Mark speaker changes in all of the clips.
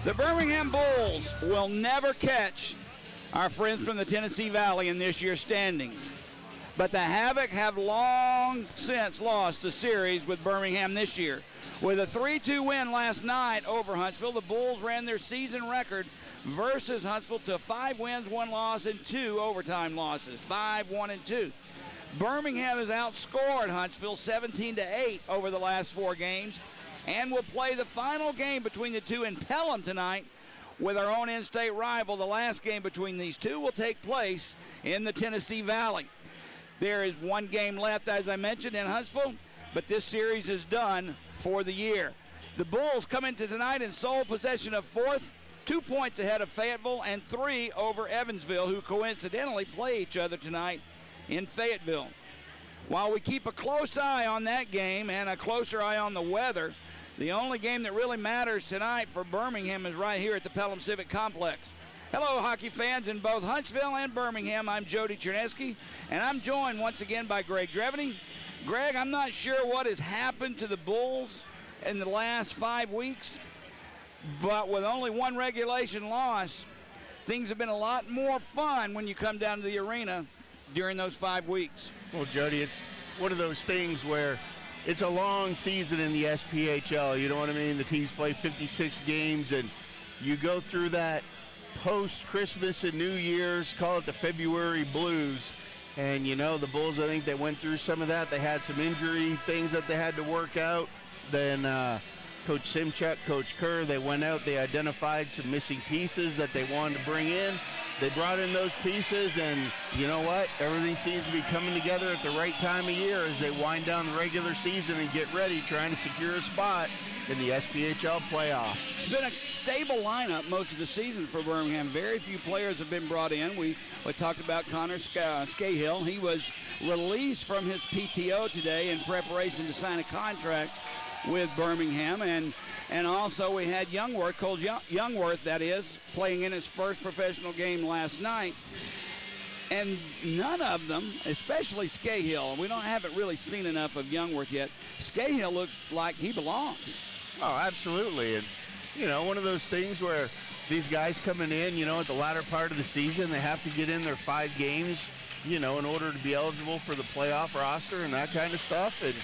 Speaker 1: The Birmingham Bulls will never catch our friends from the Tennessee Valley in this year's standings. But the Havoc have long since lost the series with Birmingham this year. With a 3-2 win last night over Huntsville, the Bulls ran their season record versus Huntsville to 5 wins, 1 loss, and 2 overtime losses, 5-1-2. Birmingham has outscored Huntsville 17-8 over the last 4 games and will play the final game between the two in Pelham tonight with our own in-state rival. The last game between these two will take place in the Tennessee Valley. There is 1 game left, as I mentioned, in Huntsville, but this series is done for the year. The Bulls come into tonight in sole possession of 4th, 2 points ahead of Fayetteville and 3 over Evansville, who coincidentally play each other tonight in Fayetteville. While we keep a close eye on that game and a closer eye on the weather, the only game that really matters tonight for Birmingham is right here at the Pelham Civic Complex. Hello, hockey fans in both Huntsville and Birmingham. I'm Jody Chernesky, and I'm joined once again by Greg Dreveny. Greg, I'm not sure what has happened to the Bulls in the last 5 weeks, but with only 1 regulation loss, things have been a lot more fun when you come down to the arena during those 5 weeks.
Speaker 2: Well, Jody, it's one of those things where it's a long season in the SPHL. You know what I mean? The teams play 56 games, and you go through that post-Christmas and New Year's, call it the February blues. And, you know, the Bulls, I think they went through some of that. They had some injury things that they had to work out. Then Coach Simchuk, Coach Kerr, they went out, they identified some missing pieces that they wanted to bring in. They brought in those pieces, and you know what? Everything seems to be coming together at the right time of year as they wind down the regular season and get ready, trying to secure a spot in the SPHL playoffs.
Speaker 1: It's been a stable lineup most of the season for Birmingham. Very few players have been brought in. We talked about Connor Scahill. He was released from his PTO today in preparation to sign a contract with Birmingham, and also we had Youngworth, Cole Youngworth, that is, playing in his first professional game last night. And none of them, especially Scahill, we haven't really seen enough of Youngworth yet. Scahill looks like he belongs.
Speaker 2: Oh, absolutely. And, you know, one of those things where these guys coming in, you know, at the latter part of the season, they have to get in their 5 games, you know, in order to be eligible for the playoff roster and that kind of stuff. And,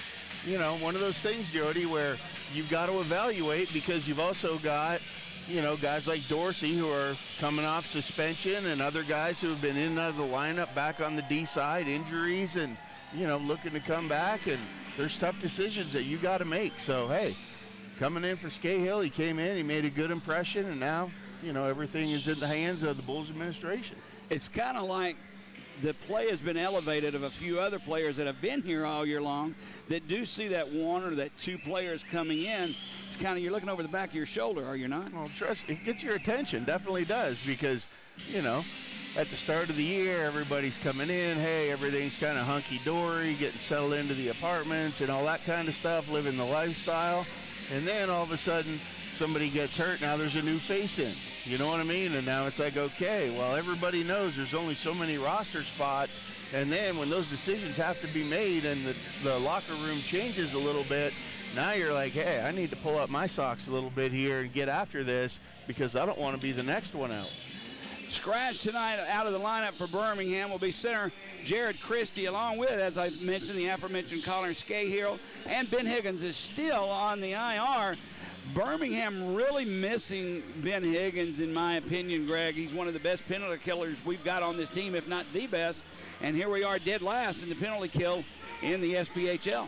Speaker 2: you know, one of those things, Jody, where you've got to evaluate because you've also got, you know, guys like Dorsey who are coming off suspension and other guys who have been in and out of the lineup back on the D side, injuries and, you know, looking to come back. And there's tough decisions that you got to make. So, hey, coming in for Scahill, he came in, he made a good impression, and now, you know, everything is in the hands of the Bulls administration.
Speaker 1: It's kind of like the play has been elevated of a few other players that have been here all year long that do see that 1 or that 2 players coming in. It's kind of, you're looking over the back of your shoulder, are you not?
Speaker 2: Well, trust, it gets your attention, definitely does, because, you know, at the start of the year, everybody's coming in, hey, everything's kind of hunky-dory, getting settled into the apartments and all that kind of stuff, living the lifestyle, and then all of a sudden somebody gets hurt, now there's a new face in. You know what I mean? And now it's like, okay, well, everybody knows there's only so many roster spots. And then when those decisions have to be made and the locker room changes a little bit, now you're like, hey, I need to pull up my socks a little bit here and get after this because I don't want to be the next one out.
Speaker 1: Scratch tonight out of the lineup for Birmingham will be center Jared Christie, along with, as I mentioned, the aforementioned Connor Scahill, and Ben Higgins is still on the IR. Birmingham really missing Ben Higgins, in my opinion, Greg. He's one of the best penalty killers we've got on this team, if not the best. And here we are dead last in the penalty kill in the SPHL.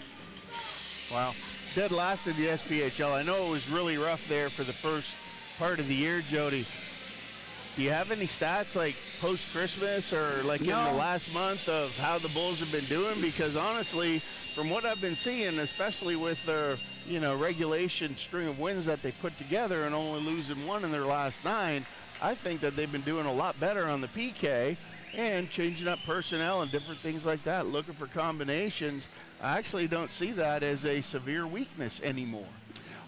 Speaker 2: Wow, dead last in the SPHL. I know it was really rough there for the first part of the year, Jody. Do you have any stats like post-Christmas or like in the last month of how the Bulls have been doing? Because honestly, from what I've been seeing, especially with their, you know, regulation string of wins that they put together and only losing 1 in their last 9, I think that they've been doing a lot better on the PK and changing up personnel and different things like that, looking for combinations. I actually don't see that as a severe weakness anymore.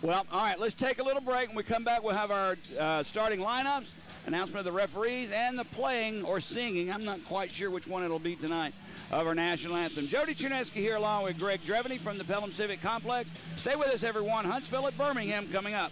Speaker 1: Well, all right, let's take a little break. When we come back, we'll have our starting lineups, announcement of the referees, and the playing or singing, I'm not quite sure which one it'll be tonight, of our national anthem. Jody Chernesky here along with Greg Dreveny from the Pelham Civic Complex. Stay with us, everyone. Huntsville at Birmingham coming up.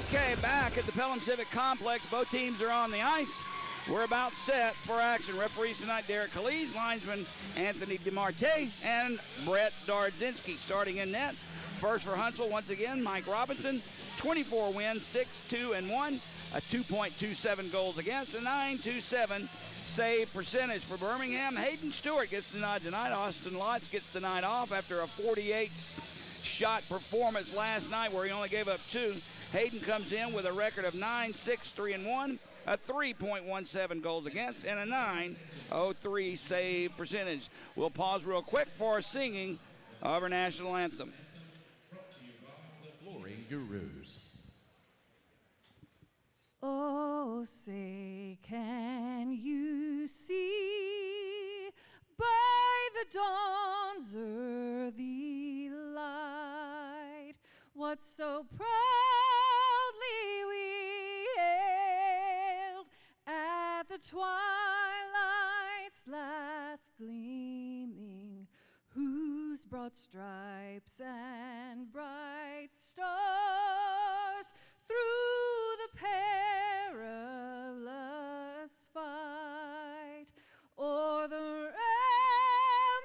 Speaker 1: Okay, back at the Pelham Civic Complex. Both teams are on the ice. We're about set for action. Referees tonight, Derek Calise, linesman Anthony DeMarte, and Brett Dardzinski. Starting in net, first for Huntsville, once again, Mike Robinson. 24 wins, 6-2-1, a 2.27 goals against, a 9.27 save percentage for Birmingham. Hayden Stewart gets the nod tonight. Austin Lotz gets the night off after a 48-shot performance last night where he only gave up 2. Hayden comes in with a record of 9-6-3-1, a 3.17 goals against, and a 9.03 save percentage. We'll pause real quick for singing of our national anthem.
Speaker 3: Flooring Gurus.
Speaker 4: Oh, say, can you see by the dawn's early light what so proudly we hailed at the twilight's last gleaming, whose broad stripes and bright stars through the perilous fight o'er the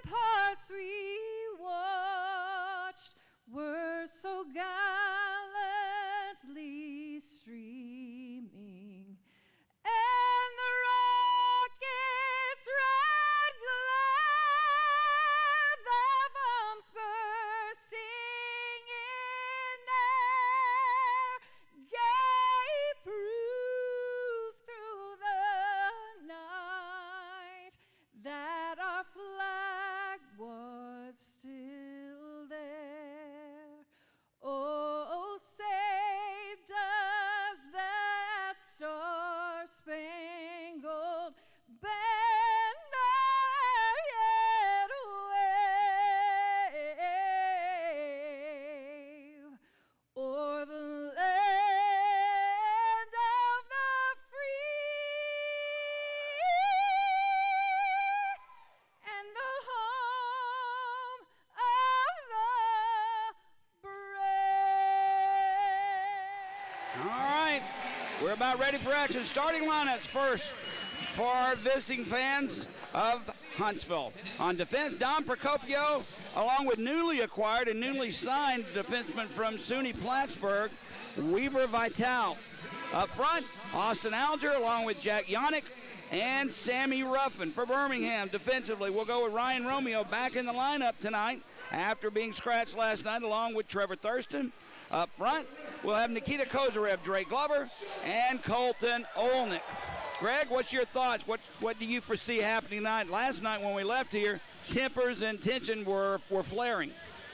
Speaker 4: ramparts we watched were so gallantly streaming, and the rocket's red glare, the bombs bursting in air, gave proof through the night that our flag was still there. Oh, say, does that star-spangled banner yet wave o'er the land of the free and the home of the brave?
Speaker 1: All right, we're about ready for action. Starting lineups first for our visiting fans of Huntsville. On defense, Don Procopio, along with newly acquired and newly signed defenseman from SUNY Plattsburgh, Weaver Vital. Up front, Austin Alger, along with Jack Yannick and Sammy Ruffin. For Birmingham, defensively, we'll go with Ryan Romeo back in the lineup tonight after being scratched last night, along with Trevor Thurston. Up front, we'll have Nikita Kozarev, Drake Glover, and Colton Olnick. Greg, what's your thoughts? What do you foresee happening tonight? Last night when we left here, tempers and tension were flaring.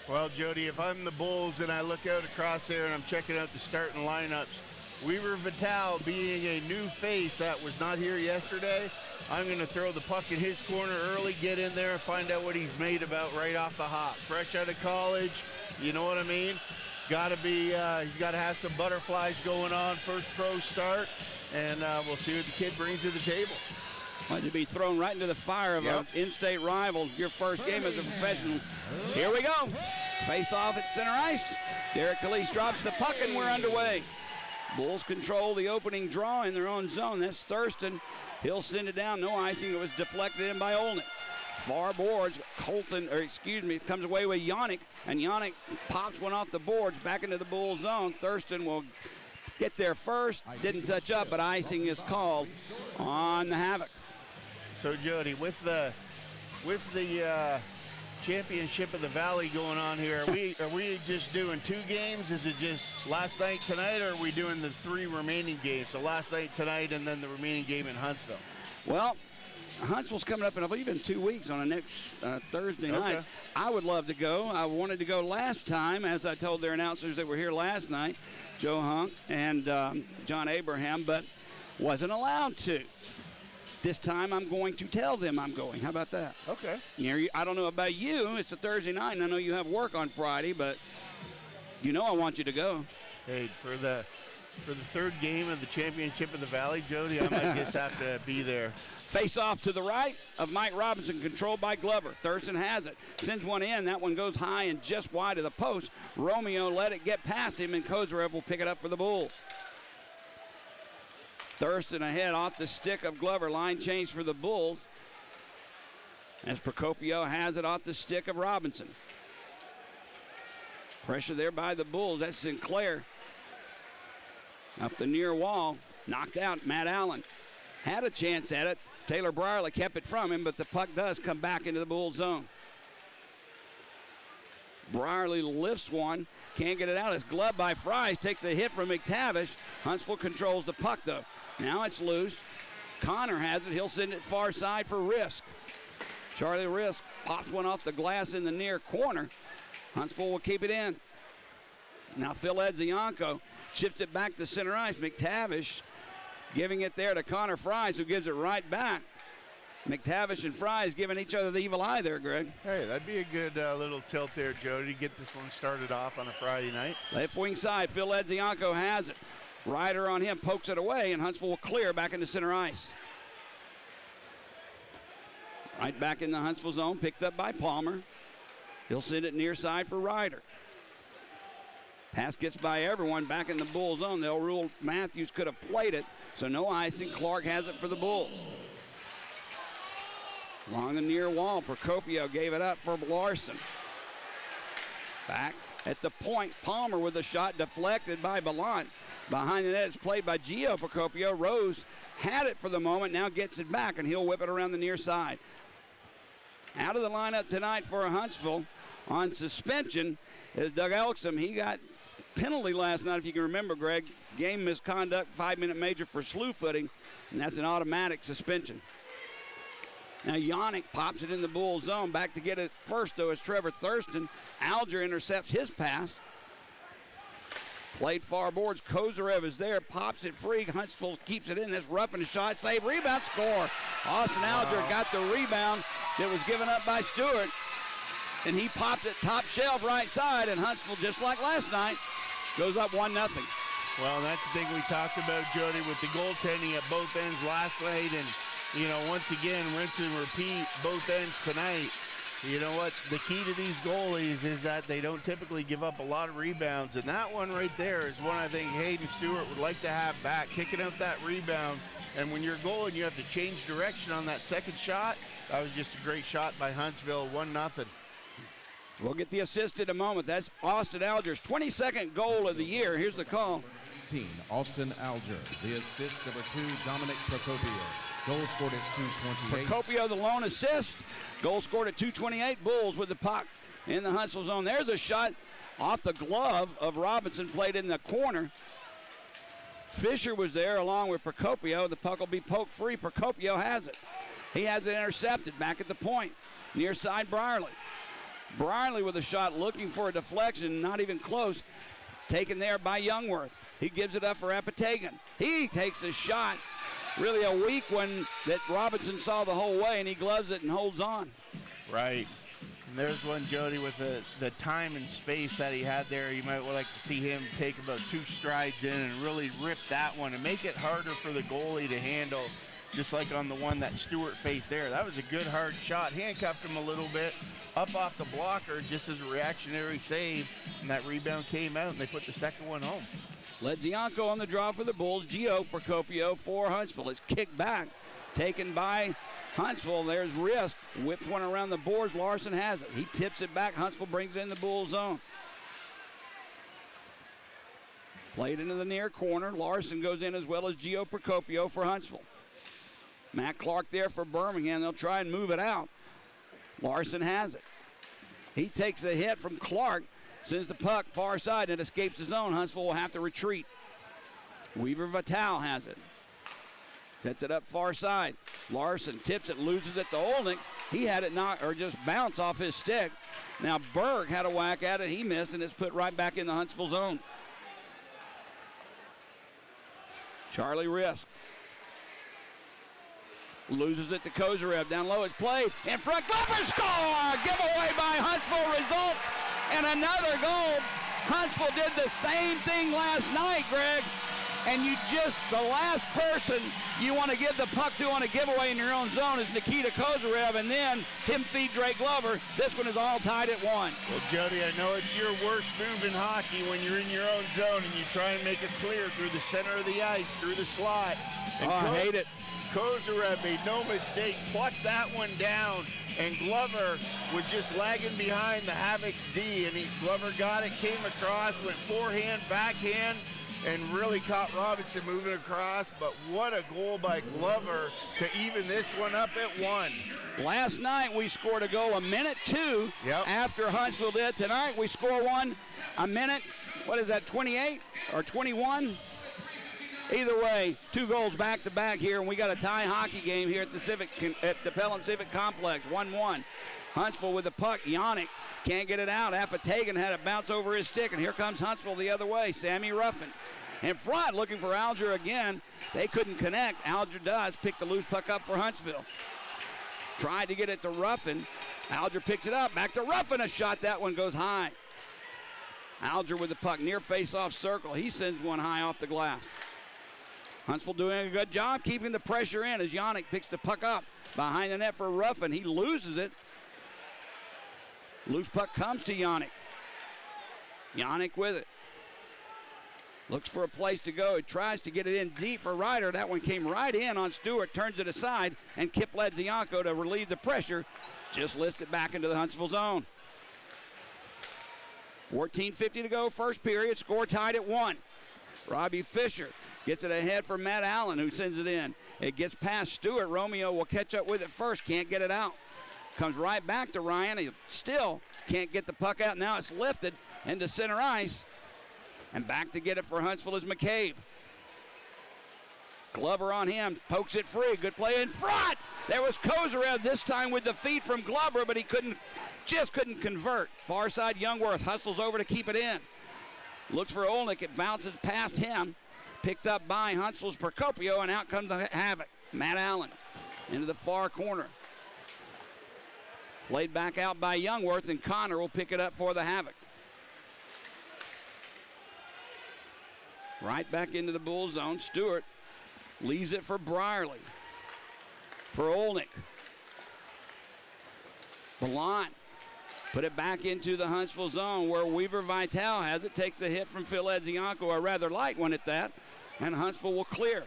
Speaker 2: Well, Jody, if I'm the Bulls and I look out across there and I'm checking out the starting lineups, Weaver Vital being a new face that was not here yesterday, I'm going to throw the puck in his corner early, get in there and find out what he's made about right off the hop. Fresh out of college, you know what I mean? Got to be, he's got to have some butterflies going on, first pro start, and we'll see what the kid brings to the table.
Speaker 1: Wanted to be thrown right into the fire of an in-state rival, your first game as a professional. Here we go. Face off at center ice. Derek Calise drops the puck and we're underway. Bulls control the opening draw in their own zone. That's Thurston. He'll send it down. No icing. It was deflected in by Olnick. Far boards. Comes away with Yannick, and Yannick pops one off the boards back into the Bull zone. Thurston will get there first. Didn't touch up, but icing is called on the Havoc.
Speaker 2: So, Jody, with the championship of the Valley going on here, are we just doing 2 games? Is it just last night, tonight, or are we doing the 3 remaining games? So last night, tonight, and then the remaining game in Huntsville?
Speaker 1: Well, Huntsville's coming up in, I believe, in 2 weeks on the next Thursday night. I would love to go. I wanted to go last time, as I told their announcers that were here last night, Joe Hunk and John Abraham, but wasn't allowed to. This time I'm going to tell them I'm going. How about that?
Speaker 2: Okay.
Speaker 1: I don't know about you. It's a Thursday night, and I know you have work on Friday, but you know I want you to go.
Speaker 2: Hey, for the for the third game of the championship of the Valley, Jody, I might just have to be there.
Speaker 1: Face off to the right of Mike Robinson, controlled by Glover. Thurston has it, sends one in. That one goes high and just wide of the post. Romeo let it get past him, and Kozarev will pick it up for the Bulls. Thurston ahead off the stick of Glover. Line change for the Bulls, as Procopio has it off the stick of Robinson. Pressure there by the Bulls. That's Sinclair. Up the near wall, knocked out. Matt Allen had a chance at it. Taylor Brierly kept it from him, but the puck does come back into the Bulls zone. Brierly lifts one, can't get it out. It's gloved by Fries, takes a hit from McTavish. Huntsville controls the puck, though. Now it's loose. Connor has it. He'll send it far side for Risk. Charlie Risk pops one off the glass in the near corner. Huntsville will keep it in. Now Phil Edzianko chips it back to center ice. McTavish giving it there to Connor Fries, who gives it right back. McTavish and Fries giving each other the evil eye there, Greg.
Speaker 2: Hey, that'd be a good little tilt there, Jody, to get this one started off on a Friday night.
Speaker 1: Left wing side, Phil Edzianko has it. Ryder on him, pokes it away, and Huntsville will clear back into center ice. Right back in the Huntsville zone, picked up by Palmer. He'll send it near side for Ryder. Pass gets by everyone back in the Bulls zone. They'll rule Matthews could have played it, so no icing. Clark has it for the Bulls. Along the near wall, Procopio gave it up for Larson. Back at the point, Palmer with a shot deflected by Ballant. Behind the net, it's played by Gio Procopio. Rose had it for the moment, now gets it back, and he'll whip it around the near side. Out of the lineup tonight for Huntsville on suspension is Doug Elkstrom. He got penalty last night, if you can remember, Greg. Game misconduct, 5-minute major for slew footing, and that's an automatic suspension. Now Yannick pops it in the Bulls zone. Back to get it first, though, is Trevor Thurston. Alger intercepts his pass. Played far boards. Kozarev is there, pops it free. Huntsville keeps it in. This roughing shot, save, rebound, score. Austin Alger got the rebound that was given up by Stewart, and he popped it top shelf right side, and Huntsville, just like last night, goes up 1-0.
Speaker 2: Well, that's the thing we talked about, Jody, with the goaltending at both ends last night, and, you know, once again, rinse and repeat both ends tonight. You know what? The key to these goalies is that they don't typically give up a lot of rebounds, and that one right there is one I think Hayden Stewart would like to have back, kicking out that rebound. And when you're goaling, you have to change direction on that second shot. That was just a great shot by Huntsville, 1-0.
Speaker 1: We'll get the assist in a moment. That's Austin Alger's 22nd goal of the year. Here's the call.
Speaker 3: Austin Alger. The assist, number 2, Dominic Procopio. Goal scored at 2:28.
Speaker 1: Procopio, the lone assist. Goal scored at 2:28. Bulls with the puck in the Huntsville zone. There's a shot off the glove of Robinson, played in the corner. Fisher was there along with Procopio. The puck will be poked free. Procopio has it. He has it intercepted back at the point. Near side, Brierly. Brierly with a shot looking for a deflection, not even close. Taken there by Youngworth. He gives it up for Apatagan. He takes a shot, really a weak one that Robinson saw the whole way, and he gloves it and holds on.
Speaker 2: Right. And there's one, Jody, with the time and space that he had there. You might like to see him take about 2 strides in and really rip that one and make it harder for the goalie to handle, just like on the one that Stewart faced there. That was a good, hard shot. Handcuffed him a little bit, up off the blocker just as a reactionary save, and that rebound came out, and they put the second one home.
Speaker 1: Ledzianko on the draw for the Bulls. Gio Procopio for Huntsville. It's kicked back, taken by Huntsville. There's Risk. Whips one around the boards. Larson has it. He tips it back. Huntsville brings it in the Bulls zone. Played into the near corner. Larson goes in as well as Gio Procopio for Huntsville. Matt Clark there for Birmingham. They'll try and move it out. Larson has it. He takes a hit from Clark, sends the puck far side, and escapes the zone. Huntsville will have to retreat. Weaver Vital has it. Sets it up far side. Larson tips it, loses it to Olnick. He had it knock or just bounce off his stick. Now Berg had a whack at it. He missed, and it's put right back in the Huntsville zone. Charlie Risk. Loses it to Kozarev. Down low, it's played. In front, Glover score! Giveaway by Huntsville results in another goal. Huntsville did the same thing last night, Greg. and the last person you want to give the puck to on a giveaway in your own zone is Nikita Kozarev, and then him feed Drake Glover. This one is all tied at 1.
Speaker 2: Well, Jody, I know it's your worst move in hockey when you're in your own zone and you try and make it clear through the center of the ice, through the slot. And
Speaker 1: I hate it.
Speaker 2: Kozarev made no mistake, plucked that one down, and Glover was just lagging behind the Havoc's D, and Glover got it, came across, went forehand, backhand, and really caught Robinson moving across. But what a goal by Glover to even this one up at 1.
Speaker 1: Last night we scored a goal a minute 2 after Huntsville did. Tonight we score one a minute, 28 or 21? Either way, 2 goals back-to-back here, and we got a tie hockey game here at the Pelham Civic Complex, 1-1. Huntsville with the puck. Yannick can't get it out. Apatagan had it bounce over his stick, and here comes Huntsville the other way. Sammy Ruffin in front, looking for Alger again. They couldn't connect. Alger does pick the loose puck up for Huntsville. Tried to get it to Ruffin. Alger picks it up. Back to Ruffin. A shot. That one goes high. Alger with the puck near face-off circle. He sends one high off the glass. Huntsville doing a good job keeping the pressure in as Yannick picks the puck up behind the net for Ruffin. He loses it. Loose puck comes to Yannick. Yannick with it. Looks for a place to go. He tries to get it in deep for Ryder. That one came right in on Stewart, turns it aside, and Kip Ledzianko to relieve the pressure just lifts it back into the Huntsville zone. 14:50 to go, first period. Score tied at 1. Robbie Fisher gets it ahead for Matt Allen, who sends it in. It gets past Stewart. Romeo will catch up with it first. Can't get it out. Comes right back to Ryan. He still can't get the puck out. Now it's lifted into center ice. And back to get it for Huntsville is McCabe. Glover on him. Pokes it free. Good play in front. There was Kozarev this time with the feed from Glover, but he couldn't convert. Far side Youngworth hustles over to keep it in. Looks for Olnick. It bounces past him. Picked up by Huntsville's Procopio, and out comes the Havoc. Matt Allen into the far corner. Played back out by Youngworth, and Connor will pick it up for the Havoc. Right back into the Bull zone. Stewart leaves it for Brierly. For Olnick. Ballant put it back into the Huntsville zone where Weaver Vitale has it. Takes the hit from Phil Edzianko, a rather light one at that. And Huntsville will clear.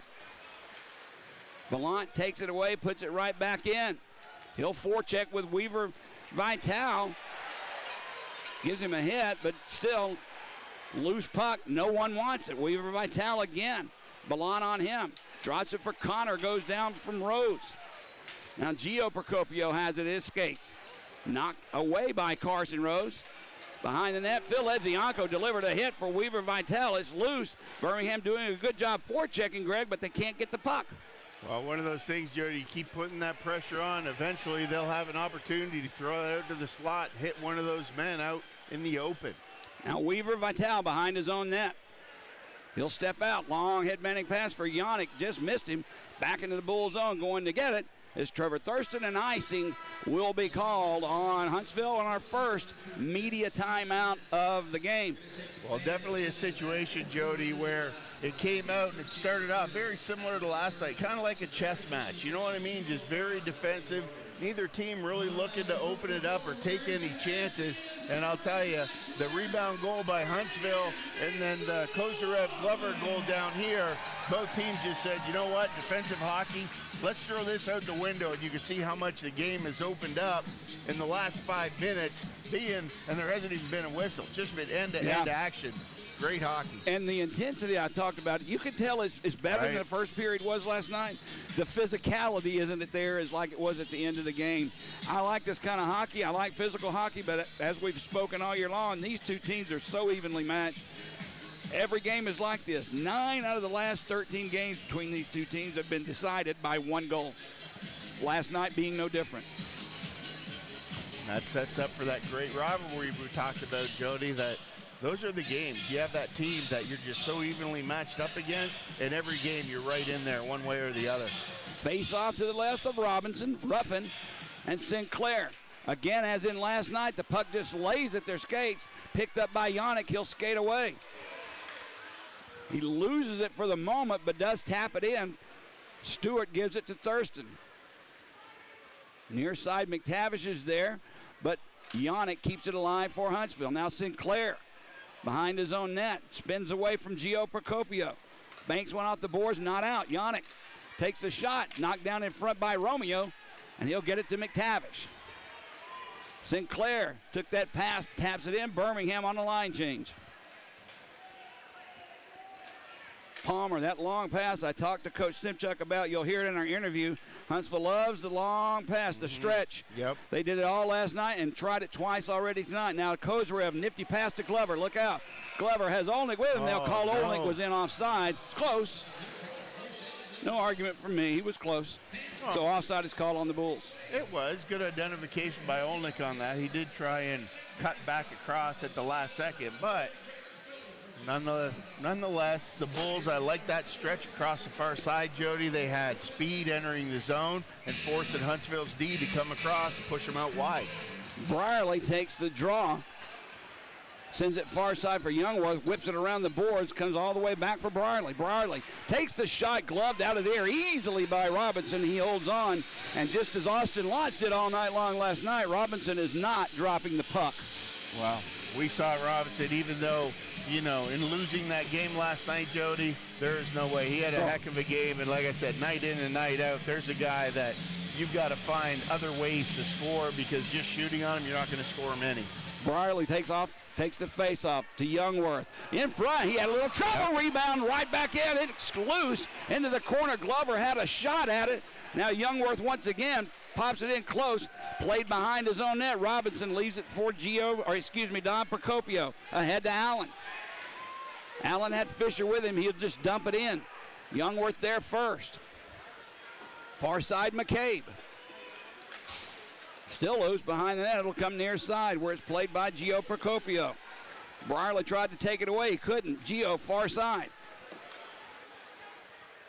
Speaker 1: Ballant takes it away, puts it right back in. He'll forecheck with Weaver Vitale. Gives him a hit, but still loose puck. No one wants it. Weaver Vitale again. Ballant on him. Drops it for Connor. Goes down from Rose. Now Gio Procopio has it. His skates. Knocked away by Carson Rose. Behind the net, Phil Edzianko delivered a hit for Weaver Vitale. It's loose. Birmingham doing a good job forechecking, Greg, but they can't get the puck.
Speaker 2: Well, one of those things, Jody, you keep putting that pressure on. Eventually, they'll have an opportunity to throw that out to the slot, hit one of those men out in the open.
Speaker 1: Now Weaver Vitale behind his own net. He'll step out. Long headbanding pass for Yannick. Just missed him. Back into the Bull zone. Going to get it is Trevor Thurston, and icing will be called on Huntsville on our first media timeout of the game.
Speaker 2: Well, definitely a situation, Jody, where it came out and it started off very similar to last night, kind of like a chess match. You know what I mean? Just very defensive. Neither team really looking to open it up or take any chances. And I'll tell you, the rebound goal by Huntsville and then the Kozarev Glover goal down here, both teams just said, you know what, defensive hockey, let's throw this out the window. And you can see how much the game has opened up in the last 5 minutes, and there hasn't even been a whistle. It's just been end-to-end action. Great hockey.
Speaker 1: And the intensity I talked about, you can tell is better than the first period was last night. The physicality isn't there as like it was at the end of the game. I like this kind of hockey. I like physical hockey, but as we've spoken all year long, these two teams are so evenly matched. Every game is like this. 9 out of the last 13 games between these two teams have been decided by 1 goal. Last night being no different.
Speaker 2: That sets up for that great rivalry we talked about, Jody, that those are the games. You have that team that you're just so evenly matched up against, and every game you're right in there one way or the other.
Speaker 1: Face off to the left of Robinson, Ruffin, and Sinclair. Again, as in last night, the puck just lays at their skates. Picked up by Yannick. He'll skate away. He loses it for the moment, but does tap it in. Stewart gives it to Thurston. Near side, McTavish is there, but Yannick keeps it alive for Huntsville. Now Sinclair behind his own net, spins away from Gio Procopio. Banks one off the boards, not out. Yannick takes the shot, knocked down in front by Romeo, and he'll get it to McTavish. Sinclair took that pass, taps it in. Birmingham on the line change. Palmer, that long pass I talked to Coach Simchuk about. You'll hear it in our interview. Huntsville loves the long pass, the stretch.
Speaker 2: Yep.
Speaker 1: They did it all last night and tried it twice already tonight. Now Kozrev, nifty pass to Glover. Look out. Glover has Olnick with him. They'll call Olnick was in offside. It's close. No argument from me. He was close. So offside is called on the Bulls.
Speaker 2: It was good identification by Olnick on that. He did try and cut back across at the last second, but nonetheless, the Bulls, I like that stretch across the far side, Jody. They had speed entering the zone and forcing Huntsville's D to come across and push them out wide.
Speaker 1: Brierly takes the draw, sends it far side for Youngworth, whips it around the boards, comes all the way back for Brierly. Brierly takes the shot, gloved out of the air easily by Robinson. He holds on, and just as Austin Lotz did all night long last night, Robinson is not dropping the puck.
Speaker 2: Wow. We saw Robinson, even though, you know, in losing that game last night, Jody, there is no way. He had a heck of a game, and like I said, night in and night out, there's a guy that you've got to find other ways to score, because just shooting on him, you're not going to score him any.
Speaker 1: Brierly takes the face-off to Youngworth. In front, he had a little trouble. Rebound right back in. It's loose into the corner. Glover had a shot at it. Now Youngworth once again pops it in close. Played behind his own net. Robinson leaves it for Don Procopio. Ahead to Allen. Allen had Fisher with him. He'll just dump it in. Youngworth there first. Far side, McCabe. Still loose behind the net. It'll come near side where it's played by Gio Procopio. Brierly tried to take it away. He couldn't. Gio far side.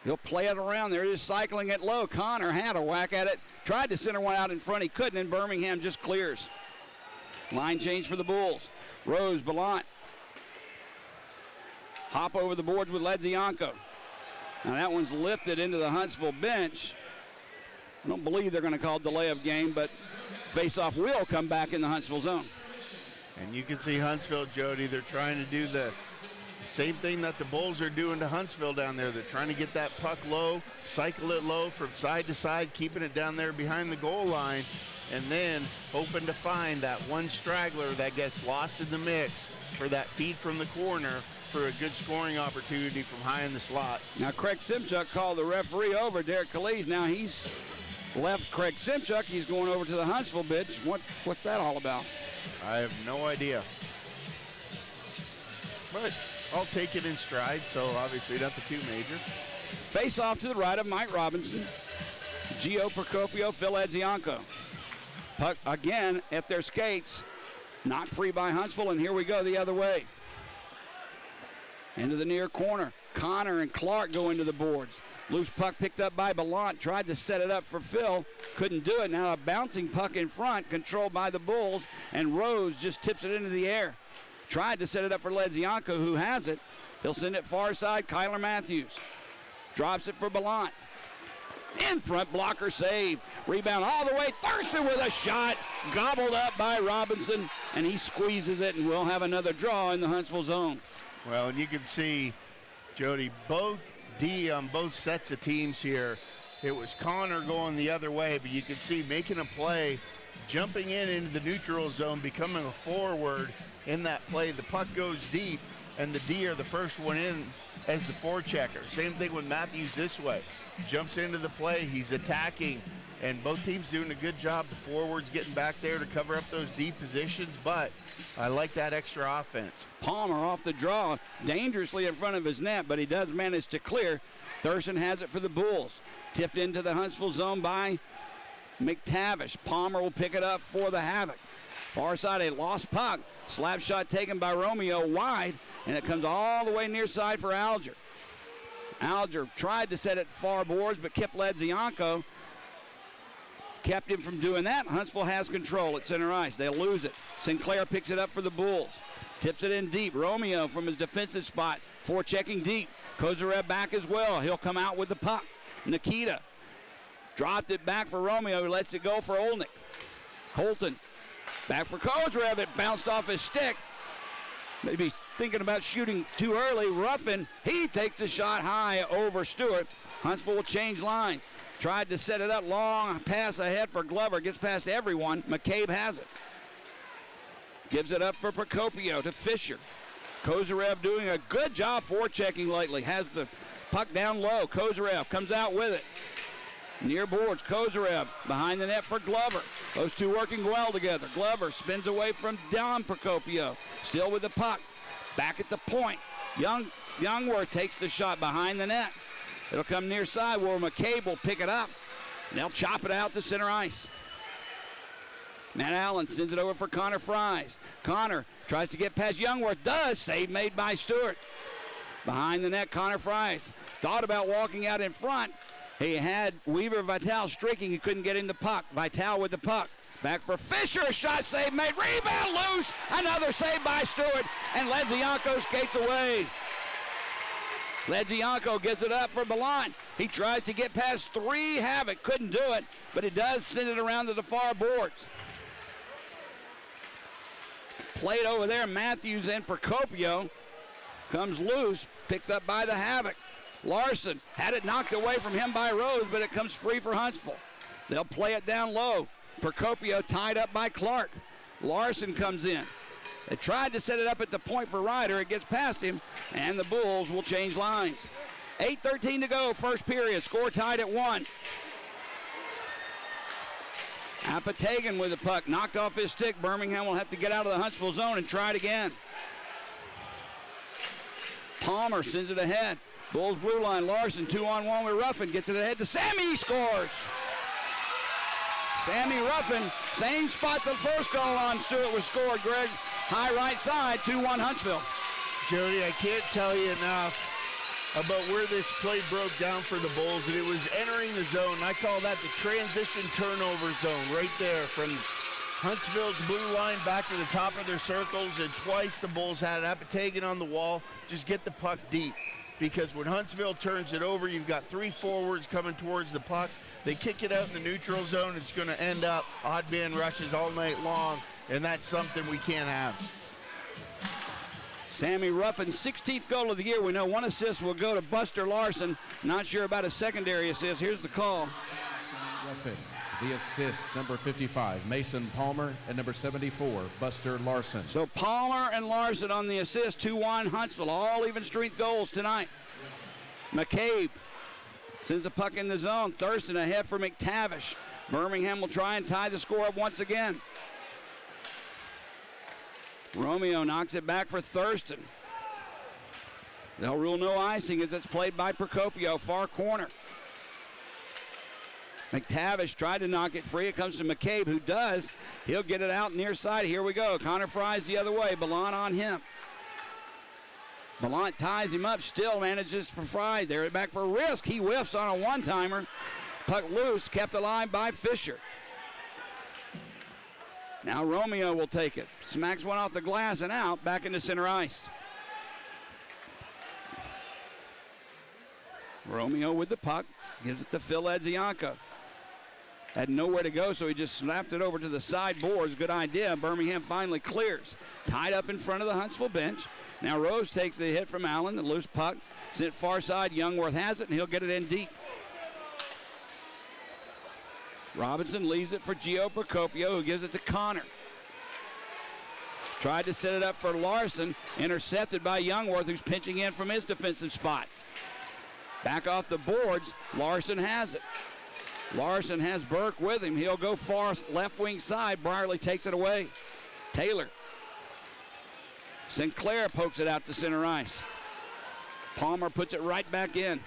Speaker 1: He'll play it around. They're just cycling it low. Connor had a whack at it. Tried to center one out in front. He couldn't, and Birmingham just clears. Line change for the Bulls. Rose, Ballant. Hop over the boards with Ledzianko. Now that one's lifted into the Huntsville bench. I don't believe they're going to call delay of game, but face-off will come back in the Huntsville zone.
Speaker 2: And you can see Huntsville, Jody, they're trying to do the same thing that the Bulls are doing to Huntsville down there. They're trying to get that puck low, cycle it low from side to side, keeping it down there behind the goal line, and then hoping to find that one straggler that gets lost in the mix for that feed from the corner for a good scoring opportunity from high in the slot.
Speaker 1: Now Craig Simchuk called the referee over, Derek Calise. Now he's left Craig Simchuk. He's going over to the Huntsville bench. What's that all about?
Speaker 2: I have no idea. But I'll take it in stride, so obviously nothing too major.
Speaker 1: Face off to the right of Mike Robinson. Gio Procopio, Phil Edzianko. Puck again at their skates. Knocked free by Huntsville, and here we go the other way. Into the near corner. Connor and Clark go into the boards. Loose puck picked up by Ballant. Tried to set it up for Phil. Couldn't do it. Now a bouncing puck in front, controlled by the Bulls, and Rose just tips it into the air. Tried to set it up for Ledzianko, who has it. He'll send it far side. Kyler Matthews drops it for Ballant. In front, blocker save. Rebound all the way. Thurston with a shot. Gobbled up by Robinson, and he squeezes it, and we'll have another draw in the Huntsville zone.
Speaker 2: Well, and you can see, Jody, both D on both sets of teams here. It was Connor going the other way, but you can see making a play, jumping into the neutral zone, becoming a forward in that play. The puck goes deep, and the D are the first one in as the forechecker. Same thing with Matthews this way. Jumps into the play, he's attacking, and both teams doing a good job. The forwards getting back there to cover up those deep positions, but I like that extra offense.
Speaker 1: Palmer off the draw, dangerously in front of his net, but he does manage to clear. Thurston has it for the Bulls. Tipped into the Huntsville zone by McTavish. Palmer will pick it up for the Havoc. Far side, a lost puck. Slap shot taken by Romeo wide, and it comes all the way near side for Alger. Alger tried to set it far boards, but Kip Ledzianko kept him from doing that. Huntsville has control at center ice. They'll lose it. Sinclair picks it up for the Bulls. Tips it in deep. Romeo from his defensive spot, forechecking deep. Kozarev back as well. He'll come out with the puck. Nikita dropped it back for Romeo, who lets it go for Olnick. Colton back for Kozarev. It bounced off his stick. Maybe thinking about shooting too early. Ruffin, he takes a shot high over Stewart. Huntsville will change lines. Tried to set it up, long pass ahead for Glover. Gets past everyone. McCabe has it. Gives it up for Procopio to Fisher. Kozarev doing a good job forechecking lately. Has the puck down low. Kozarev comes out with it. Near boards, Kozarev behind the net for Glover. Those two working well together. Glover spins away from Don Procopio. Still with the puck. Back at the point. Youngworth takes the shot behind the net. It'll come near side where McCabe will pick it up. They'll chop it out to center ice. Matt Allen sends it over for Connor Fries. Connor tries to get past Youngworth. Does. Save made by Stewart. Behind the net, Connor Fries thought about walking out in front. He had Weaver Vital streaking. He couldn't get in the puck. Vital with the puck. Back for Fisher. A shot save made. Rebound loose. Another save by Stewart. And Ledzianko skates away. Ledzianko gets it up for Ballant. He tries to get past three. Havoc couldn't do it, but he does send it around to the far boards. Played over there. Matthews and Procopio. Comes loose. Picked up by the Havoc. Larson had it knocked away from him by Rose, but it comes free for Huntsville. They'll play it down low. Procopio tied up by Clark. Larson comes in. They tried to set it up at the point for Ryder. It gets past him, and the Bulls will change lines. 8:13 to go, first period. Score tied at 1. Apatagan with the puck, knocked off his stick. Birmingham will have to get out of the Huntsville zone and try it again. Palmer sends it ahead. Bulls blue line. Larson 2-on-1 with Ruffin. Gets it ahead to Sammy. He scores. Sammy Ruffin, same spot the first goal on Stewart was scored, Greg. High right side, 2-1 Huntsville.
Speaker 2: Jody, I can't tell you enough about where this play broke down for the Bulls, and it was entering the zone. I call that the transition turnover zone right there from Huntsville's blue line back to the top of their circles, and twice the Bulls had Apatagan on the wall. Just get the puck deep, because when Huntsville turns it over, you've got three forwards coming towards the puck. They kick it out in the neutral zone. It's going to end up odd man rushes all night long, and that's something we can't have.
Speaker 1: Sammy Ruffin's 16th goal of the year. We know one assist will go to Buster Larson. Not sure about a secondary assist. Here's the call.
Speaker 3: Ruffin, the assist, number 55, Mason Palmer, and number 74, Buster Larson.
Speaker 1: So Palmer and Larson on the assist, 2-1 Huntsville. All even strength goals tonight. McCabe sends the puck in the zone. Thurston ahead for McTavish. Birmingham will try and tie the score up once again. Romeo knocks it back for Thurston. They'll rule no icing as it's played by Procopio, far corner. McTavish tried to knock it free. It comes to McCabe, who does. He'll get it out near side. Here we go. Connor Fries the other way. Ballant on him. Ballant ties him up, still manages for Fry. They're back for Risk. He whiffs on a one-timer. Puck loose, kept alive by Fisher. Now Romeo will take it. Smacks one off the glass and out, back into center ice. Romeo with the puck, gives it to Phil Ledzianko. Had nowhere to go, so he just snapped it over to the side boards. Good idea. Birmingham finally clears. Tied up in front of the Huntsville bench. Now Rose takes the hit from Allen, the loose puck. Sent far side, Youngworth has it, and he'll get it in deep. Robinson leaves it for Gio Procopio, who gives it to Connor. Tried to set it up for Larson, intercepted by Youngworth, who's pinching in from his defensive spot. Back off the boards, Larson has it. Larson has Burke with him. He'll go far left wing side. Brierly takes it away. Taylor. Sinclair pokes it out to center ice. Palmer puts it right back in.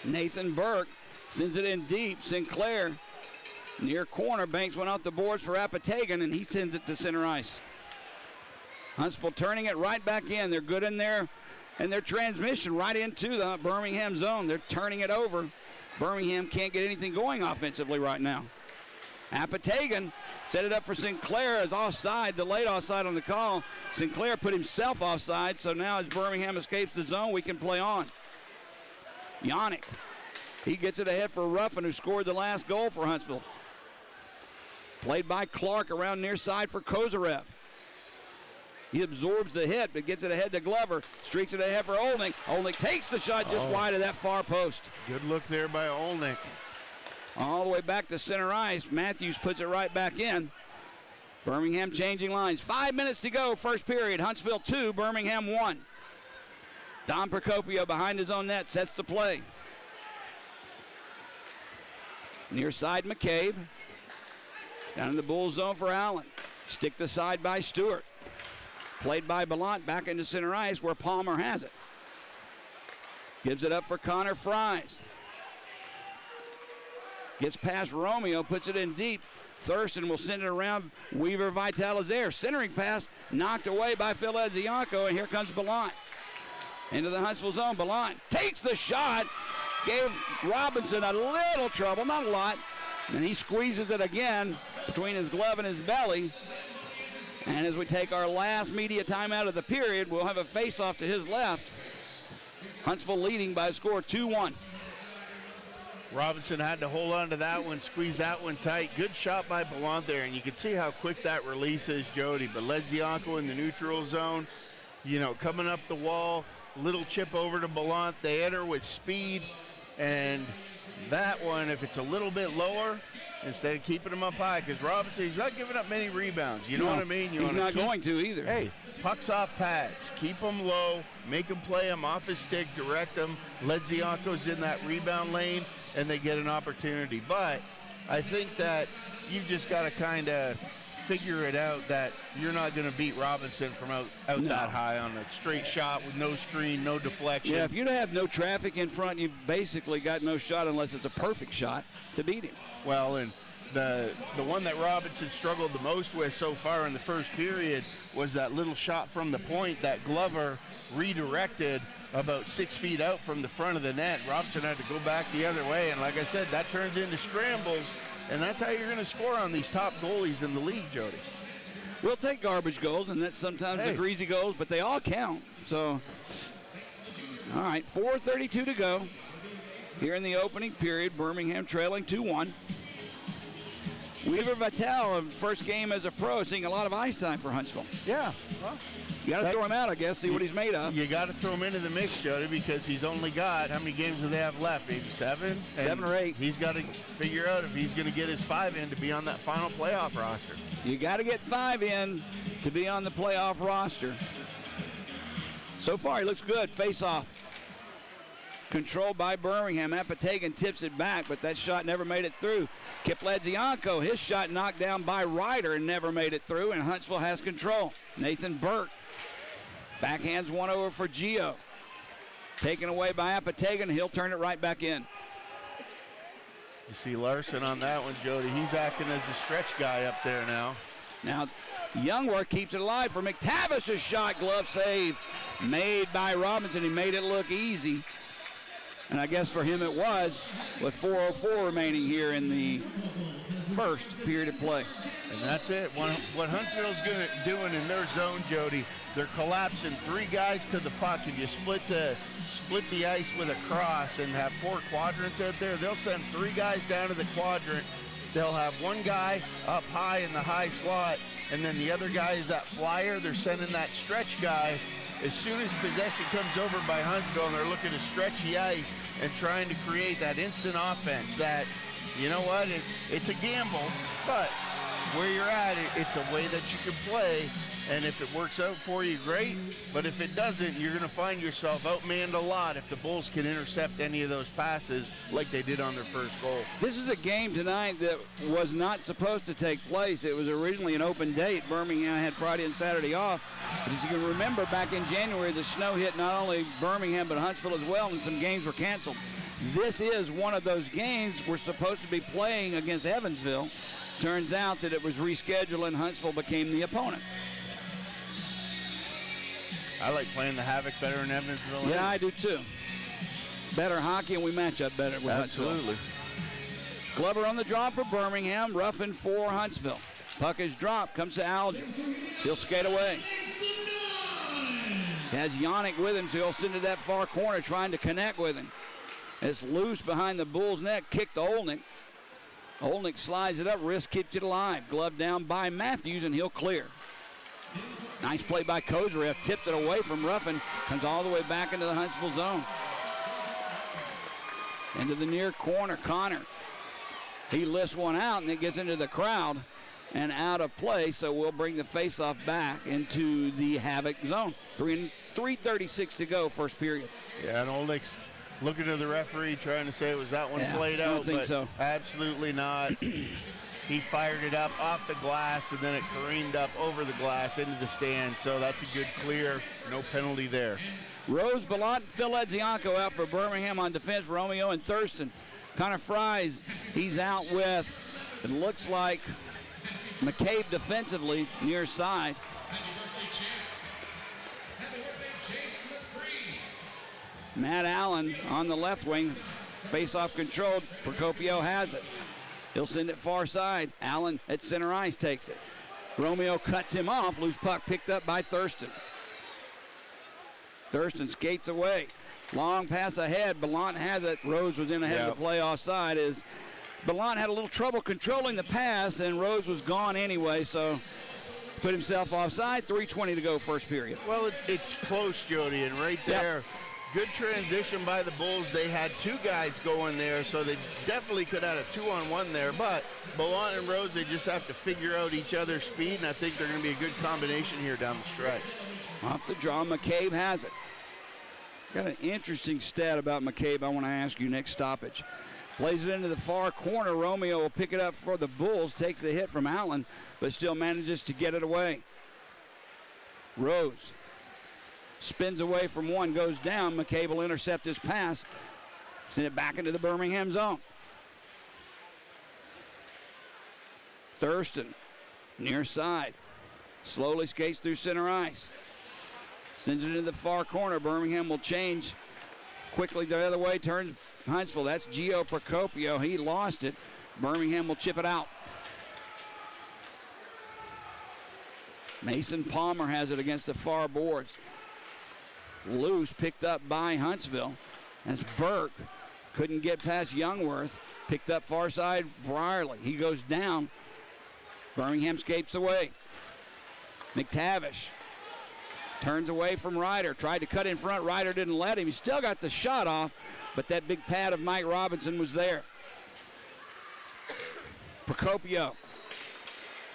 Speaker 1: Nathan Burke sends it in deep. Sinclair near corner. Banks went off the boards for Apatagan, and he sends it to center ice. Huntsville turning it right back in. They're good in there. And their transmission right into the Birmingham zone. They're turning it over. Birmingham can't get anything going offensively right now. Apatagan set it up for Sinclair as offside, delayed offside on the call. Sinclair put himself offside, so now as Birmingham escapes the zone, we can play on. Yannick, he gets it ahead for Ruffin, who scored the last goal for Huntsville. Played by Clark around near side for Kozarev. He absorbs the hit, but gets it ahead to Glover. Streaks it ahead for Olnick. Olnick takes the shot just wide of that far post.
Speaker 2: Good look there by Olnick.
Speaker 1: All the way back to center ice. Matthews puts it right back in. Birmingham changing lines. 5 minutes to go, first period. Huntsville 2, Birmingham 1. Don Procopio behind his own net sets the play. Near side, McCabe. Down in the Bull zone for Allen. Stick the side by Stewart. Played by Ballant back into center ice where Palmer has it. Gives it up for Connor Fries. Gets past Romeo, puts it in deep. Thurston will send it around. Weaver Vital is there. Centering pass knocked away by Phil Edzianko, and here comes Ballant. Into the Huntsville zone. Ballant takes the shot. Gave Robinson a little trouble, not a lot. And he squeezes it again between his glove and his belly. And as we take our last media timeout of the period, we'll have a face-off to his left. Huntsville leading by a score 2-1.
Speaker 2: Robinson had to hold on to that one, squeeze that one tight. Good shot by Ballant there, and you can see how quick that release is, Jody. But Ledzianko in the neutral zone, you know, coming up the wall, little chip over to Ballant. They enter with speed, and that one, if it's a little bit lower, instead of keeping him up high, because Robinson, he's not giving up many rebounds. You know what I mean?
Speaker 1: He's not going to either.
Speaker 2: Hey, pucks off pads. Keep him low. Make him play him off his stick. Direct him. Ledzianko's in that rebound lane, and they get an opportunity. But I think that you've just got to kind of figure it out that you're not going to beat Robinson from out that high on a straight shot with no screen, no deflection.
Speaker 1: Yeah, if you have no traffic in front, you've basically got no shot unless it's a perfect shot to beat him.
Speaker 2: Well, and the one that Robinson struggled the most with so far in the first period was that little shot from the point that Glover redirected about 6 feet out from the front of the net. Robinson had to go back the other way, and like I said, that turns into scrambles, and that's how you're going to score on these top goalies in the league, Jody.
Speaker 1: We'll take garbage goals, and that's sometimes the greasy goals, but they all count. So, all right, 4:32 to go here in the opening period. Birmingham trailing 2-1. Weaver Vital, first game as a pro, seeing a lot of ice time for Huntsville.
Speaker 2: Yeah, well,
Speaker 1: you got to throw him out, I guess, see what he's made of.
Speaker 2: You got to throw him into the mix, Jody, because he's only got, how many games do they have left? Maybe 7?
Speaker 1: 7 or 8.
Speaker 2: He's got to figure out if he's going to get his 5 in to be on that final playoff roster.
Speaker 1: You got to get 5 in to be on the playoff roster. So far, he looks good. Face off. Controlled by Birmingham. Apatagan tips it back, but that shot never made it through. Kip Ledzianko, his shot knocked down by Ryder and never made it through, and Huntsville has control. Nathan Burke backhands one over for Gio. Taken away by Apatagan. He'll turn it right back in.
Speaker 2: You see Larson on that one, Jody. He's acting as a stretch guy up there now.
Speaker 1: Now, Youngworth keeps it alive for McTavish's shot. Glove save made by Robinson. He made it look easy. And I guess for him it was, with 4:04 remaining here in the first period of play.
Speaker 2: And that's it. What Huntsville's doing in their zone, Jody, they're collapsing 3 guys to the puck. If you split the ice with a cross and have 4 quadrants out there, they'll send 3 guys down to the quadrant. They'll have 1 guy up high in the high slot, and then the other guy is that flyer. They're sending that stretch guy. As soon as possession comes over by Huntsville, and they're looking to stretch the ice and trying to create that instant offense that, you know what, it's a gamble, but where you're at, it's a way that you can play, and if it works out for you, great, but if it doesn't, you're going to find yourself outmanned a lot if the Bulls can intercept any of those passes like they did on their first goal.
Speaker 1: This is a game tonight that was not supposed to take place. It was originally an open date. Birmingham had Friday and Saturday off. But as you can remember, back in January, the snow hit not only Birmingham but Huntsville as well, and some games were canceled. This is one of those games we're supposed to be playing against Evansville. Turns out that it was rescheduled and Huntsville became the opponent.
Speaker 2: I like playing the Havoc better in Evansville.
Speaker 1: Yeah, I do too. Better hockey, and we match up better with Huntsville.
Speaker 2: Absolutely.
Speaker 1: Glover on the draw for Birmingham. Ruffin for Huntsville. Puck is dropped. Comes to Alger. He'll skate away. Has Yannick with him, so he'll send it to that far corner trying to connect with him. It's loose behind the Bulls' net. Kick to Olnick. Olnick slides it up. Wrist keeps it alive. Glove down by Matthews, and he'll clear. Nice play by Kozarev. Tips it away from Ruffin. Comes all the way back into the Huntsville zone. Into the near corner, Connor. He lifts one out, and it gets into the crowd and out of play, so we'll bring the faceoff back into the Havoc zone. 3:36 to go, first period.
Speaker 2: Yeah, and Olnick's looking to the referee, trying to say, was that one played out?
Speaker 1: I don't think so.
Speaker 2: Absolutely not. He fired it up off the glass, and then it careened up over the glass into the stand, so that's a good clear. No penalty there.
Speaker 1: Rose, Ballant, Phil Edzianko out for Birmingham on defense. Romeo and Thurston. Connor Fries, he's out with, it looks like, McCabe defensively, near side. Matt Allen on the left wing. Face-off controlled. Procopio has it. He'll send it far side. Allen at center ice takes it. Romeo cuts him off. Loose puck picked up by Thurston. Thurston skates away. Long pass ahead. Ballant has it. Rose was in ahead of the play offside as Ballant had a little trouble controlling the pass, and Rose was gone anyway, so put himself offside. 3:20 to go, first period.
Speaker 2: Well, it's close, Jody, and right there, good transition by the Bulls. They had two guys going there, so they definitely could have had a 2-on-1 there, but Ballant and Rose, they just have to figure out each other's speed, and I think they're going to be a good combination here down the stretch.
Speaker 1: Off the draw, McCabe has it. Got an interesting stat about McCabe I want to ask you next stoppage. Plays it into the far corner. Romeo will pick it up for the Bulls. Takes the hit from Allen, but still manages to get it away. Rose spins away from one, goes down. McCabe will intercept his pass. Send it back into the Birmingham zone. Thurston, near side. Slowly skates through center ice. Sends it into the far corner. Birmingham will change quickly the other way. Turns Huntsville. That's Gio Procopio. He lost it. Birmingham will chip it out. Mason Palmer has it against the far boards. Loose, picked up by Huntsville. That's Burke. Couldn't get past Youngworth. Picked up far side, Brierly. He goes down. Birmingham skates away. McTavish turns away from Ryder. Tried to cut in front. Ryder didn't let him. He still got the shot off, but that big pad of Mike Robinson was there. Procopio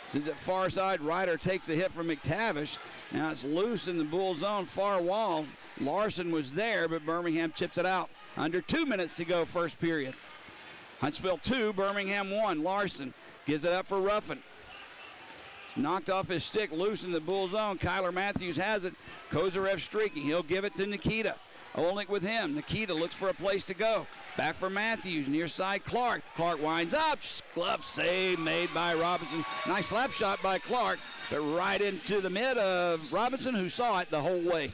Speaker 1: sends it far side. Ryder takes a hit from McTavish. Now it's loose in the Bull zone, far wall. Larson was there, but Birmingham chips it out. Under 2 minutes to go, first period. Huntsville 2, Birmingham 1. Larson gives it up for Ruffin. Knocked off his stick, loose in the Bull zone. Kyler Matthews has it. Kozarev streaking. He'll give it to Nikita. Olnick with him. Nikita looks for a place to go. Back for Matthews. Near side, Clark. Clark winds up. Glove save made by Robinson. Nice slap shot by Clark, but right into the mid of Robinson, who saw it the whole way.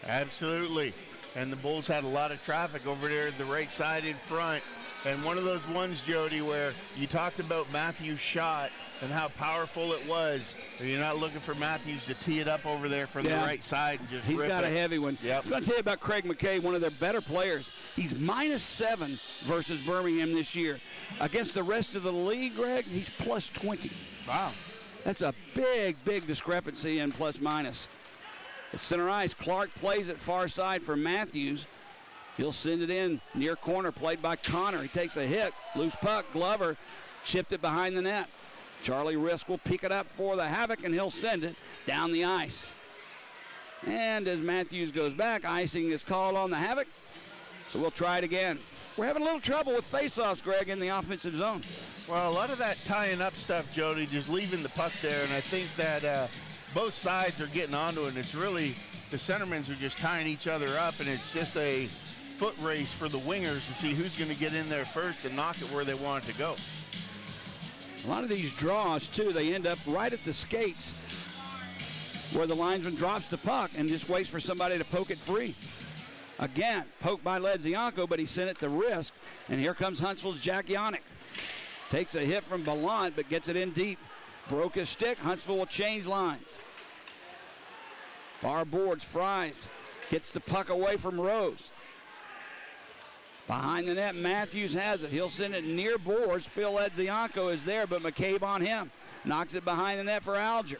Speaker 2: Absolutely. And the Bulls had a lot of traffic over there at the right side in front. And one of those ones, Jody, where you talked about Matthews' shot and how powerful it was. And you're not looking for Matthews to tee it up over there from the right side and just
Speaker 1: He's
Speaker 2: rip
Speaker 1: got
Speaker 2: it.
Speaker 1: a heavy one.
Speaker 2: Yep.
Speaker 1: I was going to tell you about Craig McCabe, one of their better players. He's -7 versus Birmingham this year. Against the rest of the league, Greg, he's +20.
Speaker 2: Wow.
Speaker 1: That's a big, big discrepancy in plus minus. At center ice, Clark plays it far side for Matthews. He'll send it in near corner, played by Connor. He takes a hit, loose puck. Glover chipped it behind the net. Charlie Risk will pick it up for the Havoc, and he'll send it down the ice. And as Matthews goes back, icing is called on the Havoc, so we'll try it again. We're having a little trouble with face-offs, Greg, in the offensive zone.
Speaker 2: Well, a lot of that tying up stuff, Jody, just leaving the puck there, and I think that both sides are getting onto it, and it's really the centermen are just tying each other up, and it's just a foot race for the wingers to see who's going to get in there first and knock it where they want it to go.
Speaker 1: A lot of these draws, too, they end up right at the skates where the linesman drops the puck and just waits for somebody to poke it free. Again, poked by Ledzianko, but he sent it to Risk, and here comes Huntsville's Jack Yannick. Takes a hit from Ballant, but gets it in deep. Broke his stick. Huntsville will change lines. Far boards, Fries gets the puck away from Rose. Behind the net, Matthews has it. He'll send it near boards. Phil Edzianko is there, but McCabe on him. Knocks it behind the net for Alger.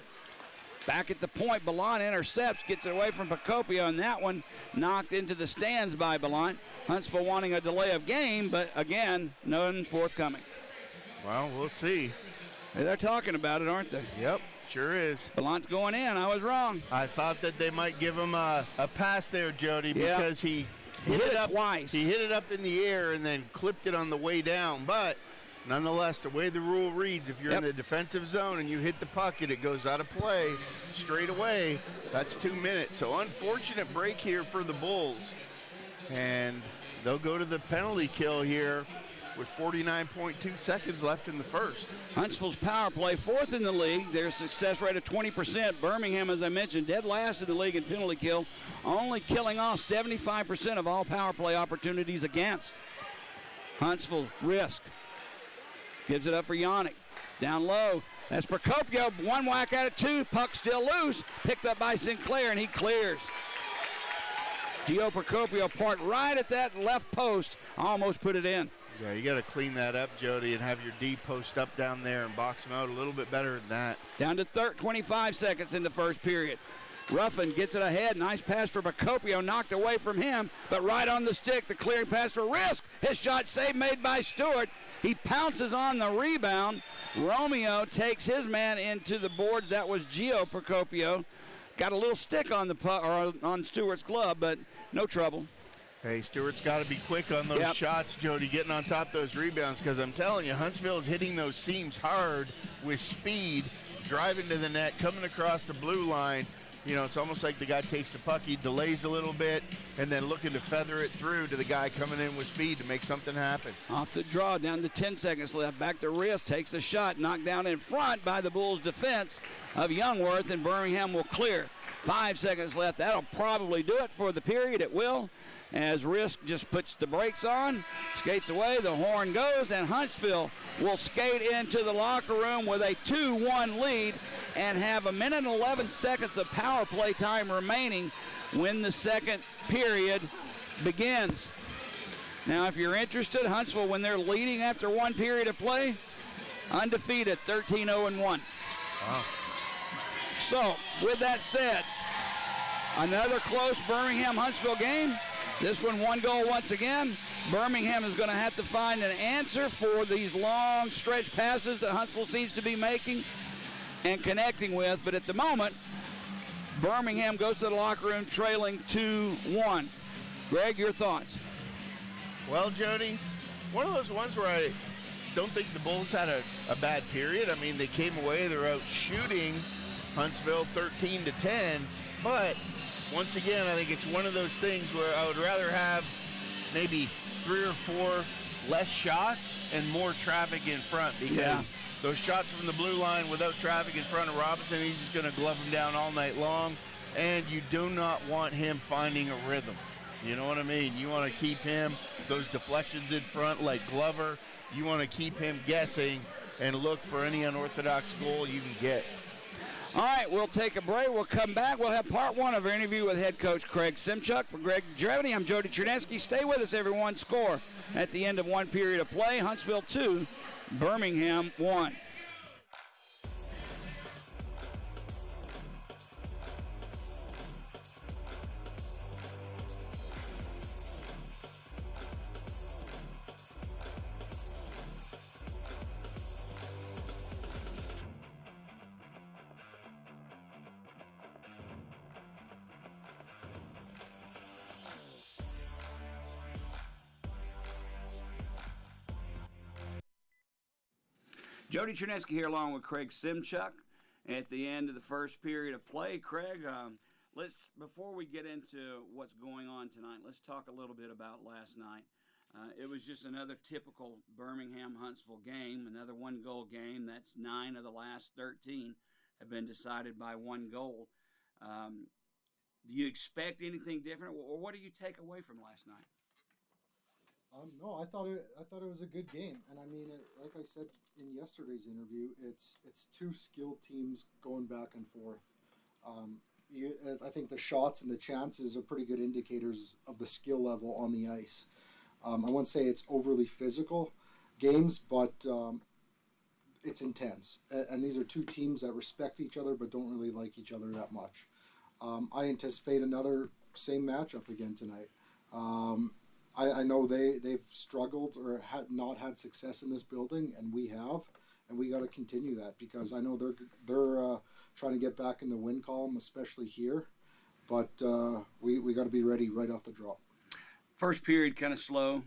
Speaker 1: Back at the point, Ballant intercepts, gets it away from Procopio, and that one knocked into the stands by Ballant. Huntsville wanting a delay of game, but again, none forthcoming.
Speaker 2: Well, we'll see.
Speaker 1: Hey, they're talking about it, aren't they?
Speaker 2: Yep, sure is.
Speaker 1: Ballant's going in. I was wrong.
Speaker 2: I thought that they might give him a pass there, Jody, because he
Speaker 1: hit it
Speaker 2: up
Speaker 1: twice.
Speaker 2: He hit it up in the air and then clipped it on the way down. But nonetheless, the way the rule reads, if you're in the defensive zone and you hit the puck and it goes out of play straight away, that's 2 minutes. So unfortunate break here for the Bulls. And they'll go to the penalty kill here with 49.2 seconds left in the first.
Speaker 1: Huntsville's power play, fourth in the league. Their success rate of 20%. Birmingham, as I mentioned, dead last in the league in penalty kill, only killing off 75% of all power play opportunities against. Huntsville risk. Gives it up for Yannick. Down low. That's Procopio. One whack at it, two. Puck still loose. Picked up by Sinclair, and he clears. Gio Procopio parked right at that left post. Almost put it in.
Speaker 2: Yeah, you got to clean that up, Jody, and have your D post up down there and box them out a little bit better than that.
Speaker 1: Down to 25 seconds in the first period. Ruffin gets it ahead. Nice pass for Procopio. Knocked away from him, but right on the stick. The clearing pass for Risk. His shot save made by Stewart. He pounces on the rebound. Romeo takes his man into the boards. That was Gio Procopio. Got a little stick on the puck, or on Stewart's glove, but no trouble.
Speaker 2: Hey, Stewart's got to be quick on those shots, Jody, getting on top of those rebounds, because I'm telling you, Huntsville is hitting those seams hard with speed, driving to the net, coming across the blue line. You know, it's almost like the guy takes the puck, he delays a little bit, and then looking to feather it through to the guy coming in with speed to make something happen.
Speaker 1: Off the draw, down to 10 seconds left. Back to Risk, takes a shot, knocked down in front by the Bulls' defense of Youngworth, and Birmingham will clear. 5 seconds left. That'll probably do it for the period. It will, as Risk just puts the brakes on, skates away, the horn goes, and Huntsville will skate into the locker room with a 2-1 lead and have 1 minute and 11 seconds of power play time remaining when the second period begins. Now, if you're interested, Huntsville, when they're leading after one period of play, undefeated, 13-0-1.
Speaker 2: Wow.
Speaker 1: So, with that said, another close Birmingham-Huntsville game. This one goal once again. Birmingham is going to have to find an answer for these long stretch passes that Huntsville seems to be making and connecting with. But at the moment, Birmingham goes to the locker room trailing 2-1. Greg, your thoughts?
Speaker 2: Well, Jody, one of those ones where I don't think the Bulls had a bad period. I mean, they came away, they're out shooting Huntsville 13-10, but once again, I think it's one of those things where I would rather have maybe 3 or 4 less shots and more traffic in front, because those shots from the blue line without traffic in front of Robinson, he's just going to glove them down all night long, and you do not want him finding a rhythm. You know what I mean? You want to keep him, those deflections in front like Glover, you want to keep him guessing and look for any unorthodox goal you can get.
Speaker 1: All right, we'll take a break. We'll come back. We'll have part one of our interview with head coach Craig Simchuk. For Greg Drevany, I'm Jody Chernesky. Stay with us, everyone. Score at the end of one period of play. Huntsville 2, Birmingham 1. Jody Chernesky here along with Craig Simchuk at the end of the first period of play. Craig, before we get into what's going on tonight, let's talk a little bit about last night. It was just another typical Birmingham-Huntsville game, another one-goal game. That's 9 of the last 13 have been decided by one goal. Do you expect anything different, or what do you take away from last night?
Speaker 5: No, I thought it was a good game, and I mean, like I said in yesterday's interview, it's two skilled teams going back and forth. I think the shots and the chances are pretty good indicators of the skill level on the ice. I wouldn't say it's overly physical games, but it's intense. And these are two teams that respect each other but don't really like each other that much. I anticipate another same matchup again tonight. I know they've struggled or not had success in this building, and we have, and we got to continue that because I know they're trying to get back in the win column, especially here. But we got to be ready right off the drop.
Speaker 1: First period kind of slow,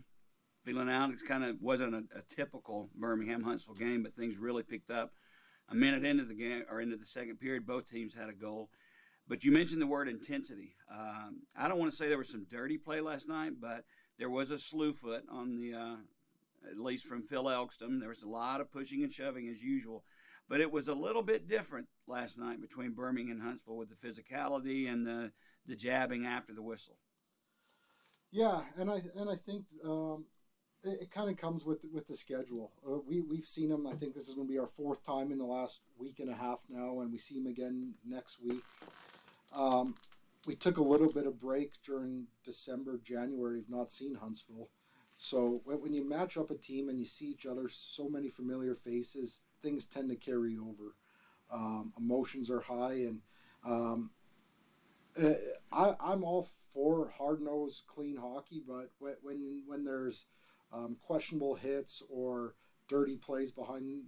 Speaker 1: feeling out. It kind of wasn't a typical Birmingham Huntsville game, but things really picked up. A minute into the game or into the second period, both teams had a goal. But you mentioned the word intensity. I don't want to say there was some dirty play last night, but there was a slew foot on the, at least from Phil Elkston. There was a lot of pushing and shoving as usual. But it was a little bit different last night between Birmingham and Huntsville with the physicality and the jabbing after the whistle.
Speaker 5: Yeah, and I think it kind of comes with the schedule. We've seen them. I think this is going to be our fourth time in the last week and a half now, and we see them again next week. We took a little bit of break during December, January of not seeing Huntsville. So when you match up a team and you see each other, so many familiar faces, things tend to carry over. Emotions are high, and I'm all for hard-nosed, clean hockey, but when there's questionable hits or dirty plays behind,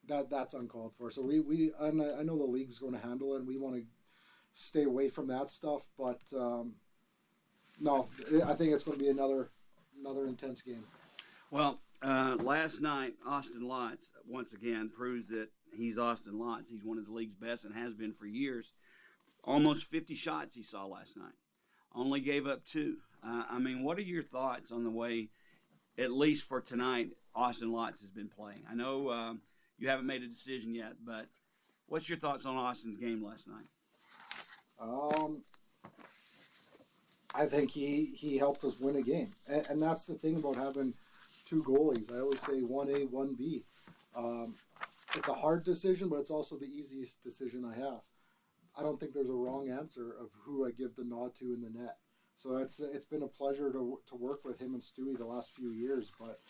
Speaker 5: that's uncalled for. So I know the league's going to handle it, and we want to stay away from that stuff. But no, I think it's going to be another intense game.
Speaker 1: Well, last night, Austin Lotz once again proves that he's Austin Lotz. He's one of the league's best and has been for years. Almost 50 shots he saw last night. Only gave up 2. I mean, what are your thoughts on the way, at least for tonight, Austin Lotz has been playing? I know you haven't made a decision yet, but what's your thoughts on Austin's game last night?
Speaker 5: I think he helped us win a game. And that's the thing about having 2 goalies. I always say 1A, 1B. It's a hard decision, but it's also the easiest decision I have. I don't think there's a wrong answer of who I give the nod to in the net. So it's been a pleasure to work with him and Stewie the last few years, but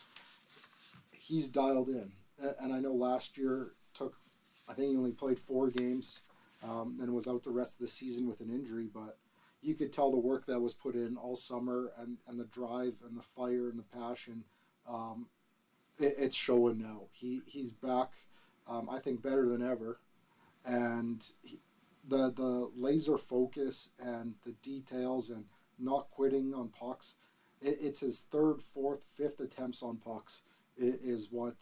Speaker 5: he's dialed in. And I know last year I think he only played 4 games, and was out the rest of the season with an injury, but you could tell the work that was put in all summer and the drive and the fire and the passion. It's showing now. He's back, I think, better than ever, and the laser focus and the details and not quitting on pucks. It's his 3rd, 4th, 5th attempts on pucks is what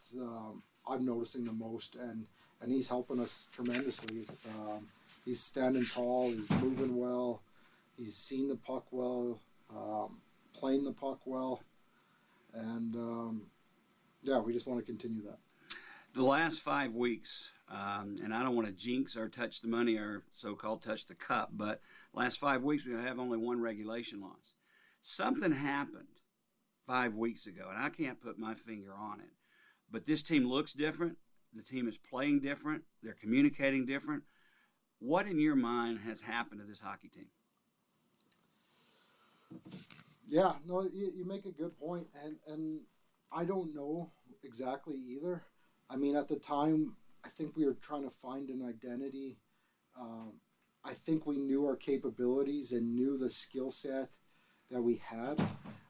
Speaker 5: I'm noticing the most, and he's helping us tremendously. He's standing tall, he's moving well, he's seen the puck well, playing the puck well, and we just want to continue that.
Speaker 1: The last 5 weeks, and I don't want to jinx or touch the money or so-called touch the cup, but last 5 weeks we have only 1 regulation loss. Something happened 5 weeks ago, and I can't put my finger on it. But this team looks different. The team is playing different. They're communicating different. What in your mind has happened to this hockey team?
Speaker 5: Yeah, no, you make a good point, and I don't know exactly either. I mean, at the time, I think we were trying to find an identity. I think we knew our capabilities and knew the skill set that we had,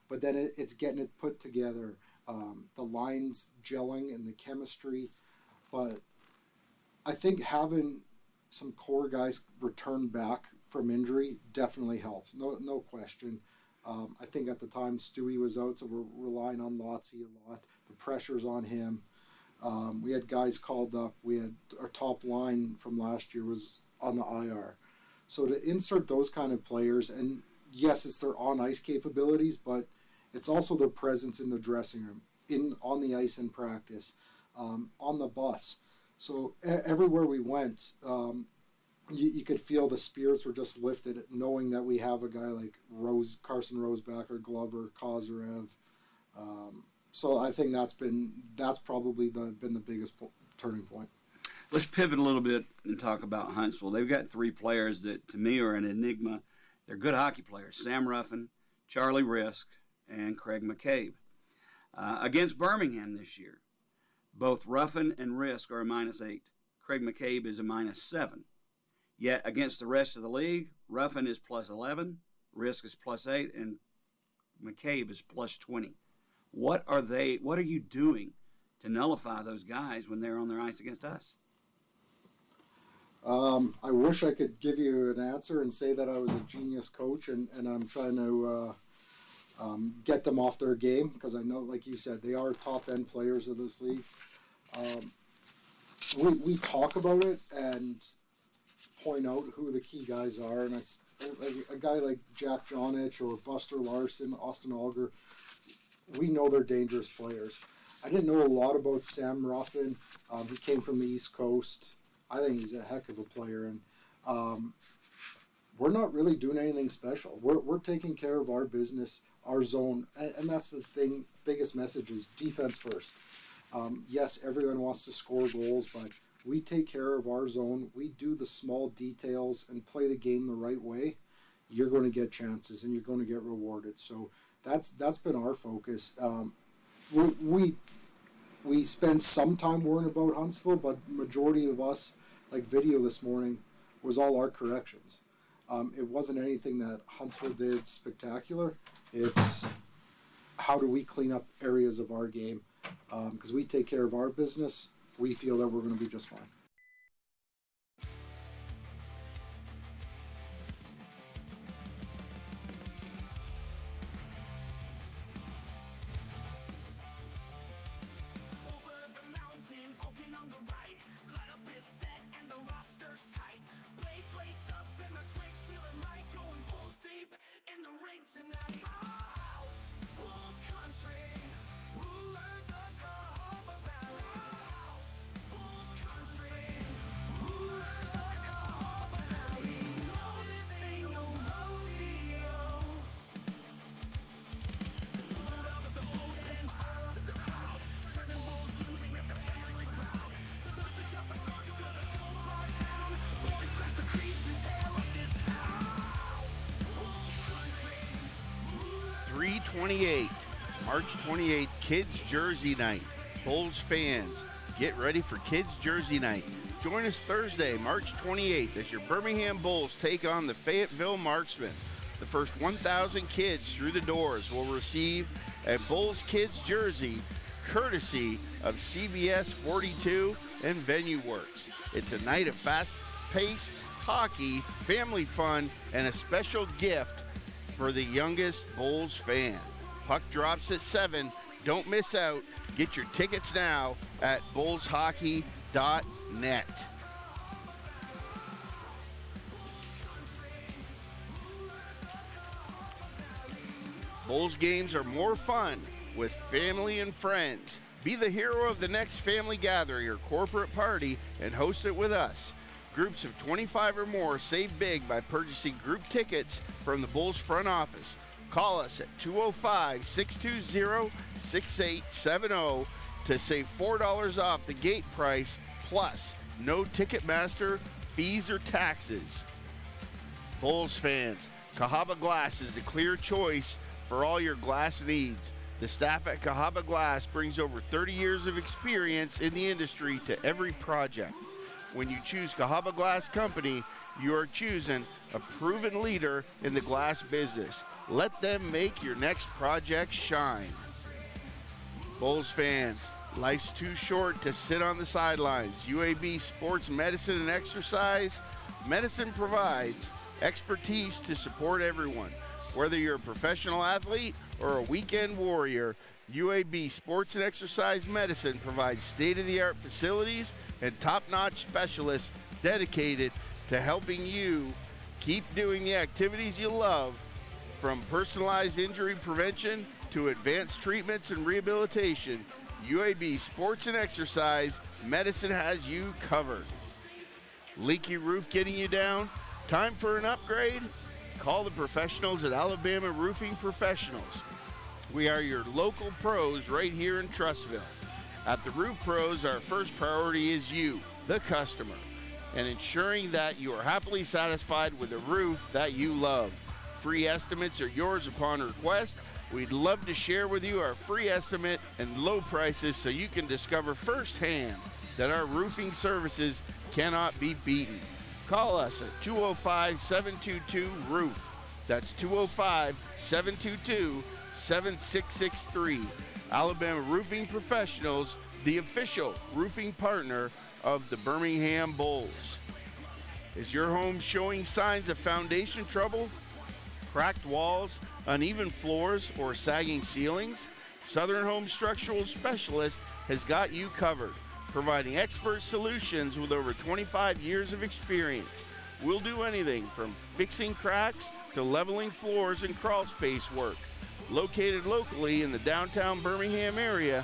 Speaker 5: but then it's getting it put together, the lines gelling and the chemistry. But I think having some core guys return back from injury definitely helps, no question. I think at the time Stewie was out, so we're relying on Lotzie a lot. The pressure's on him. We had guys called up. We had our top line from last year was on the IR. So to insert those kind of players, and yes, it's their on-ice capabilities, but it's also their presence in the dressing room, on the ice in practice, on the bus. So everywhere we went, you could feel the spirits were just lifted knowing that we have a guy like Carson Rosebacker, Glover, Kozarev. So I think that's probably been the biggest turning point.
Speaker 1: Let's pivot a little bit and talk about Huntsville. They've got 3 players that, to me, are an enigma. They're good hockey players: Sam Ruffin, Charlie Risk, and Craig McCabe. Against Birmingham this year, both Ruffin and Risk are a -8. Craig McCabe is a -7. Yet against the rest of the league, Ruffin is +11, Risk is +8, and McCabe is +20. What are you doing to nullify those guys when they're on their ice against us?
Speaker 5: I wish I could give you an answer and say that I was a genius coach and I'm trying to get them off their game, because I know, like you said, they are top-end players of this league. We talk about it and point out who the key guys are, and a guy like Jack Jonich or Buster Larson, Austin Alger, we know they're dangerous players. I didn't know a lot about Sam Ruffin. He came from the East Coast. I think he's a heck of a player, and we're not really doing anything special. We're taking care of our business, our zone, and that's the thing. Biggest message is defense first. Yes, everyone wants to score goals, but we take care of our zone. We do the small details and play the game the right way. You're going to get chances, and you're going to get rewarded. So that's been our focus. We spend some time worrying about Huntsville, but majority of us, like video this morning, was all our corrections. It wasn't anything that Huntsville did spectacular. It's how do we clean up areas of our game, because we take care of our business. We feel that we're going to be just fine.
Speaker 2: March 28th, Kids Jersey Night. Bulls fans, get ready for Kids Jersey Night. Join us Thursday, March 28th, as your Birmingham Bulls take on the Fayetteville Marksmen. The first 1,000 kids through the doors will receive a Bulls Kids jersey, courtesy of CBS 42 and Venue Works. It's a night of fast-paced hockey, family fun, and a special gift for the youngest Bulls fan. Puck drops at 7. Don't miss out. Get your tickets now at bullshockey.net. Bulls games are more fun with family and friends. Be the hero of the next family gathering or corporate party and host it with us. Groups of 25 or more save big by purchasing group tickets from the Bulls front office. Call us at 205-620-6870 to save $4 off the gate price, plus no Ticketmaster fees or taxes. Bulls fans, Cahaba Glass is the clear choice for all your glass needs. The staff at Cahaba Glass brings over 30 years of experience in the industry to every project. When you choose Cahaba Glass Company, you are choosing a proven leader in the glass business. Let them make your next project shine. Bulls fans, life's too short to sit on the sidelines. UAB Sports Medicine and Exercise Medicine provides expertise to support everyone. Whether you're a professional athlete or a weekend warrior, UAB Sports and Exercise Medicine provides state-of-the-art facilities and top-notch specialists dedicated to helping you keep doing the activities you love. From personalized injury prevention to advanced treatments and rehabilitation, UAB Sports and Exercise Medicine has you covered. Leaky roof getting you down? Time for an upgrade? Call the professionals at Alabama Roofing Professionals. We are your local pros right here in Trustville. At the Roof Pros, our first priority is you, the customer, and ensuring that you are happily satisfied with a roof that you love. Free estimates are yours upon request. We'd love to share with you our free estimate and low prices so you can discover firsthand that our roofing services cannot be beaten. Call us at 205-722-ROOF. That's 205-722-7663. Alabama Roofing Professionals, the official roofing partner of the Birmingham Bulls. Is your home showing signs of foundation trouble? Cracked walls, uneven floors, or sagging ceilings? Southern Home Structural Specialist has got you covered, providing expert solutions with over 25 years of experience. We'll do anything from fixing cracks to leveling floors and crawl space work. Located locally in the downtown Birmingham area,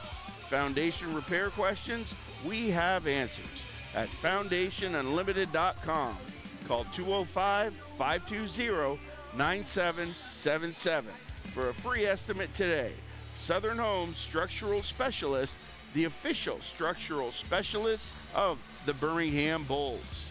Speaker 2: foundation repair questions, we have answers at foundationunlimited.com. Call 205-520-9777 for a free estimate today. Southern Home Structural Specialist, the official structural specialist of the Birmingham Bulls.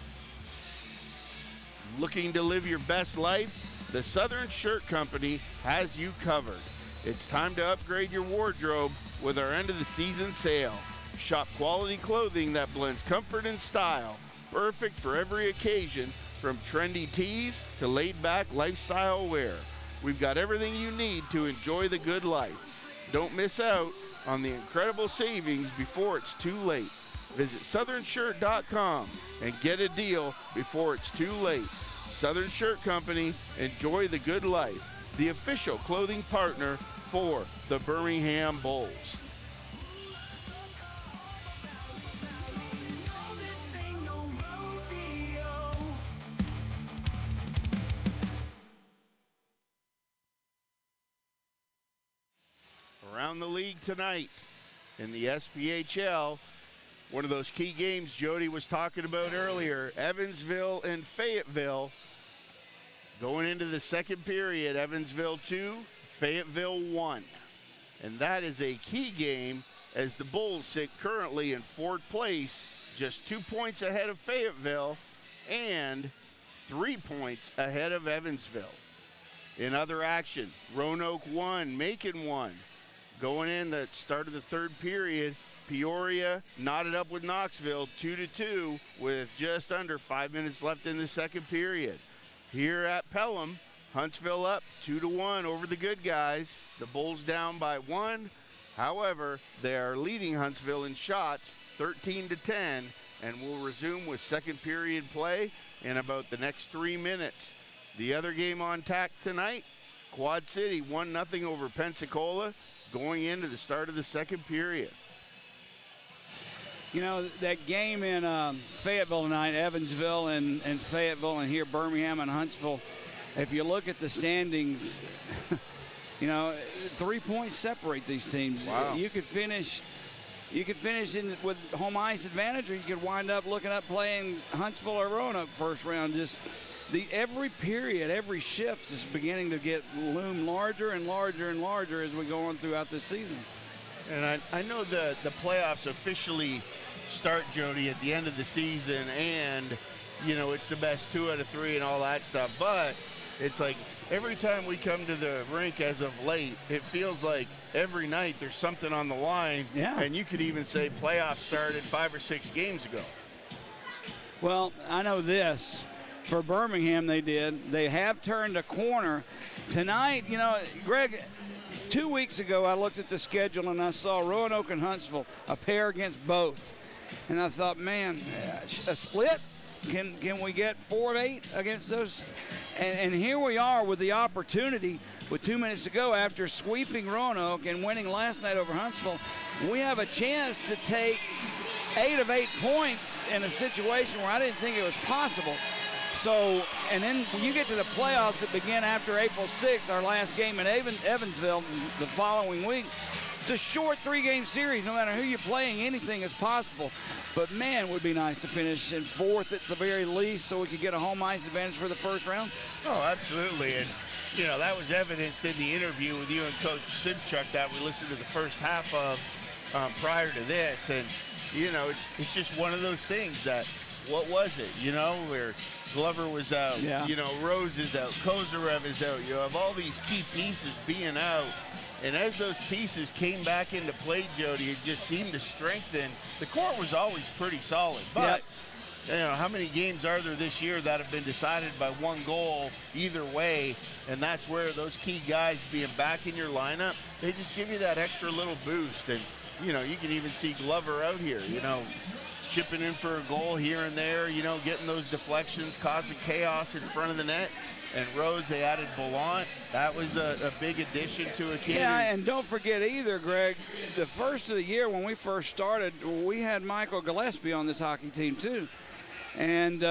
Speaker 2: Looking to live your best life? The Southern Shirt Company has you covered. It's time to upgrade your wardrobe with our end of the season sale. Shop quality clothing that blends comfort and style, perfect for every occasion, from trendy tees to laid-back lifestyle wear. We've got everything you need to enjoy the good life. Don't miss out on the incredible savings before it's too late. Visit southernshirt.com and get a deal before it's too late. Southern Shirt Company, enjoy the good life. The official clothing partner for the Birmingham Bulls. Around the league tonight in the SPHL, one of those key games Jody was talking about earlier, Evansville and Fayetteville. Going into the second period, Evansville 2, Fayetteville 1. And that is a key game as the Bulls sit currently in fourth place, just 2 points ahead of Fayetteville and 3 points ahead of Evansville. In other action, Roanoke 1, Macon 1. Going in the start of the third period, Peoria knotted up with Knoxville 2-2 with just under 5 minutes left in the second period. Here at Pelham, Huntsville up 2-1 over the good guys. The Bulls down by 1. However, they are leading Huntsville in shots 13-10 and will resume with second period play in about the next 3 minutes. The other game on tap tonight, Quad City 1-0 over Pensacola going into the start of the second period.
Speaker 1: You know, that game in Fayetteville tonight, Evansville and Fayetteville, and here Birmingham and Huntsville, if you look at the standings, you know, 3 points separate these teams.
Speaker 2: Wow.
Speaker 1: You could finish with home ice advantage, or you could wind up looking up playing Huntsville or Roanoke first round. Just every period, every shift is beginning to loom larger and larger and larger as we go on throughout this season.
Speaker 2: And I know the playoffs officially start, Jody, at the end of the season, and, you know, it's the best 2 out of 3 and all that stuff. But it's like every time we come to the rink as of late, it feels like every night there's something on the line.
Speaker 1: Yeah.
Speaker 2: And you could even say playoffs started 5 or 6 games ago.
Speaker 1: Well, I know this. For Birmingham, they did. They have turned a corner. Tonight, you know, Greg, 2 weeks ago, I looked at the schedule and I saw Roanoke and Huntsville, a pair against both. And I thought, man, a split? Can we get 4 of 8 against those? And here we are with the opportunity with 2 minutes to go after sweeping Roanoke and winning last night over Huntsville. We have a chance to take 8 of 8 points in a situation where I didn't think it was possible. So, and then when you get to the playoffs that begin after April 6th, our last game in Evansville the following week, It's a short 3-game series. No matter who you're playing, anything is possible. But, man, it would be nice to finish in 4th at the very least so we could get a home ice advantage for the first round.
Speaker 2: Oh, absolutely. And, you know, that was evidenced in the interview with you and Coach Simchuk that we listened to the first half of prior to this. And, you know, it's just one of those things that, what was it, you know, where Glover was out, you know, Rose is out, Kozarev is out. You have all these key pieces being out. And as those pieces came back into play, Jody, it just seemed to strengthen. The court was always pretty solid. But, you know, how many games are there this year that have been decided by one goal either way? And that's where those key guys being back in your lineup, they just give you that extra little boost. And, you know, you can even see Glover out here, you know, chipping in for a goal here and there, you know, getting those deflections, causing chaos in front of the net. And Rose, they added Ballant. That was a big addition to a team.
Speaker 1: Yeah, and don't forget either, Greg, the first of the year when we first started, we had Michael Gillespie on this hockey team too. And,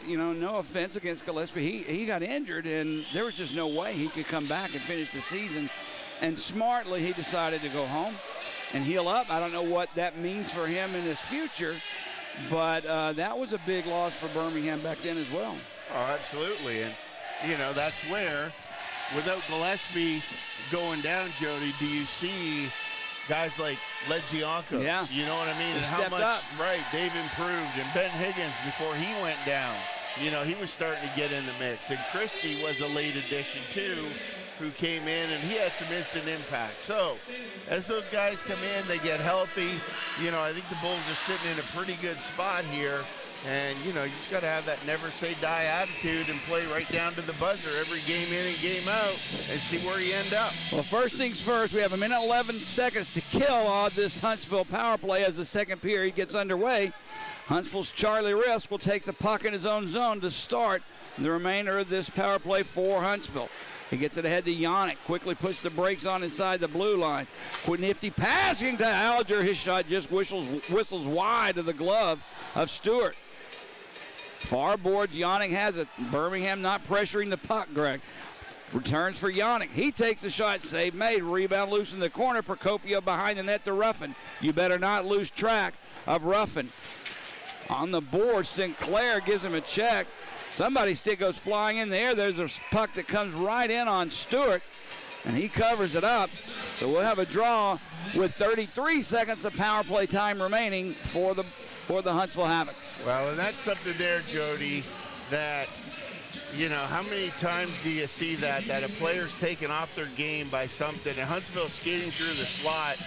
Speaker 1: you know, no offense against Gillespie. He got injured, and there was just no way he could come back and finish the season. And smartly, he decided to go home and heal up. I don't know what that means for him in his future, but that was a big loss for Birmingham back then as well.
Speaker 2: Oh, absolutely. And, you know, that's where, without Gillespie going down, Jody, do you see guys like Ledzianko?
Speaker 1: Yeah.
Speaker 2: You know what I mean?
Speaker 1: He
Speaker 2: And
Speaker 1: stepped
Speaker 2: how much,
Speaker 1: up.
Speaker 2: Right, they've improved. And Ben Higgins, before he went down, you know, he was starting to get in the mix. And Christie was a late addition, too, who came in, and he had some instant impact. So, as those guys come in, they get healthy. You know, I think the Bulls are sitting in a pretty good spot here. And, you know, you just got to have that never say die attitude and play right down to the buzzer every game in and game out and see where you end up.
Speaker 1: Well, first things first, we have 1:11 seconds to kill on this Huntsville power play as the second period gets underway. Huntsville's Charlie Risk will take the puck in his own zone to start the remainder of this power play for Huntsville. He gets it ahead to Yannick, quickly puts the brakes on inside the blue line. Nifty passing to Alger. His shot just whistles wide of the glove of Stewart. Far boards, Yannick has it. Birmingham not pressuring the puck, Greg. Returns for Yannick. He takes the shot, save made. Rebound loose in the corner. Procopio behind the net to Ruffin. You better not lose track of Ruffin. On the board, Sinclair gives him a check. Somebody's stick goes flying in the air. There's a puck that comes right in on Stewart, and he covers it up. So we'll have a draw with 33 seconds of power play time remaining for the Huntsville Havoc.
Speaker 2: Well, and that's something there, Jody, that, you know, how many times do you see that a player's taken off their game by something, and Huntsville skating through the slot,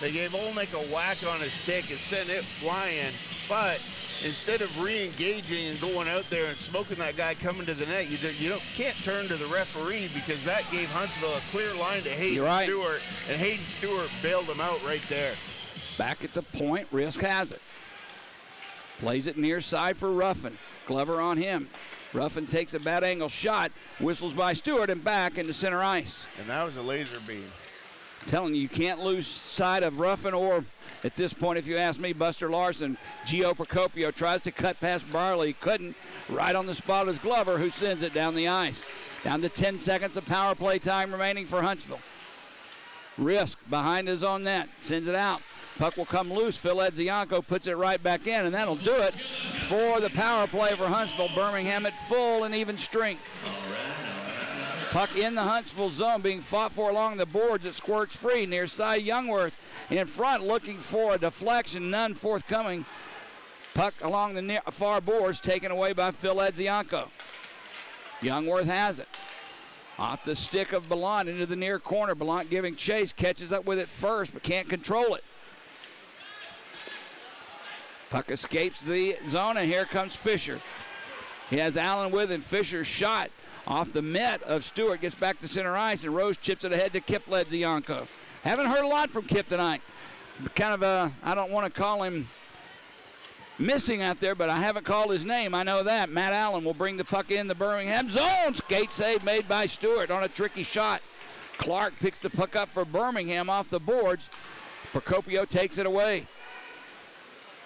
Speaker 2: they gave Olnick a whack on his stick and sent it flying, but instead of re-engaging and going out there and smoking that guy coming to the net, you can't turn to the referee because that gave Huntsville a clear line to Hayden Stewart, and Hayden Stewart bailed him out right there.
Speaker 1: Back at the point, Risk has it. Plays it near side for Ruffin. Glover on him. Ruffin takes a bad angle shot, whistles by Stewart, and back into center ice.
Speaker 2: And that was a laser beam.
Speaker 1: I'm telling you can't lose sight of Ruffin, or at this point, if you ask me, Buster Larson. Gio Procopio tries to cut past Barley. Couldn't. Right on the spot is Glover, who sends it down the ice. Down to 10 seconds of power play time remaining for Huntsville. Risk behind his own net. Sends it out. Puck will come loose. Phil Edzianko puts it right back in, and that'll do it for the power play for Huntsville. Birmingham at full and even strength. Puck in the Huntsville zone being fought for along the boards. It squirts free near side. Youngworth in front looking for a deflection. None forthcoming. Puck along the far boards taken away by Phil Edzianko. Youngworth has it. Off the stick of Ballant into the near corner. Ballant giving chase. Catches up with it first but can't control it. Puck escapes the zone, and here comes Fisher. He has Allen with him. Fisher's shot off the mitt of Stewart gets back to center ice, and Rose chips it ahead to Kip Ledzianko. Haven't heard a lot from Kip tonight. It's kind of a, I don't want to call him missing out there, but I haven't called his name. I know that. Matt Allen will bring the puck in the Birmingham zone. Skate save made by Stewart on a tricky shot. Clark picks the puck up for Birmingham off the boards. Procopio takes it away.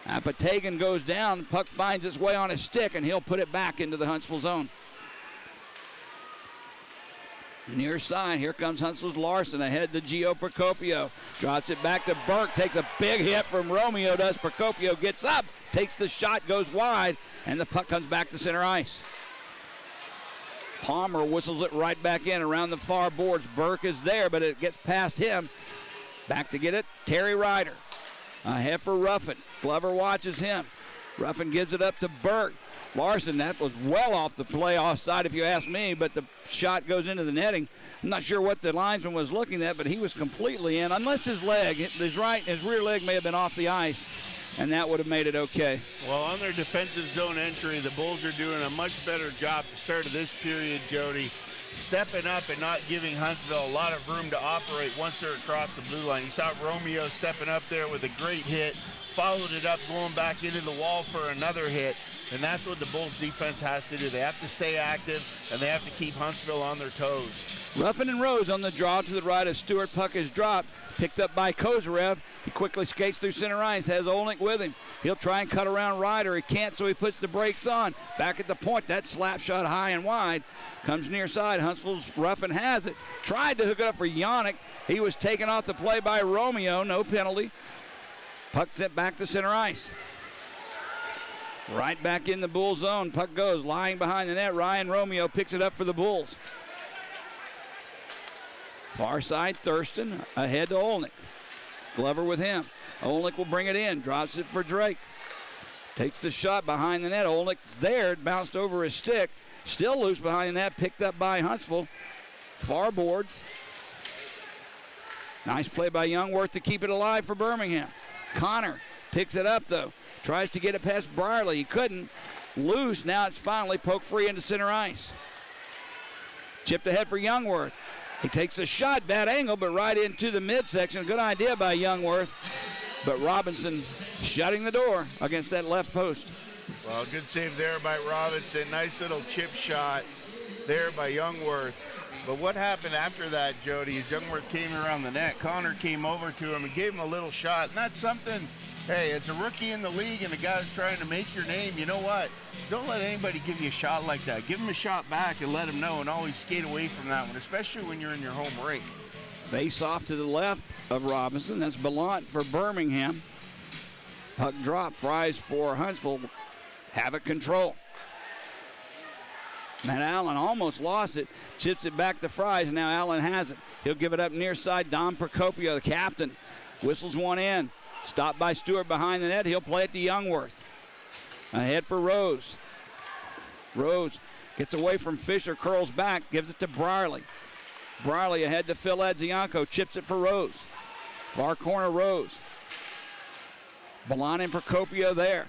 Speaker 1: Apatagan goes down. Puck finds its way on his stick, and he'll put it back into the Huntsville zone. Near side, here comes Huntsville's Larson ahead to Gio Procopio. Drops it back to Burke, takes a big hit from Romeo, does Procopio, gets up, takes the shot, goes wide, and the puck comes back to center ice. Palmer whistles it right back in around the far boards. Burke is there, but it gets past him. Back to get it, Terry Ryder. Ahead for Ruffin. Glover watches him. Ruffin gives it up to Burke. Larson, that was well off the play offside if you ask me, but the shot goes into the netting. I'm not sure what the linesman was looking at, but he was completely in, unless his rear leg may have been off the ice, and that would have made it okay.
Speaker 2: Well, on their defensive zone entry, the Bulls are doing a much better job at the start of this period, Jody, stepping up and not giving Huntsville a lot of room to operate once they're across the blue line. You saw Romeo stepping up there with a great hit, followed it up, going back into the wall for another hit. And that's what the Bulls defense has to do. They have to stay active, and they have to keep Huntsville on their toes.
Speaker 1: Ruffin and Rose on the draw to the right as Stewart. Puck is dropped, picked up by Kozarev. He quickly skates through center ice, has Olnick with him. He'll try and cut around Ryder. He can't, so he puts the brakes on. Back at the point, that slap shot high and wide. Comes near side. Huntsville's Ruffin has it. Tried to hook it up for Yannick. He was taken off the play by Romeo. No penalty. Puck sent back to center ice. Right back in the Bull zone. Puck goes lying behind the net. Ryan Romeo picks it up for the Bulls. Far side, Thurston ahead to Olnick. Glover with him. Olnick will bring it in. Drops it for Drake. Takes the shot behind the net. Olnick's there. It bounced over his stick. Still loose behind the net. Picked up by Huntsville. Far boards. Nice play by Youngworth to keep it alive for Birmingham. Connor picks it up, though. Tries to get it past Brierly. He couldn't. Loose. Now it's finally poked free into center ice. Chipped ahead for Youngworth. He takes a shot. Bad angle, but right into the midsection. Good idea by Youngworth. But Robinson shutting the door against that left post.
Speaker 2: Well, good save there by Robinson. Nice little chip shot there by Youngworth. But what happened after that, Jody, is Youngworth came around the net. Connor came over to him and gave him a little shot. And that's something, hey, as a rookie in the league and a guy's trying to make your name, you know what? Don't let anybody give you a shot like that. Give him a shot back and let him know, and always skate away from that one, especially when you're in your home rink.
Speaker 1: Face off to the left of Robinson. That's Ballant for Birmingham. Puck drop. Fries for Huntsville. Havoc control. Matt Allen almost lost it. Chips it back to Fries, and now Allen has it. He'll give it up near side. Don Procopio, the captain, whistles one in. Stopped by Stewart behind the net. He'll play it to Youngworth. Ahead for Rose. Rose gets away from Fisher, curls back, gives it to Brierly. Brierly ahead to Phil Adzianko, chips it for Rose. Far corner, Rose. Ballant and Procopio there.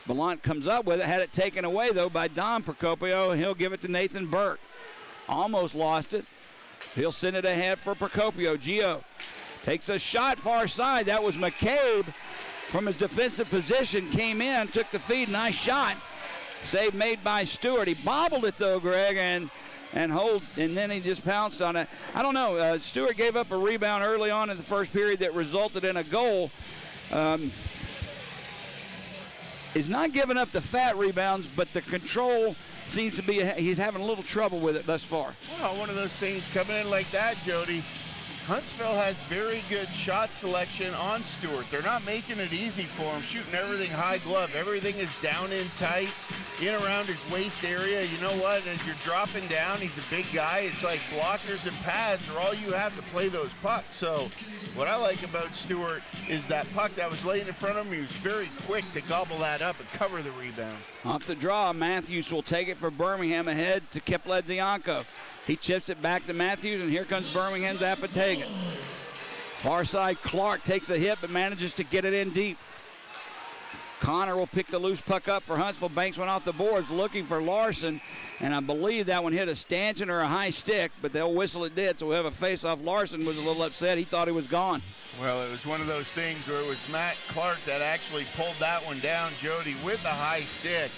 Speaker 1: Ballant comes up with it, had it taken away, though, by Don Procopio, and he'll give it to Nathan Burke. Almost lost it. He'll send it ahead for Procopio. Gio takes a shot far side. That was McCabe from his defensive position. Came in, took the feed. Nice shot. Save made by Stewart. He bobbled it, though, Greg, and then he just pounced on it. I don't know. Stewart gave up a rebound early on in the first period that resulted in a goal. He's not giving up the fat rebounds, but the control seems to be, he's having a little trouble with it thus far.
Speaker 2: Well, one of those things coming in like that, Jody. Huntsville has very good shot selection on Stewart. They're not making it easy for him, shooting everything high glove. Everything is down in tight, in around his waist area. You know what? As you're dropping down, he's a big guy. It's like blockers and pads are all you have to play those pucks. So what I like about Stewart is that puck that was laying in front of him, he was very quick to gobble that up and cover the rebound.
Speaker 1: Off the draw, Matthews will take it for Birmingham ahead to Kipledzianko. He chips it back to Matthews, and here comes Birmingham's Apatagan. Far side, Clark takes a hit but manages to get it in deep. Connor will pick the loose puck up for Huntsville. Banks went off the boards looking for Larson, and I believe that one hit a stanchion or a high stick, but they'll whistle it did, so we have a face-off. Larson was a little upset. He thought he was gone.
Speaker 2: Well, it was one of those things where it was Matt Clark that actually pulled that one down, Jody, with the high stick.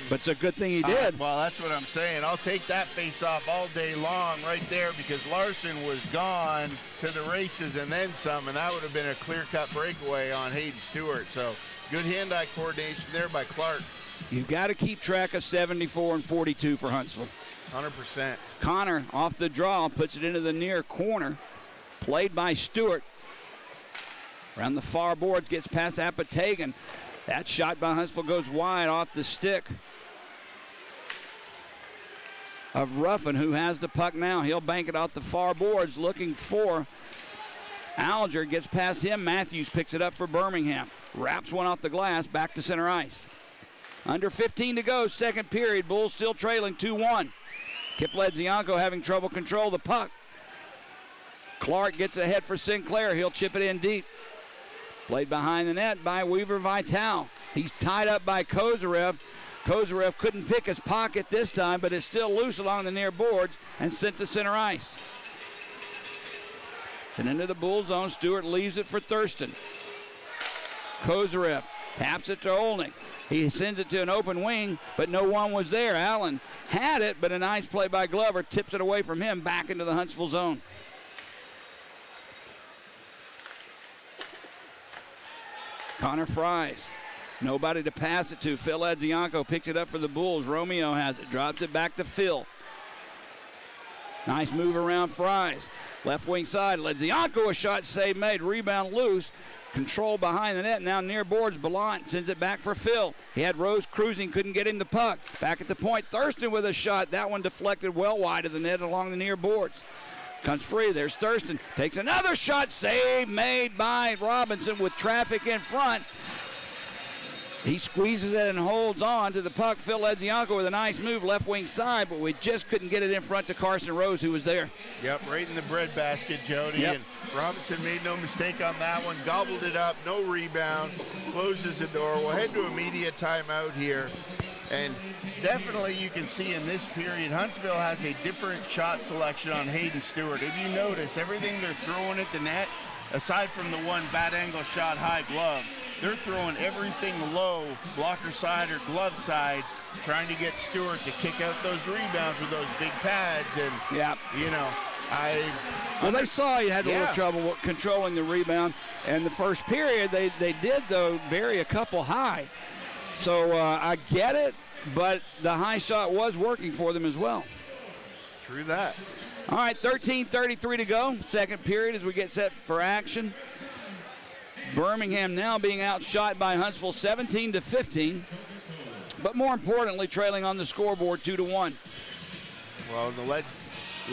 Speaker 1: But it's a good thing he did.
Speaker 2: Well, that's what I'm saying. I'll take that face-off all day long right there because Larson was gone to the races and then some, and that would have been a clear-cut breakaway on Hayden Stewart. So good hand-eye coordination there by Clark.
Speaker 1: You've got to keep track of 74 and 42 for Huntsville.
Speaker 2: 100%.
Speaker 1: Connor off the draw, puts it into the near corner. Played by Stewart. Around the far boards, gets past Apatagan. That shot by Huntsville goes wide off the stick of Ruffin, who has the puck now. He'll bank it off the far boards, looking for Alger. Gets past him. Matthews picks it up for Birmingham. Wraps one off the glass, back to center ice. Under 15 to go, second period. Bulls still trailing 2-1. Kip Ledzianko having trouble control the puck. Clark gets ahead for Sinclair. He'll chip it in deep. Played behind the net by Weaver Vital. He's tied up by Kozarev. Kozarev couldn't pick his pocket this time, but it's still loose along the near boards and sent to center ice. Sent into the Bull zone. Stewart leaves it for Thurston. Kozarev taps it to Olnick. He sends it to an open wing, but no one was there. Allen had it, but a nice play by Glover tips it away from him back into the Huntsville zone. Connor Fries. Nobody to pass it to. Phil Ledzianko picks it up for the Bulls. Romeo has it. Drops it back to Phil. Nice move around Fries. Left wing side. Ledzianko, a shot save made. Rebound loose. Control behind the net. Now near boards. Ballant sends it back for Phil. He had Rose cruising. Couldn't get him the puck. Back at the point. Thurston with a shot. That one deflected well wide of the net along the near boards. Comes free. There's Thurston. Takes another shot. Save made by Robinson with traffic in front. He squeezes it and holds on to the puck. Phil Ledzianko with a nice move left wing side, but we just couldn't get it in front to Carson Rose, who was there.
Speaker 2: Yep, right in the breadbasket, Jody.
Speaker 1: Yep.
Speaker 2: And Robinson made no mistake on that one. Gobbled it up, no rebound, closes the door. We'll head to immediate timeout here. And definitely you can see in this period, Huntsville has a different shot selection on Hayden Stewart. If you notice, everything they're throwing at the net, aside from the one bad angle shot high glove, they're throwing everything low, blocker side or glove side, trying to get Stewart to kick out those rebounds with those big pads. And, you know,
Speaker 1: Well, they saw he had a little trouble controlling the rebound. And the first period, they did, though, bury a couple high. So I get it, but the high shot was working for them as well.
Speaker 2: True that.
Speaker 1: All right, 13:33 to go. Second period as we get set for action. Birmingham now being outshot by Huntsville 17-15, but more importantly, trailing on the scoreboard 2-1.
Speaker 2: Well, the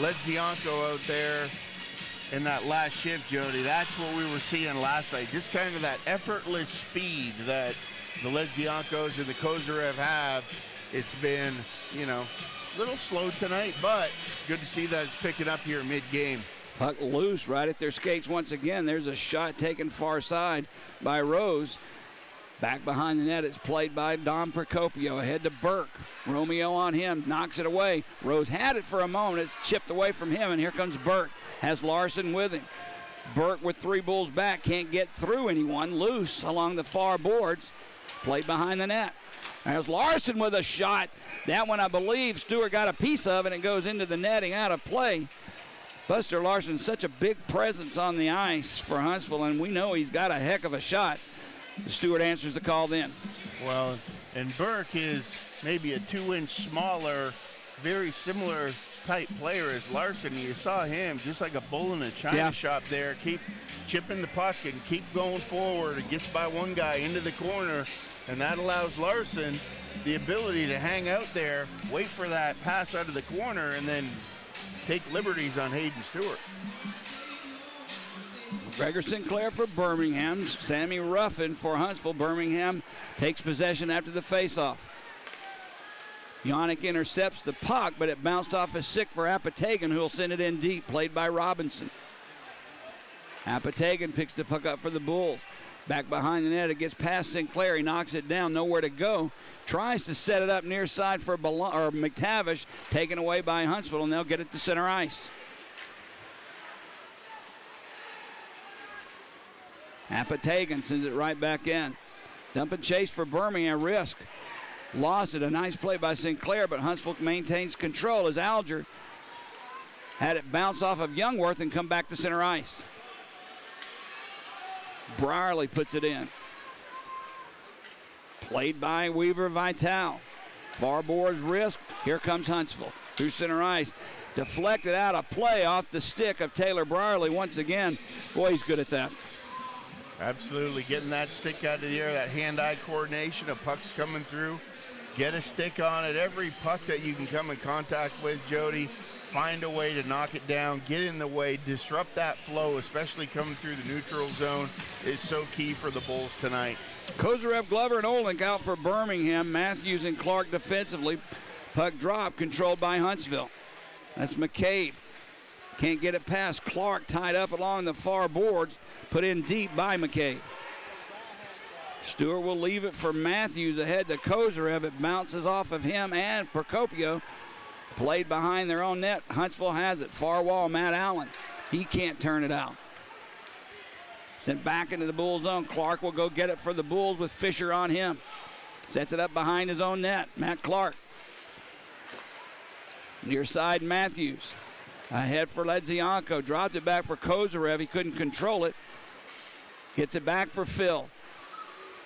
Speaker 2: Ledzianko out there in that last shift, Jody, that's what we were seeing last night. Just kind of that effortless speed that the Ledziankos and the Kozarev have. It's been, you know, a little slow tonight, but good to see that it's picking up here mid-game.
Speaker 1: Puck loose right at their skates once again. There's a shot taken far side by Rose. Back behind the net, it's played by Dom Procopio. Ahead to Burke. Romeo on him, knocks it away. Rose had it for a moment. It's chipped away from him, and here comes Burke. Has Larson with him. Burke with three Bulls back, can't get through anyone. Loose along the far boards. Played behind the net. There's Larson with a shot. That one, I believe, Stewart got a piece of, and it goes into the netting out of play. Buster Larson, such a big presence on the ice for Huntsville, and we know he's got a heck of a shot. Stewart answers the call then.
Speaker 2: Well, and Burke is maybe a 2-inch smaller, very similar type player as Larson. You saw him just like a bull in a china shop there. Keep chipping the puck and keep going forward. It gets by one guy into the corner, and that allows Larson the ability to hang out there, wait for that pass out of the corner, and then take liberties on Hayden Stewart.
Speaker 1: Gregor Sinclair for Birmingham. Sammy Ruffin for Huntsville. Birmingham takes possession after the faceoff. Yannick intercepts the puck, but it bounced off his stick for Apatagan, who will send it in deep, played by Robinson. Apatagan picks the puck up for the Bulls. Back behind the net, it gets past Sinclair. He knocks it down, nowhere to go. Tries to set it up near side for McTavish, taken away by Huntsville, and they'll get it to center ice. Apatagan sends it right back in. Dump and chase for Birmingham, risk. Lost it, a nice play by Sinclair, but Huntsville maintains control as Alger had it bounce off of Youngworth and come back to center ice. Brierly puts it in. Played by Weaver Vital. Far boards risk. Here comes Huntsville. through center ice. Deflected out of play off the stick of Taylor Brierly once again. Boy, he's good at that.
Speaker 2: Absolutely, getting that stick out of the air, that hand-eye coordination of pucks coming through. Get a stick on it. Every puck that you can come in contact with, Jody, find a way to knock it down, get in the way, disrupt that flow, especially coming through the neutral zone, is so key for the Bulls tonight.
Speaker 1: Kozarev, Glover, and Olink out for Birmingham. Matthews and Clark defensively. Puck drop controlled by Huntsville. That's McCabe. Can't get it past Clark, tied up along the far boards, put in deep by McCabe. Stewart will leave it for Matthews ahead to Kozarev. It bounces off of him and Procopio. Played behind their own net. Huntsville has it. Far wall, Matt Allen. He can't turn it out. Sent back into the Bull zone. Clark will go get it for the Bulls with Fisher on him. Sets it up behind his own net. Matt Clark. Near side, Matthews. Ahead for Ledzianko. Dropped it back for Kozarev. He couldn't control it. Gets it back for Phil.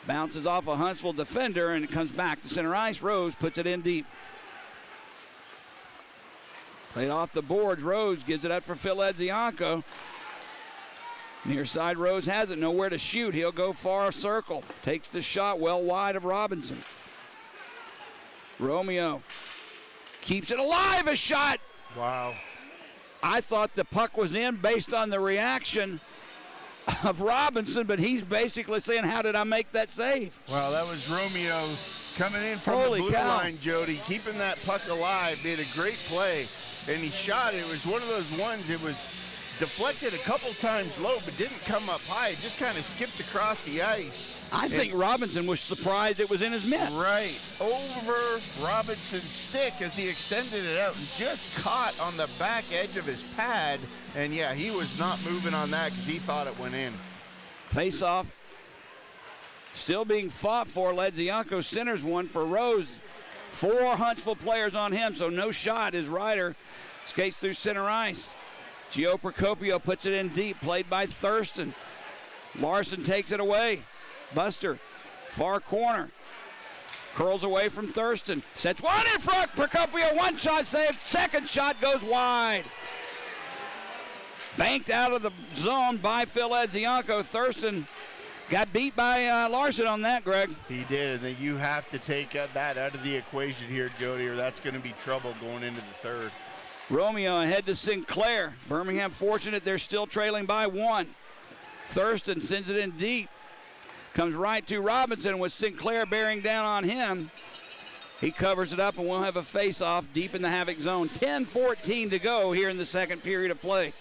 Speaker 1: Bounces off a Huntsville defender, and it comes back to center ice. Rose puts it in deep. Played off the boards. Rose gives it up for Phil Ledzianko. Near side, Rose has it. Nowhere to shoot. He'll go far circle. Takes the shot well wide of Robinson. Romeo keeps it alive. A shot.
Speaker 2: Wow.
Speaker 1: I thought the puck was in based on the reaction of Robinson, but he's basically saying, how did I make that save?
Speaker 2: Well, that was Romeo coming in from
Speaker 1: Holy
Speaker 2: the blue
Speaker 1: cow.
Speaker 2: line, Jody, keeping that puck alive, made a great play, and he shot it. It was one of those ones, it was deflected a couple times low, but didn't come up high. It just kind of skipped across the ice.
Speaker 1: I think Robinson was surprised it was in his mitt.
Speaker 2: Right, over Robinson's stick as he extended it out and just caught on the back edge of his pad. And yeah, he was not moving on that because he thought it went in.
Speaker 1: Face off. Still being fought for. Ledzianko centers one for Rose. 4 Huntsville players on him, so no shot. His rider skates through center ice. Gio Procopio puts it in deep, played by Thurston. Larson takes it away. Buster, far corner. Curls away from Thurston. Sets one in front. Procopio, one shot saved. Second shot goes wide. Banked out of the zone by Phil Ledzianko. Thurston got beat by Larson on that, Greg.
Speaker 2: He did, and then you have to take that out of the equation here, Jody, or that's going to be trouble going into the third.
Speaker 1: Romeo ahead to Sinclair. Birmingham fortunate they're still trailing by 1. Thurston sends it in deep. Comes right to Robinson with Sinclair bearing down on him. He covers it up, and we'll have a face-off deep in the Havoc zone. 10-14 to go here in the second period of play.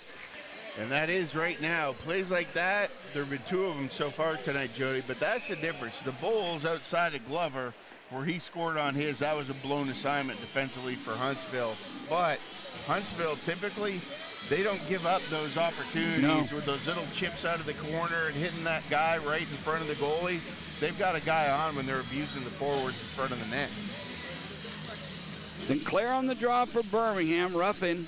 Speaker 2: And that is right now. Plays like that, there have been 2 of them so far tonight, Jody, but that's the difference. The Bulls outside of Glover, where he scored on his, that was a blown assignment defensively for Huntsville. But Huntsville typically, they don't give up those opportunities with those little chips out of the corner and hitting that guy right in front of the goalie. They've got a guy on when they're abusing the forwards in front of the net.
Speaker 1: Sinclair on the draw for Birmingham. Ruffin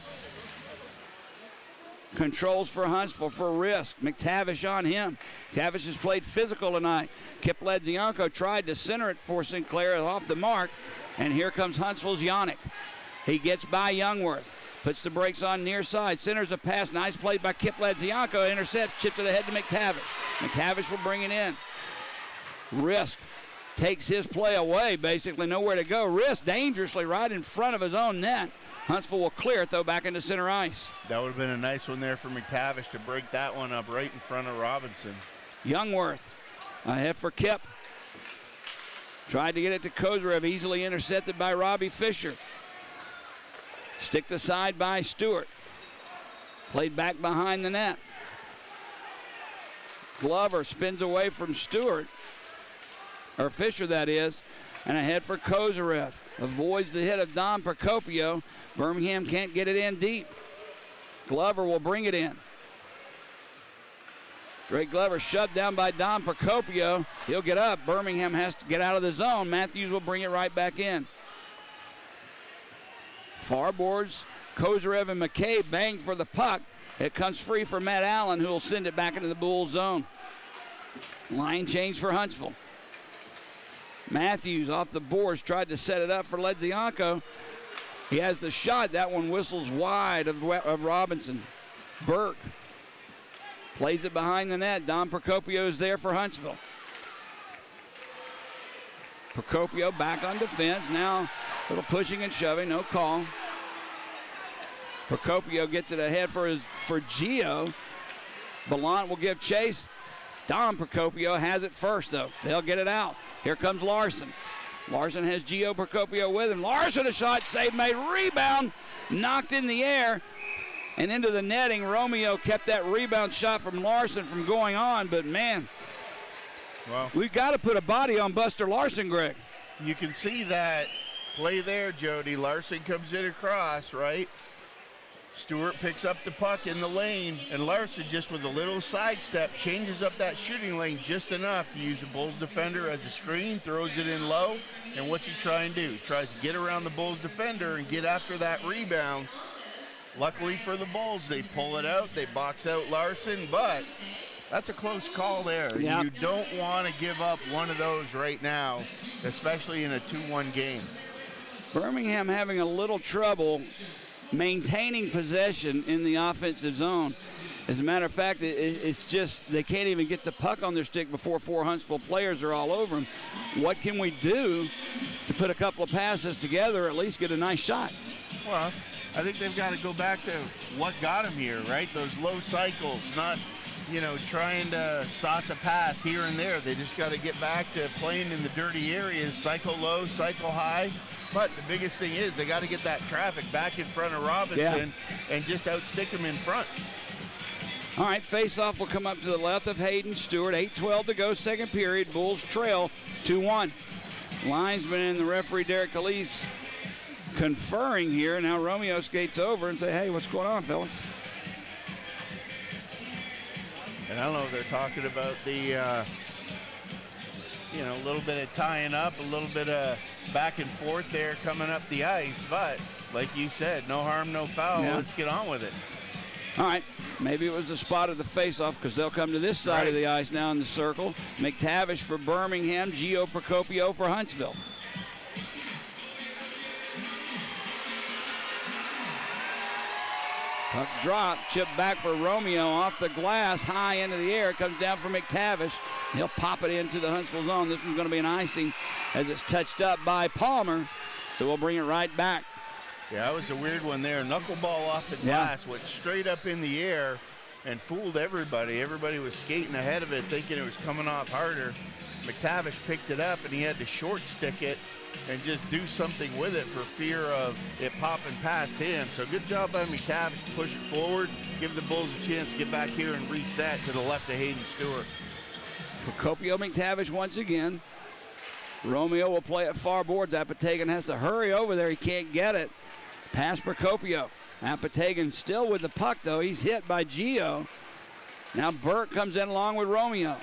Speaker 1: controls for Huntsville for risk. McTavish on him. McTavish has played physical tonight. Kip Ledzianko tried to center it for Sinclair off the mark. And here comes Huntsville's Yannick. He gets by Youngworth. Puts the brakes on near side. Centers a pass. Nice play by Kip Ledzianko. Intercepts. Chips it ahead to McTavish. McTavish will bring it in. Risk takes his play away. Basically nowhere to go. Risk dangerously right in front of his own net. Huntsville will clear it, though, back into center ice.
Speaker 2: That would have been a nice one there for McTavish to break that one up right in front of Robinson.
Speaker 1: Youngworth ahead for Kip. Tried to get it to Kozarev. Easily intercepted by Robbie Fisher. Sticked aside by Stewart. Played back behind the net. Glover spins away from Stewart. Or Fisher, that is. And ahead for Kozarev. Avoids the hit of Don Procopio. Birmingham can't get it in deep. Glover will bring it in. Drake Glover shoved down by Don Procopio. He'll get up. Birmingham has to get out of the zone. Matthews will bring it right back in. Far boards, Kozarev and McCabe bang for the puck. It comes free for Matt Allen, who will send it back into the Bulls zone. Line change for Huntsville. Matthews off the boards tried to set it up for Ledzianko. He has the shot. That one whistles wide of Robinson. Burke plays it behind the net. Don Procopio is there for Huntsville. Procopio back on defense. Now a little pushing and shoving. No call. Procopio gets it ahead for Gio. Ballant will give chase. Don Procopio has it first, though. They'll get it out. Here comes Larson. Larson has Gio Procopio with him. Larson, a shot, save made, rebound, knocked in the air and into the netting. Romeo kept that rebound shot from Larson from going on, but man,
Speaker 2: well,
Speaker 1: we've got to put a body on Buster Larson, Greg.
Speaker 2: You can see that play there, Jody. Larson comes in across, right? Stewart picks up the puck in the lane, and Larson just with a little sidestep changes up that shooting lane just enough to use the Bulls defender as a screen, throws it in low, and what's he trying to do? He tries to get around the Bulls defender and get after that rebound. Luckily for the Bulls, they pull it out, they box out Larson, but that's a close call there.
Speaker 1: Yep.
Speaker 2: You don't want to give up one of those right now, especially in a 2-1 game.
Speaker 1: Birmingham having a little trouble maintaining possession in the offensive zone. As a matter of fact, it's just they can't even get the puck on their stick before 4 Huntsville players are all over them. What can we do to put a couple of passes together or at least get a nice shot?
Speaker 2: Well, I think they've got to go back to what got them here, right? Those low cycles, not, trying to sauce a pass here and there. They just got to get back to playing in the dirty areas, cycle low, cycle high. But the biggest thing is they got to get that traffic back in front of Robinson and just outstick him in front.
Speaker 1: All right, face-off will come up to the left of Hayden Stewart. 8:12 to go, second period. Bulls trail 2-1. Linesman and the referee, Derek Calise, conferring here. Now Romeo skates over and say, hey, what's going on, fellas?
Speaker 2: And I don't know if they're talking about the, a little bit of tying up, a little bit of back and forth there coming up the ice. But like you said, no harm, no foul.
Speaker 1: Yeah.
Speaker 2: Let's get on with it.
Speaker 1: All right, maybe it was the spot of the face-off because they'll come to this side of the ice now in the circle. McTavish for Birmingham, Gio Procopio for Huntsville. Puck drop, chip back for Romeo off the glass, high into the air. It comes down for McTavish. He'll pop it into the Huntsville zone. This one's going to be an icing as it's touched up by Palmer. So we'll bring it right back.
Speaker 2: Yeah, that was a weird one there. Knuckleball off the glass, went straight up in the air and fooled everybody. Everybody was skating ahead of it, thinking it was coming off harder. McTavish picked it up, and he had to short stick it and just do something with it for fear of it popping past him. So good job by McTavish to push it forward, give the Bulls a chance to get back here and reset to the left of Hayden Stewart.
Speaker 1: Procopio McTavish once again. Romeo will play at far boards. Apatagan has to hurry over there. He can't get it. Pass Procopio. Apatagan still with the puck, though. He's hit by Gio. Now Burke comes in along with Romeo.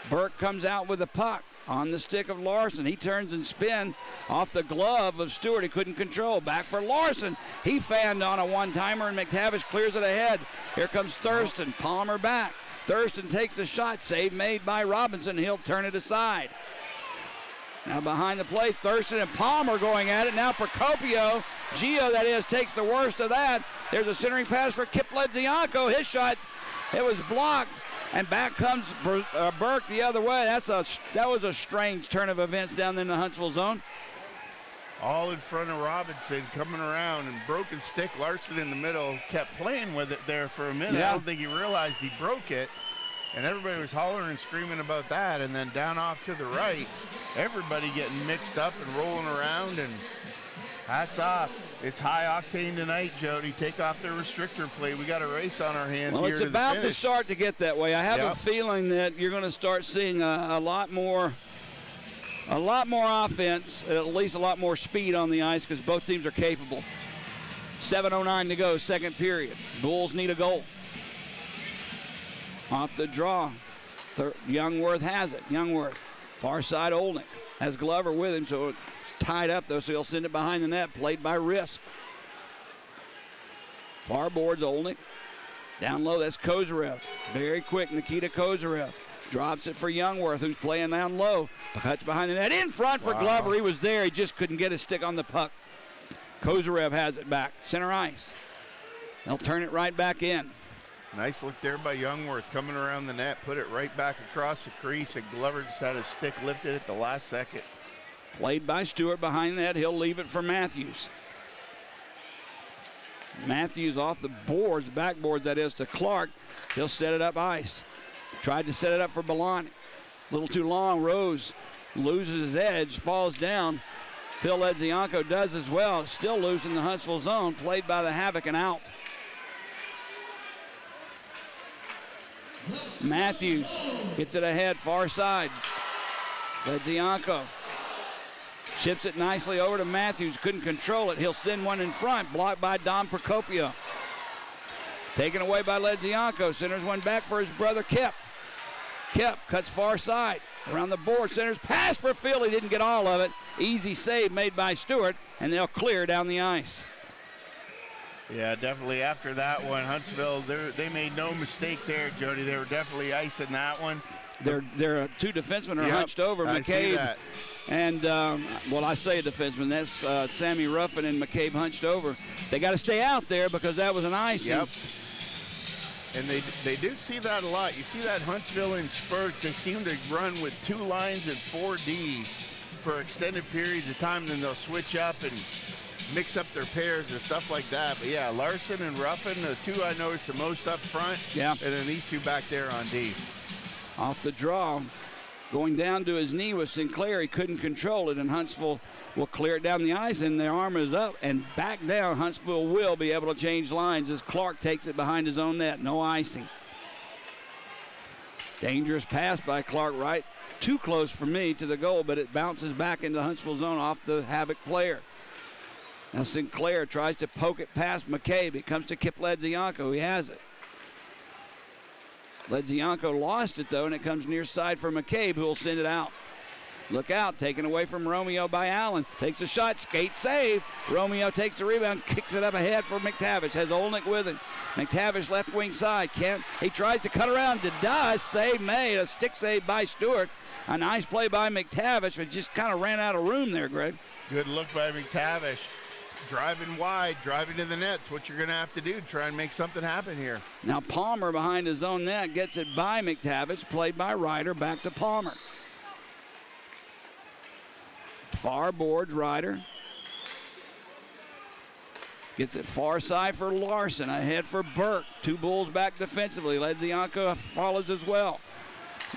Speaker 1: Burke comes out with the puck on the stick of Larson. He turns and spins off the glove of Stewart. He couldn't control. Back for Larson. He fanned on a one-timer, and McTavish clears it ahead. Here comes Thurston. Palmer back. Thurston takes the shot. Save made by Robinson. He'll turn it aside. Now behind the play, Thurston and Palmer going at it. Now Procopio, Gio that is, takes the worst of that. There's a centering pass for Kip Ledzianko. His shot, it was blocked. And back comes Burke the other way. That was a strange turn of events down in the Huntsville zone.
Speaker 2: All in front of Robinson, coming around, and broken stick. Larson in the middle kept playing with it there for a minute. I don't think he realized he broke it. And everybody was hollering and screaming about that. And then down off to the right, everybody getting mixed up and rolling around. And hats off. It's high octane tonight, Jody. Take off their restrictor plate. We got a race on our hands here.
Speaker 1: Well, it's about to start to get that way. I have a feeling that you're going to start seeing a lot more offense, at least a lot more speed on the ice because both teams are capable. 7:09 to go, second period. Bulls need a goal. Off the draw, Youngworth has it. Youngworth, far side Olnick. Has Glover with him, so it's tied up, though, so he'll send it behind the net, played by Risk. Far boards, Olnick. Down low, that's Kozarev. Very quick, Nikita Kozarev. Drops it for Youngworth, who's playing down low. Cuts behind the net, in front for Glover. He was there, he just couldn't get his stick on the puck. Kozarev has it back. Center ice. They'll turn it right back in.
Speaker 2: Nice look there by Youngworth coming around the net, put it right back across the crease, and Glover just had his stick lifted at the last second.
Speaker 1: Played by Stewart behind that. He'll leave it for Matthews. Matthews off the boards, backboards that is, to Clark. He'll set it up ice. Tried to set it up for Belani. A little too long. Rose loses his edge, falls down. Phil Ledzianko does as well. Still loose in the Huntsville zone. Played by the Havoc and out. Matthews gets it ahead, far side. Ledzianko chips it nicely over to Matthews. Couldn't control it. He'll send one in front. Blocked by Dom Procopio. Taken away by Ledzianko. Centers one back for his brother Kip. Kip cuts far side. Around the board. Centers pass for Phil. He didn't get all of it. Easy save made by Stewart. And they'll clear down the ice.
Speaker 2: Yeah, definitely after that one, Huntsville, they made no mistake there, Jody. They were definitely icing that one.
Speaker 1: Their two defensemen are hunched over. McCabe and, I say a defenseman. That's Sammy Ruffin and McCabe hunched over. They got to stay out there because that was an icing.
Speaker 2: Yep. And they do see that a lot. You see that Huntsville in spurts. They seem to run with 2 lines and 4 D for extended periods of time. Then they'll switch up and mix up their pairs and stuff like that. But yeah, Larson and Ruffin, the 2 I noticed the most up front.
Speaker 1: Yeah.
Speaker 2: And then these 2 back there on D.
Speaker 1: Off the draw, going down to his knee with Sinclair. He couldn't control it, and Huntsville will clear it down the ice, and their arm is up and back down. Huntsville will be able to change lines as Clark takes it behind his own net. No icing. Dangerous pass by Clark, right too close for me to the goal, but it bounces back into the Huntsville zone off the Havoc player. Now Sinclair tries to poke it past McCabe. It comes to Kip Ledzianko. He has it. Ledzianko lost it, though, and it comes near side for McCabe, who will send it out. Look out, taken away from Romeo by Allen. Takes a shot, skate save. Romeo takes the rebound, kicks it up ahead for McTavish. Has Olnick with him. McTavish left wing side. He tries to cut around. Does. Save made. A stick save by Stewart. A nice play by McTavish, but just kind of ran out of room there, Greg.
Speaker 2: Good look by McTavish. Driving wide, driving to the net's what you're going to have to do to try and make something happen here.
Speaker 1: Now Palmer behind his own net gets it by McTavish, played by Ryder, back to Palmer. Far boards, Ryder. Gets it far side for Larson, ahead for Burke. 2 Bulls back defensively. Ledzianko follows as well.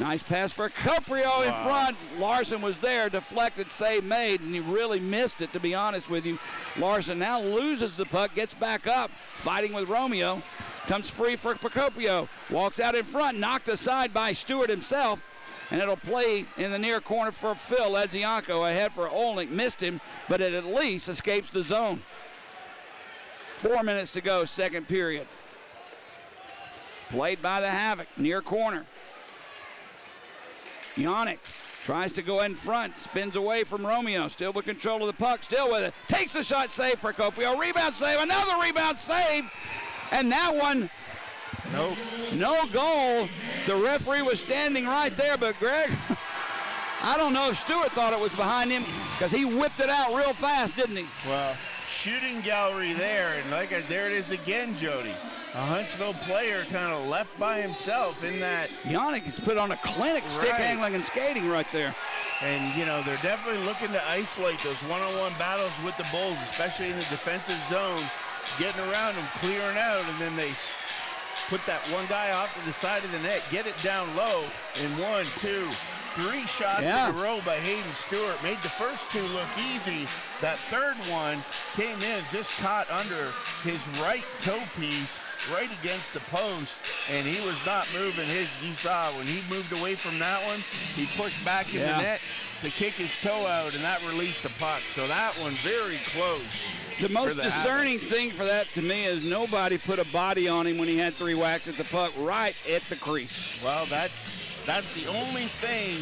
Speaker 1: Nice pass for Coprio in front. Larson was there, deflected, save made, and he really missed it, to be honest with you. Larson now loses the puck, gets back up, fighting with Romeo. Comes free for Procopio. Walks out in front, knocked aside by Stewart himself, and it'll play in the near corner for Phil Ledzianko. Ahead for Olnick, missed him, but it at least escapes the zone. 4 minutes to go, second period. Played by the Havoc, near corner. Yannick tries to go in front, spins away from Romeo, still with control of the puck, still with it. Takes the shot, save Procopio, rebound save, another rebound save, and that one, no goal. The referee was standing right there, but Greg, I don't know if Stewart thought it was behind him because he whipped it out real fast, didn't he?
Speaker 2: Well, shooting gallery there, and there it is again, Jody. A Huntsville player kind of left by himself in that.
Speaker 1: Yannick has put on a clinic, stick handling and skating right there.
Speaker 2: And, they're definitely looking to isolate those one-on-one battles with the Bulls, especially in the defensive zone, getting around them, clearing out, and then they put that one guy off to the side of the net, get it down low, and 1, 2, 3 shots in a row by Hayden Stewart. Made the first 2 look easy. That third one came in, just caught under his right toe piece, right against the post, and he was not moving you saw when he moved away from that one, he pushed back in the net to kick his toe out, and that released the puck. So that one very close.
Speaker 1: The most discerning thing for that to me is nobody put a body on him when he had 3 whacks at the puck right at the crease.
Speaker 2: Well, that's the only thing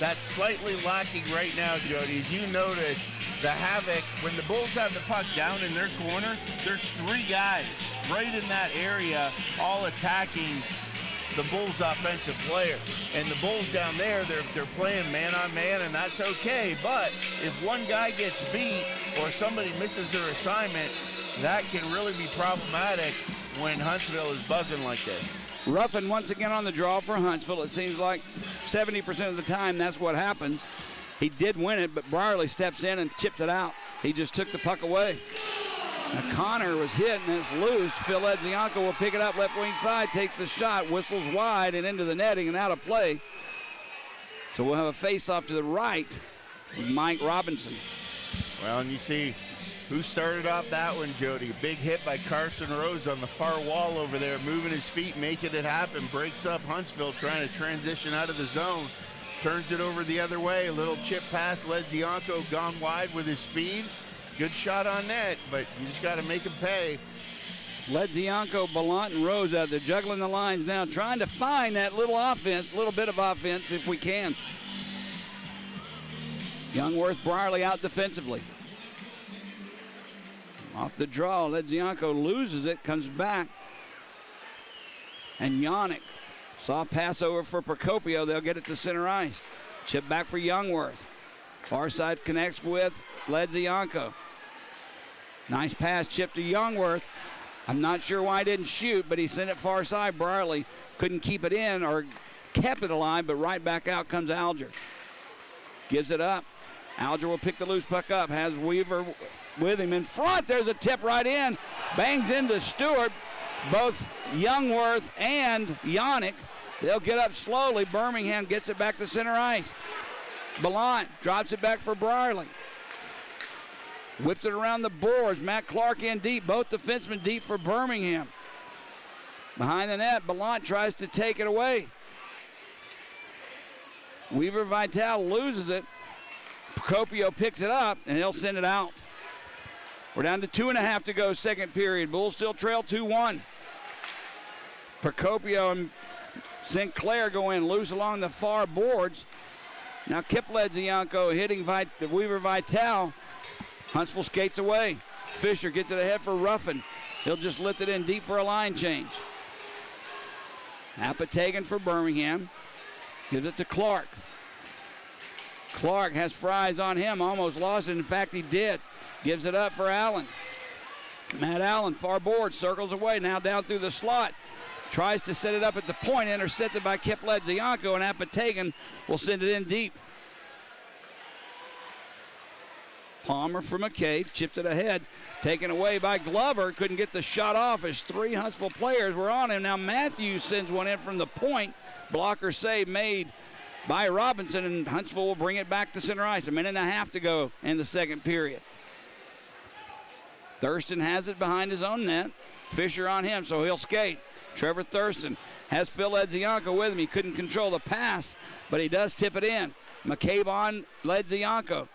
Speaker 2: that's slightly lacking right now, Jody, is you notice the Havoc, when the Bulls have the puck down in their corner, there's 3 guys right in that area all attacking the Bulls' offensive players. And the Bulls down there, they're playing man on man, and that's okay. But if one guy gets beat or somebody misses their assignment, that can really be problematic when Huntsville is buzzing like this.
Speaker 1: Ruffin once again on the draw for Huntsville. It seems like 70% of the time that's what happens. He did win it, but Brierly steps in and chips it out. He just took the puck away. Now Connor was hit and it's loose. Phil Edzianko will pick it up left wing side, takes the shot, whistles wide and into the netting and out of play. So we'll have a face-off to the right with Mike Robinson.
Speaker 2: Well, and you see who started off that one, Jody. Big hit by Carson Rose on the far wall over there, moving his feet, making it happen. Breaks up Huntsville, trying to transition out of the zone. Turns it over the other way. A little chip pass. Ledzianko gone wide with his speed. Good shot on net, but you just got to make him pay.
Speaker 1: Ledzianko, Ballant, and Rose out there juggling the lines now, trying to find that little bit of offense if we can. Youngworth, Brierly out defensively. Off the draw, Ledzianko loses it, comes back. And Yannick, soft pass over for Procopio. They'll get it to center ice. Chip back for Youngworth. Far side connects with Ledzianko. Nice pass, chip to Youngworth. I'm not sure why he didn't shoot, but he sent it far side. Brierly couldn't keep it in or kept it alive, but right back out comes Alger. Gives it up. Alger will pick the loose puck up. Has Weaver with him in front. There's a tip right in. Bangs into Stewart. Both Youngworth and Yannick. They'll get up slowly. Birmingham gets it back to center ice. Ballant drops it back for Brierly. Whips it around the boards. Matt Clark in deep. Both defensemen deep for Birmingham. Behind the net, Ballant tries to take it away. Weaver Vital loses it. Procopio picks it up, and he'll send it out. We're down to 2.5 to go, second period. Bulls still trail 2-1. Procopio and Sinclair go in loose along the far boards. Now Kip Ledzianko hitting Weaver Vital. Huntsville skates away. Fisher gets it ahead for Ruffin. He'll just lift it in deep for a line change. Apatagan for Birmingham. Gives it to Clark. Clark has Fries on him. Almost lost it. In fact, he did. Gives it up for Allen. Matt Allen, far board, circles away. Now down through the slot. Tries to set it up at the point. Intercepted by Kip Ledzianko, and Apatagan will send it in deep. Palmer for McCabe, chips it ahead, taken away by Glover. Couldn't get the shot off as three Huntsville players were on him. Now Matthews sends one in from the point. Blocker save made by Robinson, and Huntsville will bring it back to center ice. 1.5 to go in the second period. Thurston has it behind his own net. Fisher on him, so he'll skate. Trevor Thurston has Phil Ledzianko with him. He couldn't control the pass, but he does tip it in. McCabe on Ledzianko.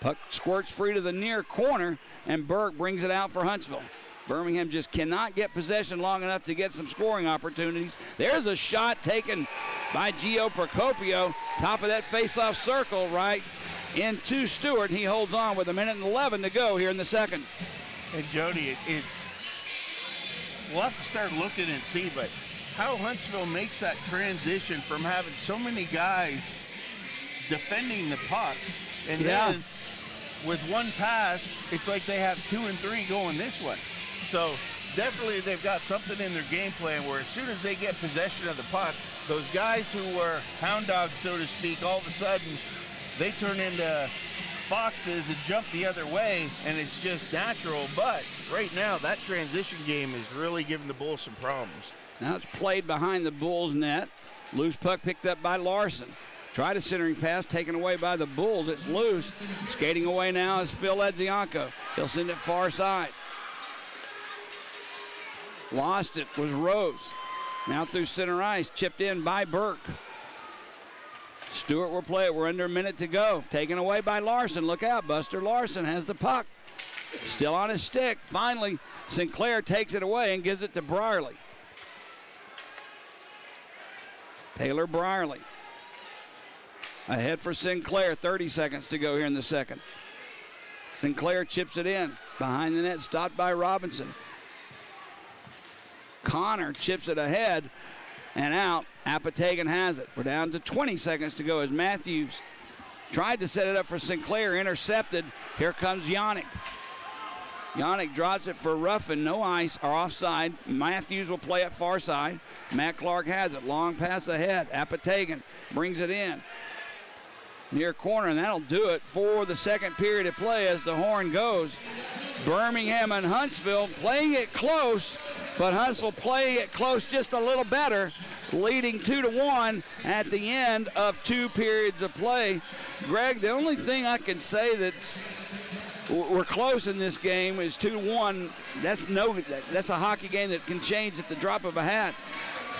Speaker 1: Puck squirts free to the near corner, and Burke brings it out for Huntsville. Birmingham just cannot get possession long enough to get some scoring opportunities. There's a shot taken by Gio Procopio. Top of that face-off circle right into Stewart. He holds on with 1:11 to go here in the second.
Speaker 2: And Jody, we'll have to start looking and see, but how Huntsville makes that transition from having so many guys defending the puck, and then with one pass, it's like they have 2 and 3 going this way. So definitely they've got something in their game plan where as soon as they get possession of the puck, those guys who were hound dogs, so to speak, all of a sudden they turn into foxes and jump the other way, and it's just natural. But right now, that transition game is really giving the Bulls some problems.
Speaker 1: Now it's played behind the Bulls' net. Loose puck picked up by Larson. Tried a centering pass, taken away by the Bulls. It's loose. Skating away now is Phil Ledzianko. He'll send it far side. Lost it was Rose. Now through center ice, chipped in by Burke. Stewart will play it. We're under a minute to go. Taken away by Larson. Look out, Buster Larson has the puck. Still on his stick. Finally, Sinclair takes it away and gives it to Brierly. Taylor Brierly. Ahead for Sinclair. 30 seconds to go here in the second. Sinclair chips it in. Behind the net, stopped by Robinson. Connor chips it ahead. and out. Apatagan has it. We're down to 20 seconds to go as Matthews tried to set it up for Sinclair, intercepted. Here comes Yannick. Yannick drops it for Ruffin, no ice or offside. Matthews will play it far side. Matt Clark has it, long pass ahead. Apatagan brings it in. Near corner, and that'll do it for the second period of play as the horn goes. Birmingham and Huntsville playing it close, but Huntsville playing it close just a little better, leading 2-1 at the end of 2 periods of play. Greg, the only thing I can say we're close in this game is 2-1. That's a hockey game that can change at the drop of a hat.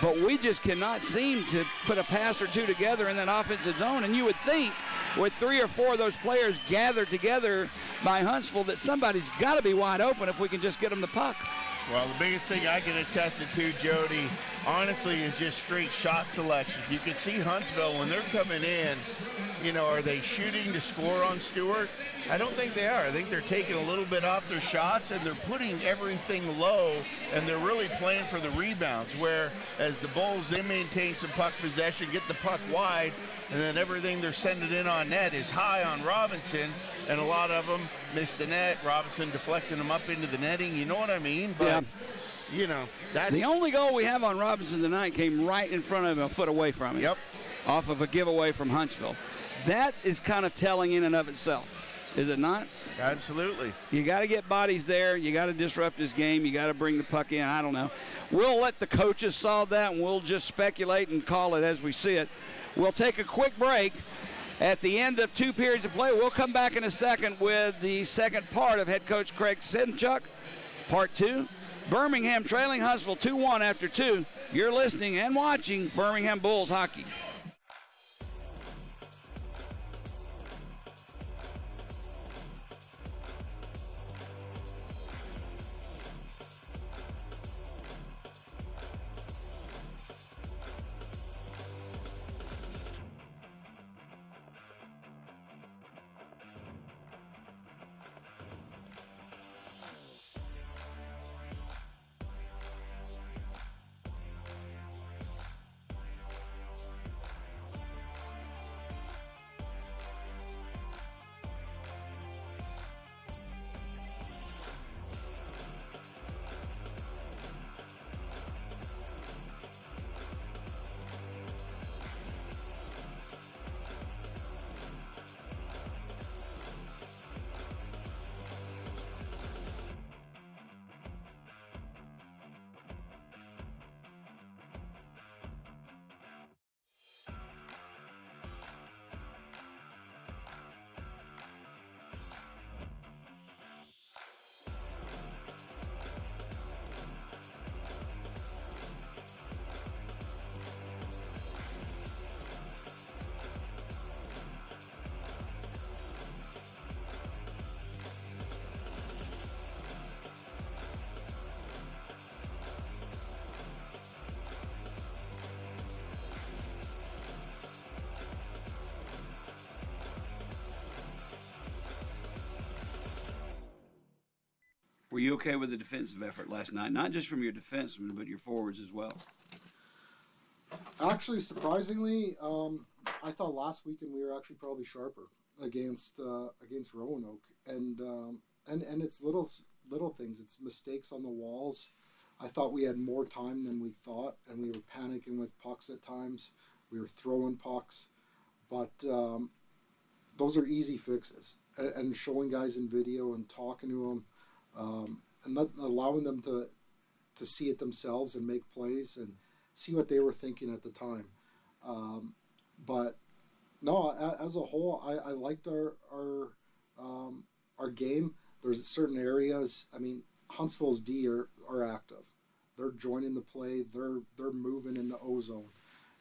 Speaker 1: But we just cannot seem to put a pass or two together in that offensive zone. And you would think with 3 or 4 of those players gathered together by Huntsville that somebody's got to be wide open if we can just get them the puck.
Speaker 2: Well, the biggest thing I can attest to, Jody, honestly, is just straight shot selection. You can see Huntsville when they're coming in, are they shooting to score on Stewart? I don't think they are. I think they're taking a little bit off their shots, and they're putting everything low, and they're really playing for the rebounds, where as the Bulls, they maintain some puck possession, get the puck wide, and then everything they're sending in on net is high on Robinson, and a lot of them miss the net. Robinson deflecting them up into the netting. You know what I mean? But, that's...
Speaker 1: The only goal we have on Robinson tonight came right in front of him, a foot away from him.
Speaker 2: Yep.
Speaker 1: Off of a giveaway from Huntsville. That is kind of telling in and of itself, is it not?
Speaker 2: Absolutely.
Speaker 1: You got to get bodies there. You got to disrupt this game. You got to bring the puck in. I don't know. We'll let the coaches solve that, and we'll just speculate and call it as we see it. We'll take a quick break. At the end of 2 periods of play, we'll come back in a second with the second part of head coach Craig Simchuk, part 2. Birmingham trailing Huntsville 2-1 after 2. You're listening and watching Birmingham Bulls hockey. Were you okay with the defensive effort last night? Not just from your defensemen, but your forwards as well.
Speaker 5: Actually, surprisingly, I thought last weekend we were actually probably sharper against Roanoke, and it's little things. It's mistakes on the walls. I thought we had more time than we thought, and we were panicking with pucks at times. We were throwing pucks, but those are easy fixes. And showing guys in video and talking to them. And allowing them to see it themselves and make plays and see what they were thinking at the time. But no, as a whole, I liked our game. There's certain areas. I mean, Huntsville's D are active. They're joining the play. They're moving in the O zone,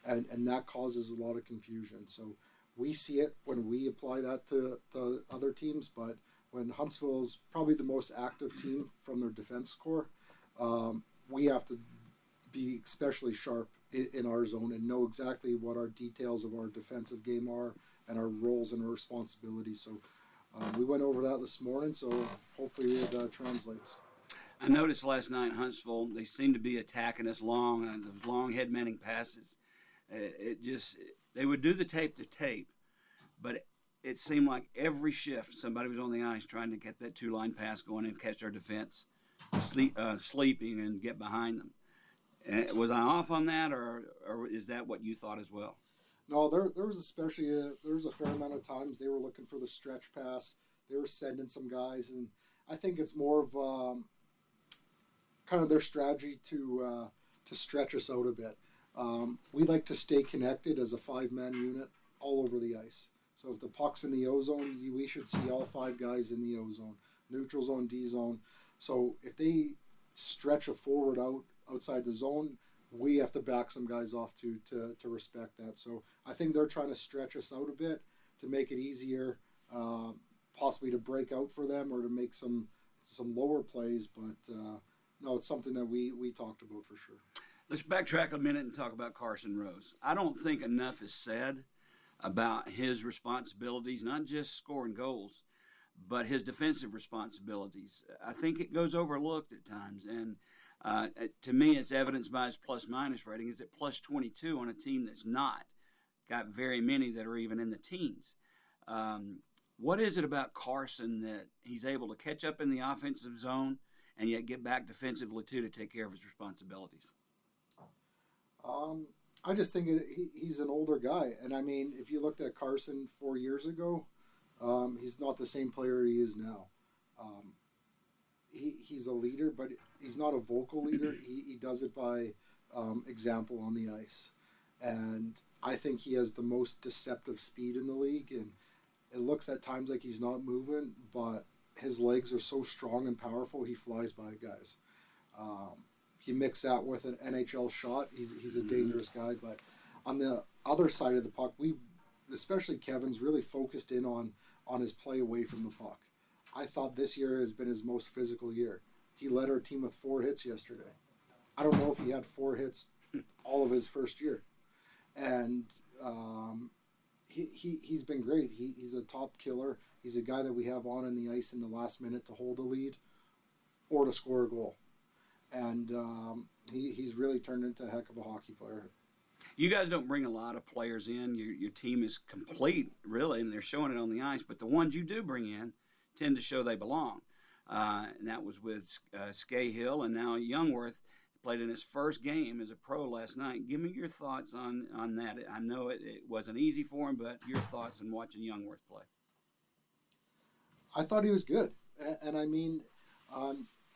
Speaker 5: and that causes a lot of confusion. So we see it when we apply that to other teams, but when Huntsville is probably the most active team from their defense core, we have to be especially sharp in our zone and know exactly what our details of our defensive game are and our roles and our responsibilities. So we went over that this morning, so hopefully it translates.
Speaker 1: I noticed last night in Huntsville, they seemed to be attacking us long, those long head manning passes. They would do the tape to tape, but it seemed like every shift somebody was on the ice trying to get that two-line pass going and catch our defense sleeping and get behind them. Was I off on that, or is that what you thought as well?
Speaker 5: No, there was especially there was a fair amount of times they were looking for the stretch pass. They were sending some guys, and I think it's more of kind of their strategy to stretch us out a bit. We like to stay connected as a 5-man unit all over the ice. So if the puck's in the O zone, we should see all 5 guys in the O zone, neutral zone, D zone. So if they stretch a forward outside the zone, we have to back some guys off to respect that. So I think they're trying to stretch us out a bit to make it easier, possibly to break out for them or to make some lower plays. But no, it's something that we talked about for sure.
Speaker 1: Let's backtrack a minute and talk about Carson Rose. I don't think enough is said about his responsibilities, not just scoring goals, but his defensive responsibilities. I think it goes overlooked at times, and to me, it's evidenced by his plus-minus rating. Is at plus 22 on a team that's not got very many that are even in the teens. What is it about Carson that he's able to catch up in the offensive zone and yet get back defensively too to take care of his responsibilities?
Speaker 5: I just think he's an older guy, and I mean, if you looked at Carson 4 years ago, he's not the same player he is now. He's a leader, but he's not a vocal leader. He does it by example on the ice. And I think he has the most deceptive speed in the league. And it looks at times like he's not moving, but his legs are so strong and powerful, he flies by guys. You mix that with an NHL shot, he's a dangerous guy. But on the other side of the puck, especially Kevin's really focused in on his play away from the puck. I thought this year has been his most physical year. He led our team with 4 hits yesterday. I don't know if he had 4 hits all of his first year. And he's been great. He's a top killer. He's a guy that we have on the ice in the last minute to hold a lead or to score a goal. And he's really turned into a heck of a hockey player.
Speaker 1: You guys don't bring a lot of players in. Your team is complete, really, and they're showing it on the ice. But the ones you do bring in tend to show they belong. And that was with Scahill, and now Youngworth played in his first game as a pro last night. Give me your thoughts on that. I know it wasn't easy for him, but your thoughts on watching Youngworth play.
Speaker 5: I thought he was good. And I mean, I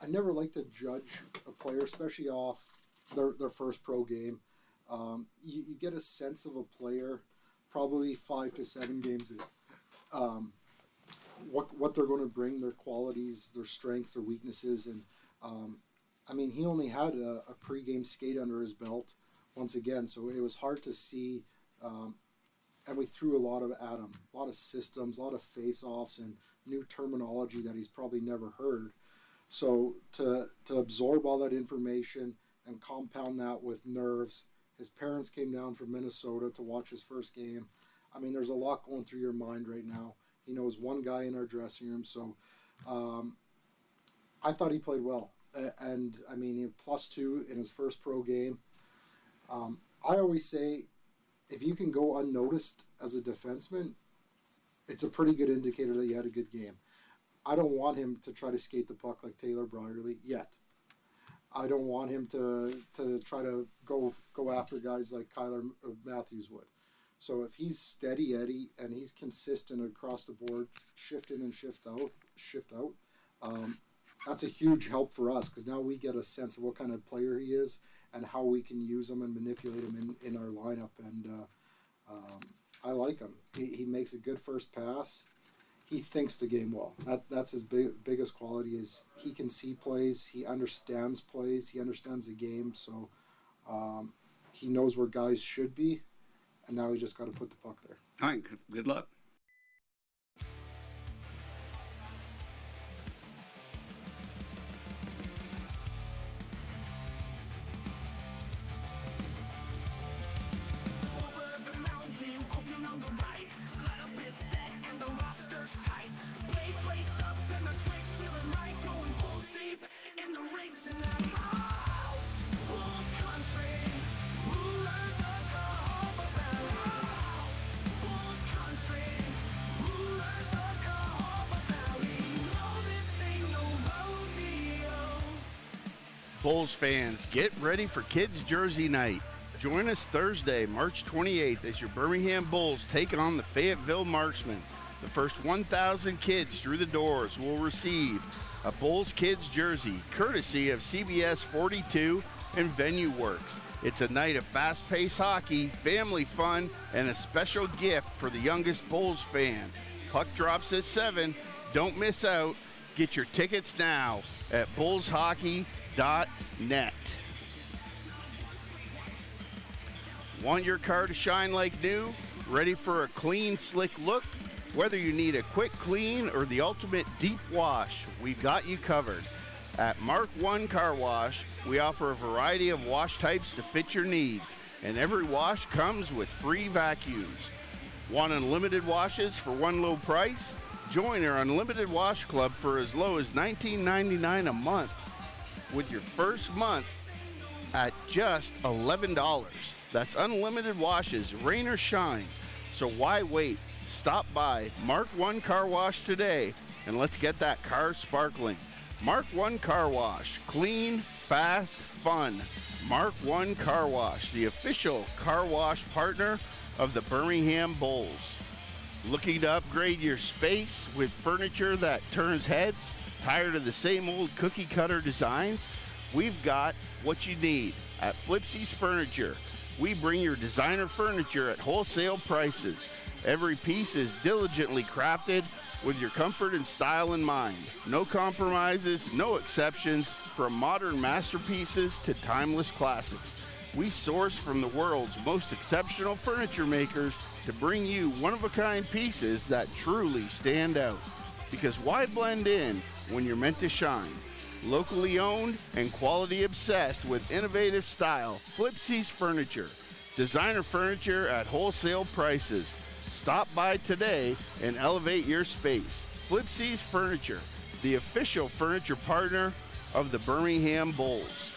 Speaker 5: never like to judge a player, especially off their first pro game. You get a sense of a player probably 5 to 7 games in. What they're going to bring, their qualities, their strengths, their weaknesses. And I mean, he only had a pregame skate under his belt once again, so it was hard to see. And we threw a lot at him, a lot of systems, a lot of face-offs, and new terminology that he's probably never heard. So to absorb all that information and compound that with nerves, his parents came down from Minnesota to watch his first game. I mean, there's a lot going through your mind right now. He knows one guy in our dressing room, so I thought he played well. And I mean, he had +2 in his first pro game. I always say, if you can go unnoticed as a defenseman, it's a pretty good indicator that you had a good game. I don't want him to try to skate the puck like Taylor Brierley yet. I don't want him to try to go after guys like Kyler Matthews would. So if he's steady Eddie and he's consistent across the board, shift in and shift out, that's a huge help for us because now we get a sense of what kind of player he is and how we can use him and manipulate him in our lineup. And I like him. He makes a good first pass. He thinks the game well. That's his biggest quality is he can see plays. He understands plays. He understands the game. So he knows where guys should be. And now we just got to put the puck there.
Speaker 1: All right, good luck.
Speaker 6: Placed up and the twig feeling right, going balls deep in the ring.
Speaker 2: Bulls fans, get ready for Kids Jersey Night. Join us Thursday, March 28th, as your Birmingham Bulls take on the Fayetteville Marksmen. The first 1,000 kids through the doors will receive a Bulls Kids jersey, courtesy of CBS 42 and Venue Works. It's a night of fast-paced hockey, family fun, and a special gift for the youngest Bulls fan. Puck drops at 7. Don't miss out. Get your tickets now at bullshockey.net. Want your car to shine like new? Ready for a clean, slick look? Whether you need a quick clean or the ultimate deep wash, we've got you covered. At Mark 1 Car Wash, we offer a variety of wash types to fit your needs, and every wash comes with free vacuums. Want unlimited washes for one low price? Join our Unlimited Wash Club for as low as $19.99 a month, with your first month at just $11. That's unlimited washes, rain or shine. So why wait? Stop by Mark 1 Car Wash today, and let's get that car sparkling. Mark 1 Car Wash, clean, fast, fun. Mark 1 Car Wash, the official car wash partner of the Birmingham Bulls. Looking to upgrade your space with furniture that turns heads? Tired of the same old cookie cutter designs? We've got what you need at Flipsy's Furniture. We bring your designer furniture at wholesale prices. Every piece is diligently crafted with your comfort and style in mind. No compromises, no exceptions, from modern masterpieces to timeless classics. We source from the world's most exceptional furniture makers to bring you one-of-a-kind pieces that truly stand out. Because why blend in when you're meant to shine? Locally owned and quality obsessed with innovative style, Flipsy's Furniture. Designer furniture at wholesale prices. Stop by today and elevate your space. Flipsy's Furniture, the official furniture partner of the Birmingham Bulls.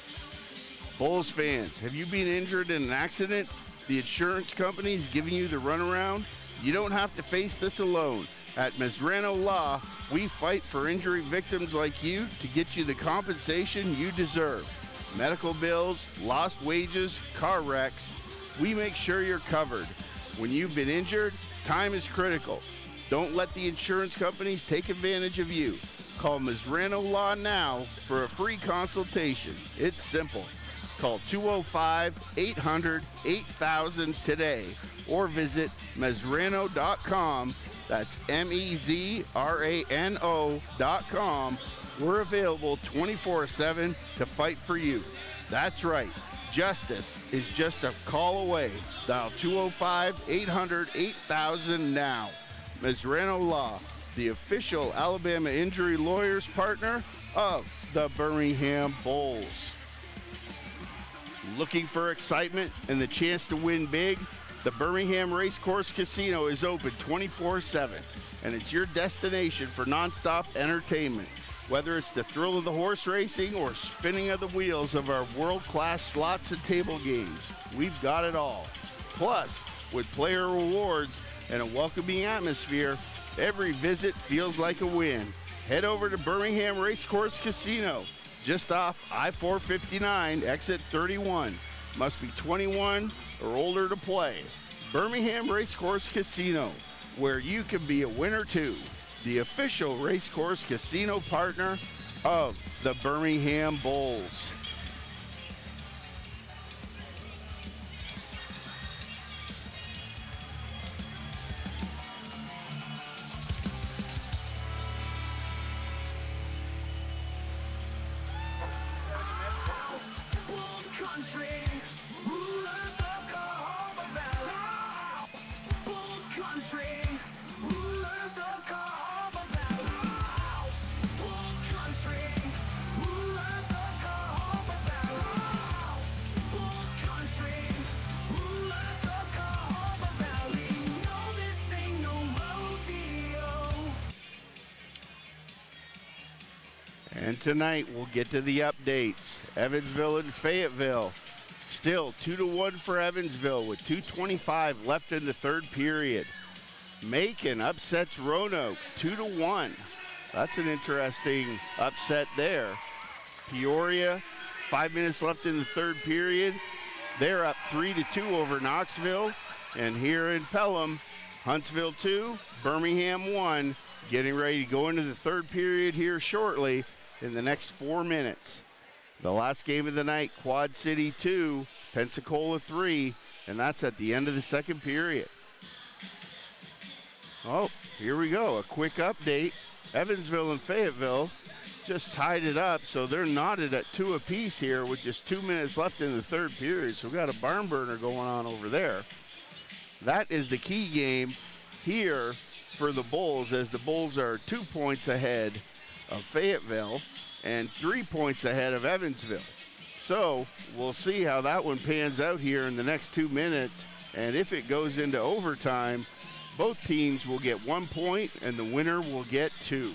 Speaker 2: Bulls fans, have you been injured in an accident? The insurance company's giving you the runaround? You don't have to face this alone. At Masrano Law, we fight for injury victims like you to get you the compensation you deserve. Medical bills, lost wages, car wrecks. We make sure you're covered. When you've been injured, time is critical. Don't let the insurance companies take advantage of you. Call Masrano Law now for a free consultation. It's simple. Call 205-800-8000 today or visit Masrano.com. That's Mezrano.com. We're available 24/7 to fight for you. That's right. Justice is just a call away. Dial 205-800-8000 now. Masrano Law, the official Alabama injury lawyers partner of the Birmingham Bulls. Looking for excitement and the chance to win big? The Birmingham Racecourse Casino is open 24/7, and it's your destination for nonstop entertainment. Whether it's the thrill of the horse racing or spinning of the wheels of our world-class slots and table games, we've got it all. Plus, with player rewards and a welcoming atmosphere, every visit feels like a win. Head over to Birmingham Racecourse Casino, just off I-459, exit 31. Must be 21 or older to play. Birmingham Racecourse Casino, where you can be a winner too. The official racecourse casino partner of the Birmingham Bulls.
Speaker 6: Bulls country, rulers of Cahaba Valley. Bulls country, rulers of Cahaba Valley. Bulls country, rulers of Cahaba Valley. Bulls country, rulers of Cahaba Valley. No, this ain't no rodeo.
Speaker 2: And tonight we'll get to the updates. Evansville and Fayetteville. Still 2-1 for Evansville with 2:25 left in the third period. Macon upsets Roanoke 2-1. That's an interesting upset there. Peoria 5 minutes left in the third period. They're up 3-2 over Knoxville. And here in Pelham, Huntsville 2, Birmingham 1, getting ready to go into the third period here shortly in the next 4 minutes. The last game of the night, Quad City 2, Pensacola 3, and that's at the end of the second period. Oh, here we go, a quick update. Evansville and Fayetteville just tied it up, so they're knotted at 2 apiece here with just 2 minutes left in the third period. So we've got a barn burner going on over there. That is the key game here for the Bulls, as the Bulls are 2 points ahead of Fayetteville and 3 points ahead of Evansville. So we'll see how that one pans out here in the next 2 minutes. And if it goes into overtime, both teams will get 1 point and the winner will get 2.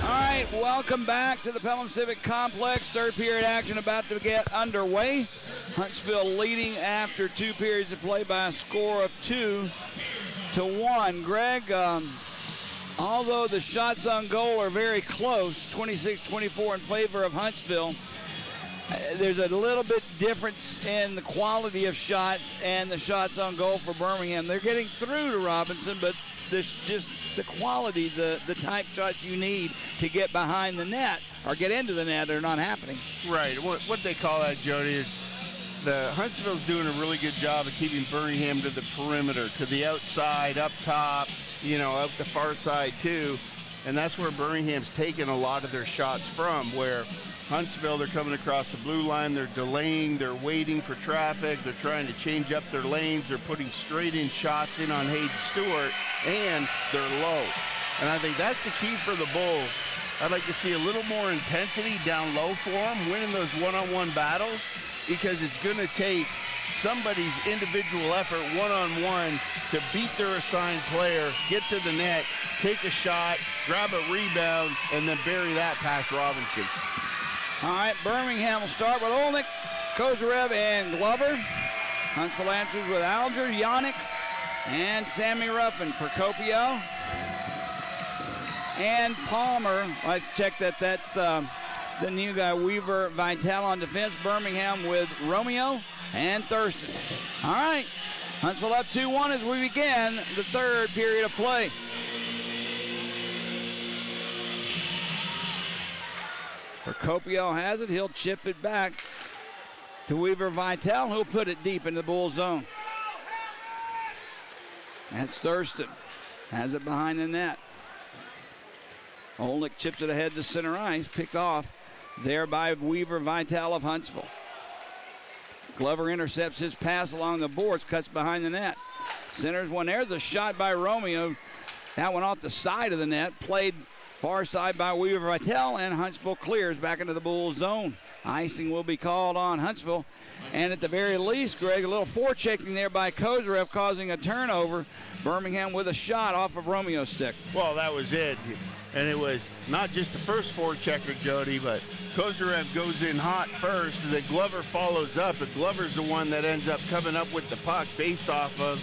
Speaker 1: All right, welcome back to the Pelham Civic Complex. Third period action about to get underway. Huntsville leading after 2 periods of play by a score of 2-1. Greg, although the shots on goal are very close, 26-24 in favor of Huntsville, there's a little bit difference in the quality of shots and the shots on goal for Birmingham. They're getting through to Robinson, but there's just the quality, the type shots you need to get behind the net or get into the net are not happening.
Speaker 2: Right. What they call that, Jody, is the Huntsville's doing a really good job of keeping Birmingham to the perimeter, to the outside, up top, up the far side too. And that's where Birmingham's taken a lot of their shots from, where Huntsville, they're coming across the blue line, they're delaying, they're waiting for traffic, they're trying to change up their lanes, they're putting straight in shots in on Hayden Stewart, and they're low. And I think that's the key for the Bulls. I'd like to see a little more intensity down low for them, winning those one-on-one battles, because it's going to take somebody's individual effort one-on-one to beat their assigned player, get to the net, take a shot, grab a rebound, and then bury that past Robinson.
Speaker 1: All right, Birmingham will start with Olnick, Kozarev, and Glover. Huntsville answers with Alger, Yannick, and Sammy Ruffin. Procopio and Palmer. I checked that. That's the new guy, Weaver Vitale on defense. Birmingham with Romeo and Thurston. All right, Huntsville up 2-1 as we begin the third period of play. Procopio has it. He'll chip it back to Weaver Vitale, who'll put it deep into the Bull zone. That's Thurston. Has it behind the net. Olnick chips it ahead to center ice. Picked off there by Weaver Vitale of Huntsville. Glover intercepts his pass along the boards, cuts behind the net. Centers one. There's a shot by Romeo. That one off the side of the net. Played far side by Weaver Vitale, and Huntsville clears back into the Bulls zone. Icing will be called on Huntsville. And at the very least, Greg, a little forechecking there by Kozarev causing a turnover. Birmingham with a shot off of Romeo's stick.
Speaker 2: Well, that was it. And it was not just the first forechecker, Jody, but Kozarev goes in hot first, and then Glover follows up. But Glover's the one that ends up coming up with the puck based off of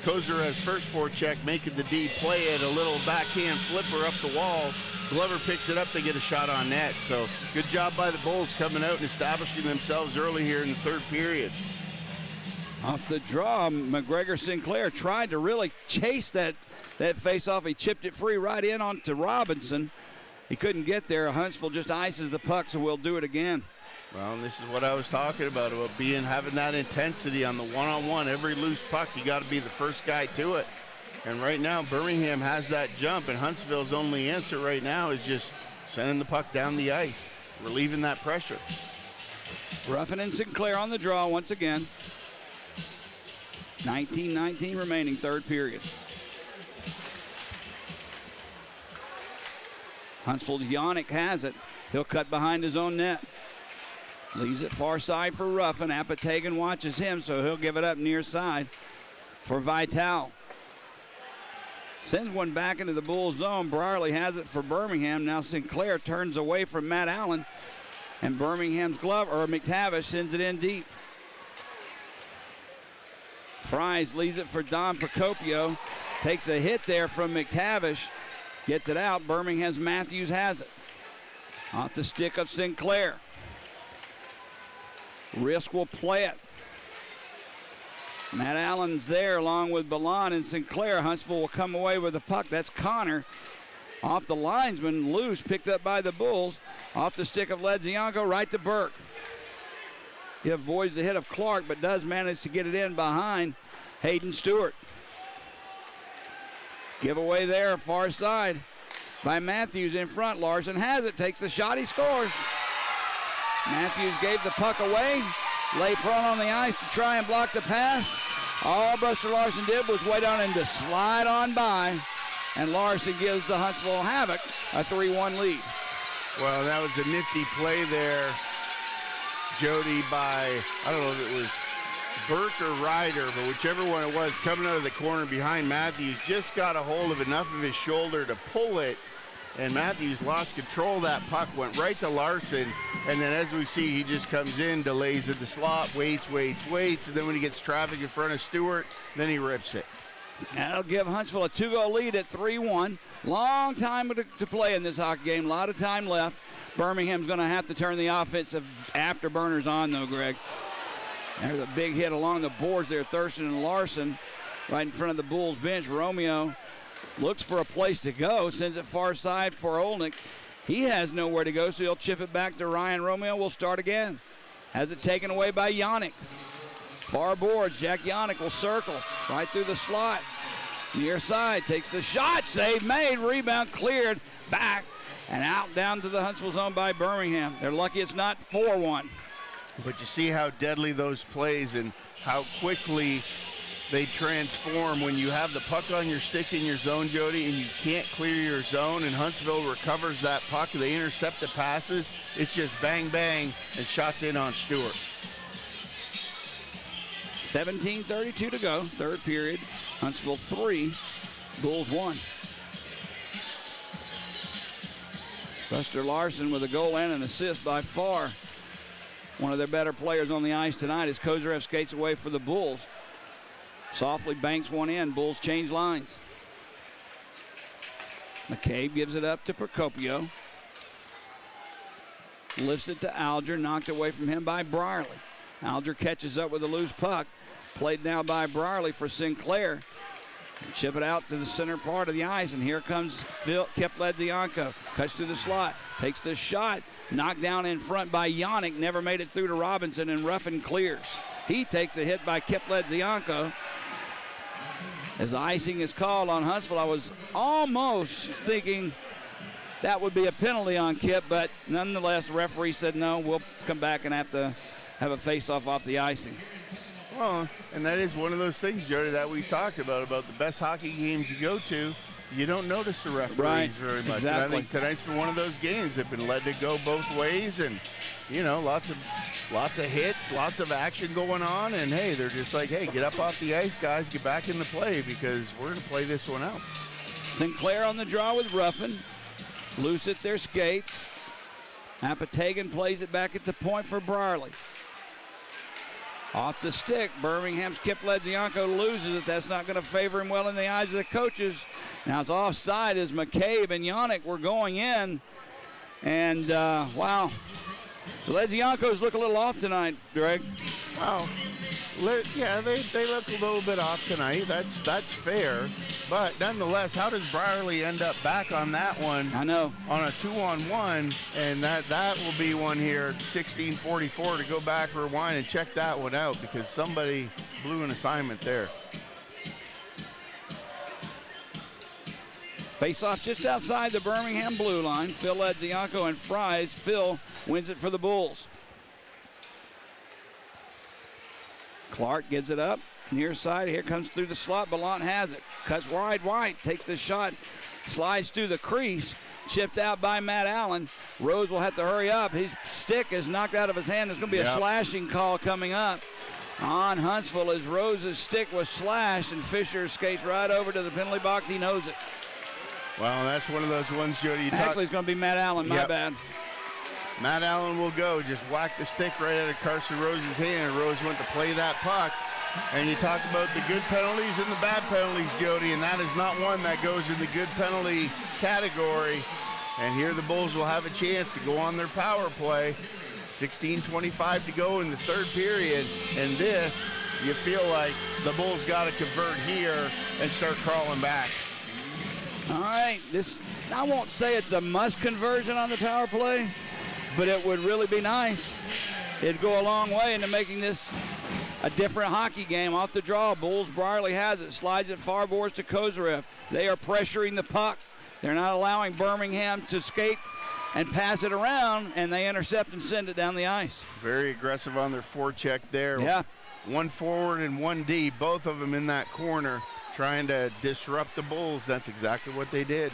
Speaker 2: Kozarev's first forecheck, making the D play it, a little backhand flipper up the wall. Glover picks it up, they get a shot on net. So good job by the Bulls coming out and establishing themselves early here in the third period.
Speaker 1: Off the draw, McGregor Sinclair tried to really chase that face-off. He chipped it free right in onto Robinson. He couldn't get there. Huntsville just ices the puck, so we'll do it again.
Speaker 2: Well, this is what I was talking about having that intensity on the one-on-one. Every loose puck, you got to be the first guy to it. And right now, Birmingham has that jump, and Huntsville's only answer right now is just sending the puck down the ice, relieving that pressure.
Speaker 1: Ruffin and Sinclair on the draw once again. 19-19 remaining, third period. Huntsville, Yannick has it. He'll cut behind his own net. Leaves it far side for Ruffin. Apatagan watches him, so he'll give it up near side for Vital. Sends one back into the Bulls zone. Brierly has it for Birmingham. Now Sinclair turns away from Matt Allen, and Birmingham's glove, or McTavish, sends it in deep. Fries leaves it for Don Procopio. Takes a hit there from McTavish. Gets it out. Birmingham's Matthews has it. Off the stick of Sinclair. Risk will play it. Matt Allen's there along with Balan and Sinclair. Huntsville will come away with the puck. That's Connor. Off the linesman, loose, picked up by the Bulls. Off the stick of Ledzianko, right to Burke. He avoids the hit of Clark, but does manage to get it in behind Hayden Stewart. Giveaway there, far side by Matthews in front. Larson has it, takes the shot, he scores. Matthews gave the puck away, lay prone on the ice to try and block the pass. All Buster Larson did was wait on him to slide on by, and Larson gives the Huntsville Havoc a 3-1 lead.
Speaker 2: Well, that was a nifty play there, Jody, by, I don't know if it was Burke or Ryder, but whichever one it was, coming out of the corner behind Matthews, just got a hold of enough of his shoulder to pull it, and Matthews lost control of that puck, went right to Larson, and then as we see, he just comes in, delays at the slot, waits, and then when he gets traffic in front of Stewart, then he rips it.
Speaker 1: That'll give Huntsville a 2-goal lead at 3-1. Long time to play in this hockey game, a lot of time left. Birmingham's going to have to turn the offensive afterburners on, though, Greg. There's a big hit along the boards there, Thurston and Larson, right in front of the Bulls bench. Romeo looks for a place to go, sends it far side for Olnick. He has nowhere to go, so he'll chip it back to Ryan. Romeo will start again. Has it taken away by Yannick. Far boards, Jack Yannick will circle right through the slot. Near side, takes the shot, save made, rebound cleared, back and out down to the Huntsville zone by Birmingham. They're lucky it's not 4-1.
Speaker 2: But you see how deadly those plays and how quickly they transform when you have the puck on your stick in your zone, Jody, and you can't clear your zone, and Huntsville recovers that puck. They intercept the passes. It's just bang, bang, and shots in on Stewart.
Speaker 1: 17:32 to go, third period. Huntsville 3, Bulls 1. Buster Larson with a goal and an assist, by far one of their better players on the ice tonight as Kozarev skates away for the Bulls. Softly banks one in. Bulls change lines. McCabe gives it up to Procopio. Lifts it to Alger, knocked away from him by Brierly. Alger catches up with a loose puck. Played now by Brierly for Sinclair. Chip it out to the center part of the ice, and here comes Kip Ledzianko. Cuts through the slot, takes the shot, knocked down in front by Yannick, never made it through to Robinson, and Ruffin clears. He takes a hit by Kip Ledzianko. As icing is called on Huntsville, I was almost thinking that would be a penalty on Kip, but nonetheless, the referee said no, we'll come back and have to have a face-off off the icing.
Speaker 2: Well, and that is one of those things, Jody, that we talked about the best hockey games you go to. You don't notice the referees very much.
Speaker 1: Exactly.
Speaker 2: And I think tonight's been one of those games that have been led to go both ways, and lots of hits, lots of action going on, and hey, they're just like, hey, get up off the ice, guys, get back into play because we're going to play this one out.
Speaker 1: Sinclair on the draw with Ruffin. Loose at their skates. Apatagan plays it back at the point for Brierly. Off the stick, Birmingham's Kip Ledzianko loses it. That's not going to favor him well in the eyes of the coaches. Now it's offside as McCabe and Yannick were going in. And, wow. The Ledziankos look a little off tonight, Greg.
Speaker 2: Wow. Yeah, they look a little bit off tonight. That's fair. But nonetheless, how does Brierly end up back on that one?
Speaker 1: I know.
Speaker 2: On a 2-on-1, and that will be one here, 16:44 to go back, rewind, and check that one out because somebody blew an assignment there.
Speaker 1: Face-off just outside the Birmingham blue line. Phil Ledzianko and Fries. Phil wins it for the Bulls. Clark gives it up. Near side. Here comes through the slot. Ballant has it. Cuts wide. Takes the shot. Slides through the crease. Chipped out by Matt Allen. Rose will have to hurry up. His stick is knocked out of his hand. There's going to be a slashing call coming up on Huntsville as Rose's stick was slashed, and Fisher skates right over to the penalty box. He knows it.
Speaker 2: Well, that's one of those ones, Jody.
Speaker 1: Actually, it's going to be Matt Allen. My bad.
Speaker 2: Matt Allen will go. Just whack the stick right out of Carson Rose's hand. Rose went to play that puck. And you talk about the good penalties and the bad penalties, Jody, and that is not one that goes in the good penalty category. And here the Bulls will have a chance to go on their power play. 16:25 to go in the third period. And this, you feel like the Bulls got to convert here and start crawling back.
Speaker 1: All right, I won't say it's a must conversion on the power play, but it would really be nice. It'd go a long way into making this a different hockey game. Off the draw, Bulls. Brierly has it, slides it far boards to Kozarev. They are pressuring the puck. They're not allowing Birmingham to skate and pass it around, and they intercept and send it down the ice.
Speaker 2: Very aggressive on their forecheck there.
Speaker 1: Yeah.
Speaker 2: One forward and one D, both of them in that corner, trying to disrupt the Bulls. That's exactly what they did.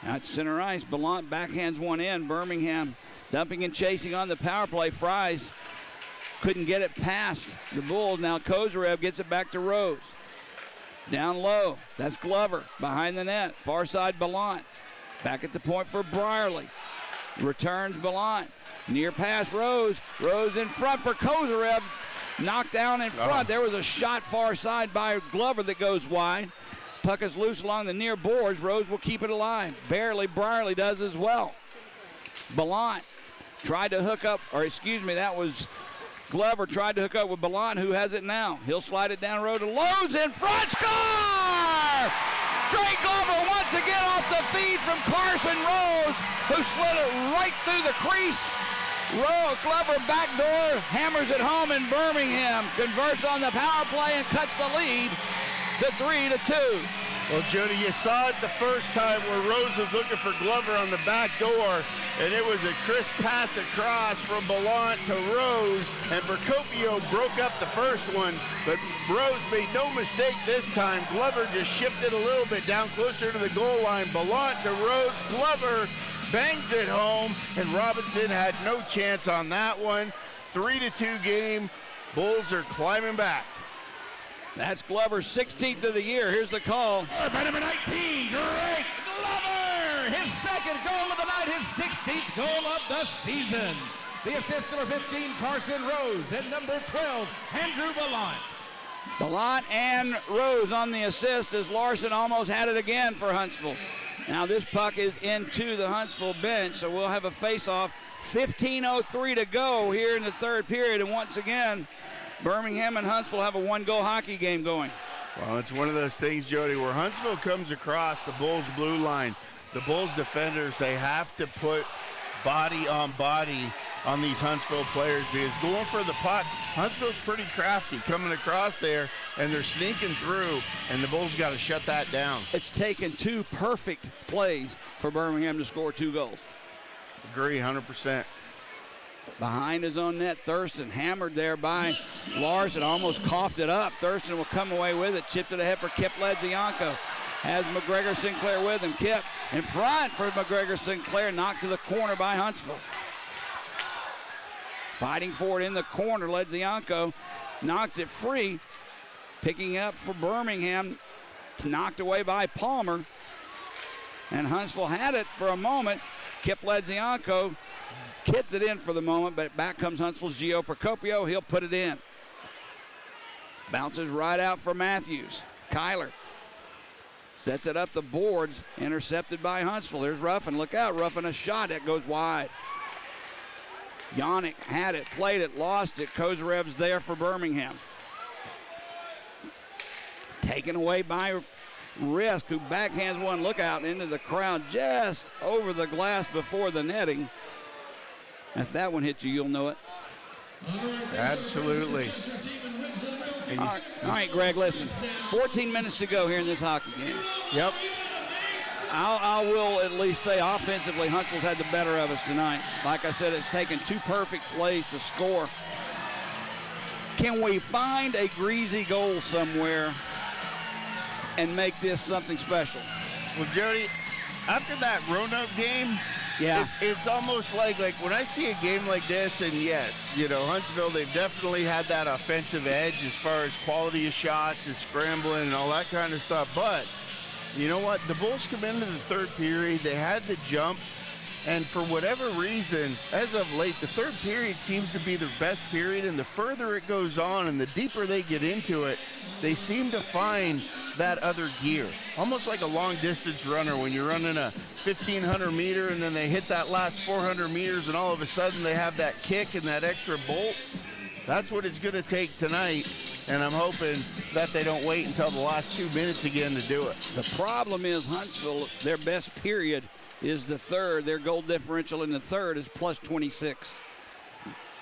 Speaker 1: Now it's center ice. Ballant backhands one in. Birmingham dumping and chasing on the power play. Fries couldn't get it past the Bulls. Now Kozarev gets it back to Rose. Down low. That's Glover behind the net. Far side Ballant. Back at the point for Brierly. Returns Ballant. Near pass Rose. Rose in front for Kozarev. Knocked down in front. There was a shot far side by Glover that goes wide. Puck is loose along the near boards. Rose will keep it alive. Barely. Brierly does as well. Ballant tried to hook up, that was Glover tried to hook up with Ballant, who has it now. He'll slide it down road to Lowe's in front. Score! Trey Glover once again off the feed from Carson Rose, who slid it right through the crease. Glover backdoor, hammers it home in Birmingham, converts on the power play and cuts the lead to 3-2.
Speaker 2: Well, Jody, you saw it the first time where Rose was looking for Glover on the back door, and it was a crisp pass across from Ballant to Rose, and Procopio broke up the first one, but Rose made no mistake this time. Glover just shifted a little bit down closer to the goal line. Ballant to Rose. Glover bangs it home, and Robinson had no chance on that one. 3-2 game. Bulls are climbing back.
Speaker 1: That's Glover's 16th of the year. Here's the call.
Speaker 7: By number 19, Drake Glover! His second goal of the night, his 16th goal of the season. The assist, number 15, Carson Rose, and number 12, Andrew Ballant.
Speaker 1: Ballant and Rose on the assist as Larson almost had it again for Huntsville. Now this puck is into the Huntsville bench, so we'll have a face-off. 15:03 to go here in the third period, and once again, Birmingham and Huntsville have a one-goal hockey game going.
Speaker 2: Well, it's one of those things, Jody, where Huntsville comes across the Bulls' blue line. The Bulls defenders, they have to put body on body on these Huntsville players because going for the puck, Huntsville's pretty crafty coming across there, and they're sneaking through, and the Bulls got to shut that down.
Speaker 1: It's taken two perfect plays for Birmingham to score 2 goals.
Speaker 2: Agree, 100%.
Speaker 1: Behind his own net, Thurston hammered there by Larson, almost coughed it up. Thurston will come away with it, chips it ahead for Kip Ledzianko. Has McGregor Sinclair with him. Kip in front for McGregor Sinclair, knocked to the corner by Huntsville. Fighting for it in the corner, Ledzianko knocks it free. Picking up for Birmingham. It's knocked away by Palmer. And Huntsville had it for a moment. Kip Ledzianko kits it in for the moment, but back comes Huntsville's Gio Procopio. He'll put it in. Bounces right out for Matthews. Kyler sets it up the boards, intercepted by Huntsville. There's Ruffin. Look out, Ruffin, a shot that goes wide. Yannick had it, played it, lost it. Kozarev's there for Birmingham. Taken away by Risk, who backhands one. Look out into the crowd, just over the glass before the netting. If that one hits you, you'll know it.
Speaker 2: Absolutely.
Speaker 1: All right, Greg, listen. 14 minutes to go here in this hockey game.
Speaker 2: Yep.
Speaker 1: I will at least say offensively, Huntsville's had the better of us tonight. Like I said, it's taken 2 perfect plays to score. Can we find a greasy goal somewhere and make this something special?
Speaker 2: Well, Jody, after that Roanoke game,
Speaker 1: Yeah.
Speaker 2: it's almost like when I see a game like this, and yes, Huntsville, they've definitely had that offensive edge as far as quality of shots and scrambling and all that kind of stuff. But you know what? The Bulls come into the third period. They had the jump. And for whatever reason, as of late, the third period seems to be their best period. And the further it goes on and the deeper they get into it, they seem to find that other gear. Almost like a long-distance runner when you're running a 1,500 meter and then they hit that last 400 meters and all of a sudden they have that kick and that extra bolt. That's what it's going to take tonight. And I'm hoping that they don't wait until the last 2 minutes again to do it.
Speaker 1: The problem is Huntsville, their best period is the third. Their goal differential in the third is plus 26.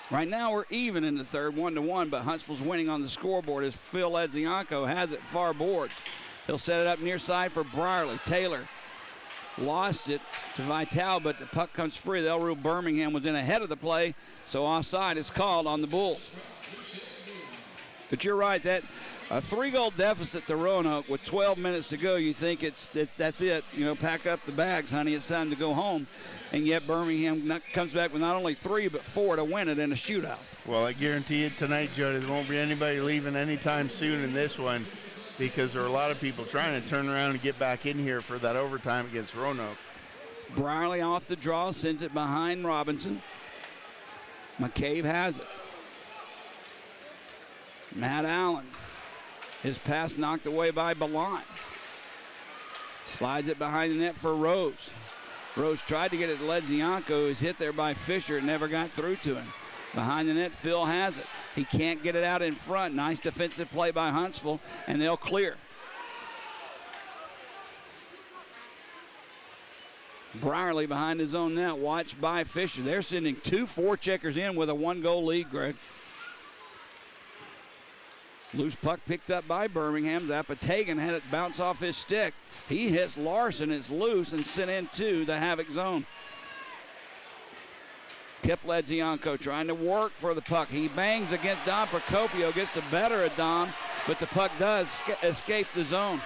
Speaker 1: Right now we're even in the third, 1-1, but Huntsville's winning on the scoreboard as Phil Ledzianko has it far boards. He'll set it up near side for Brierly. Taylor lost it to Vital, but the puck comes free. They'll rule Birmingham was in ahead of the play, so offside is called on the Bulls. But you're right, that a 3-goal deficit to Roanoke with 12 minutes to go, you think that's it. Pack up the bags, honey, it's time to go home. And yet Birmingham comes back with not only 3 but 4 to win it in a shootout.
Speaker 2: Well, I guarantee you tonight, Jody, there won't be anybody leaving anytime soon in this one because there are a lot of people trying to turn around and get back in here for that overtime against Roanoke.
Speaker 1: Brierly off the draw, sends it behind Robinson. McCabe has it. Matt Allen. His pass knocked away by Ballant. Slides it behind the net for Rose. Rose tried to get it to Ledzianko. He's hit there by Fisher. It never got through to him. Behind the net, Phil has it. He can't get it out in front. Nice defensive play by Huntsville, and they'll clear. Brierly behind his own net, watched by Fisher. They're sending 2 forecheckers in with a 1-goal lead, Greg. Loose puck picked up by Birmingham. Zapatagan had it bounce off his stick. He hits Larson. It's loose and sent into the Havoc zone. Kip Ledzianko trying to work for the puck. He bangs against Dom Procopio, gets the better of Dom, but the puck does escape the zone.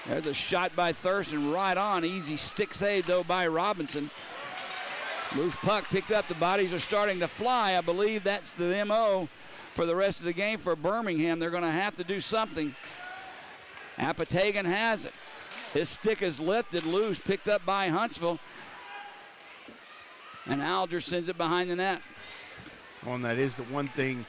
Speaker 1: There's a shot by Thurston right on. Easy stick save, though, by Robinson. Loose puck picked up. The bodies are starting to fly. I believe that's the MO for the rest of the game for Birmingham. They're going to have to do something. Apatagan has it. His stick is lifted loose, picked up by Huntsville. And Alger sends it behind the net.
Speaker 2: Well, and that is the one thing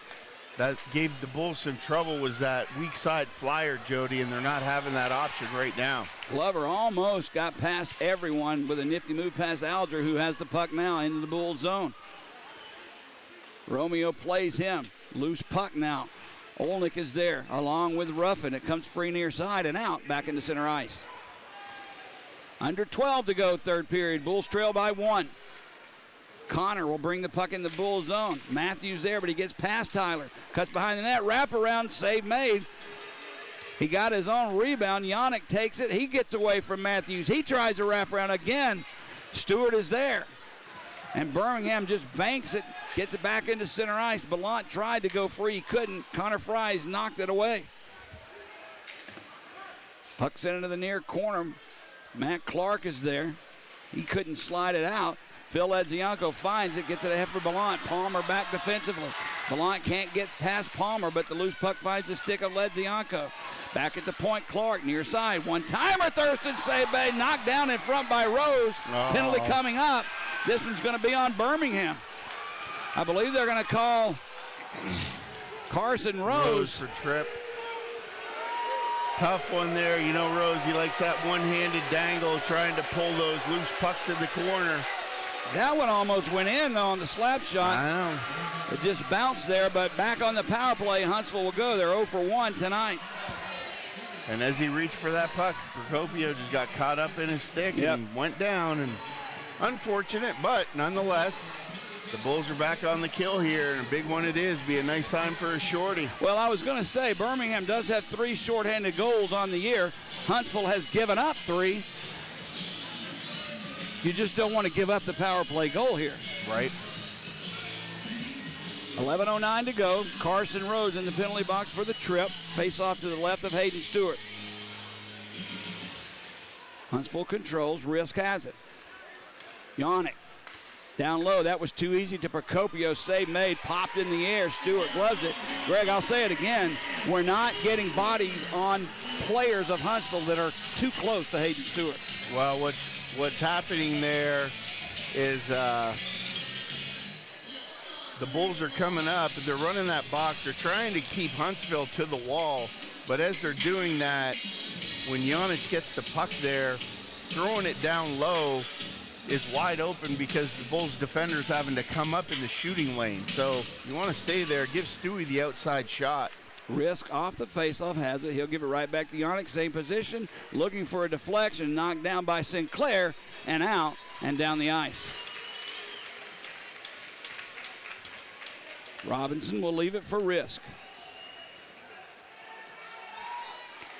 Speaker 2: that gave the Bulls some trouble was that weak side flyer, Jody, and they're not having that option right now.
Speaker 1: Glover almost got past everyone with a nifty move past Alger, who has the puck now into the Bulls zone. Romeo plays him. Loose puck now. Olnick is there along with Ruffin. It comes free near side and out back into center ice. Under 12 to go, third period. Bulls trail by 1. Connor will bring the puck in the Bull zone. Matthews there, but he gets past Tyler. Cuts behind the net, wraparound, save made. He got his own rebound. Yannick takes it. He gets away from Matthews. He tries to wrap around again. Stewart is there. And Birmingham just banks it, gets it back into center ice. Ballant tried to go free. He couldn't. Connor Fries knocked it away. Puck sent into the near corner. Matt Clark is there. He couldn't slide it out. Phil Ledzianko finds it, gets it ahead for Ballant. Palmer back defensively. Ballant can't get past Palmer, but the loose puck finds the stick of Ledzianko. Back at the point, Clark near side. One-timer, Thurston save made, knocked down in front by Rose. Penalty coming up. This one's going to be on Birmingham. I believe they're going to call Carson Rose
Speaker 2: for trip. Tough one there. You know, Rose, he likes that one-handed dangle, trying to pull those loose pucks in the corner.
Speaker 1: That one almost went in, though, on the slap shot.
Speaker 2: I know.
Speaker 1: It just bounced there, but back on the power play, Huntsville will go. They're 0 for 1 tonight.
Speaker 2: And as he reached for that puck, Procopio just got caught up in his stick and went down. And unfortunate, but nonetheless, the Bulls are back on the kill here, and a big one it is. Be a nice time for a shorty.
Speaker 1: Well, I was going to say, Birmingham does have 3 shorthanded goals on the year. Huntsville has given up 3. You just don't want to give up the power play goal here.
Speaker 2: Right.
Speaker 1: 11:09 to go. Carson Rose in the penalty box for the trip. Face off to the left of Hayden Stewart. Huntsville controls. Risk has it. Yannick down low. That was too easy to Procopio. Save made. Popped in the air. Stewart gloves it. Greg, I'll say it again. We're not getting bodies on players of Huntsville that are too close to Hayden Stewart.
Speaker 2: Well, what's happening there is the Bulls are coming up. They're running that box. They're trying to keep Huntsville to the wall. But as they're doing that, when Giannis gets the puck there, throwing it down low is wide open because the Bulls defenders having to come up in the shooting lane. So you want to stay there. Give Stewie the outside shot.
Speaker 1: Risk off the faceoff has it. He'll give it right back to Yannick. Same position. Looking for a deflection. Knocked down by Sinclair and out and down the ice. Robinson will leave it for Risk.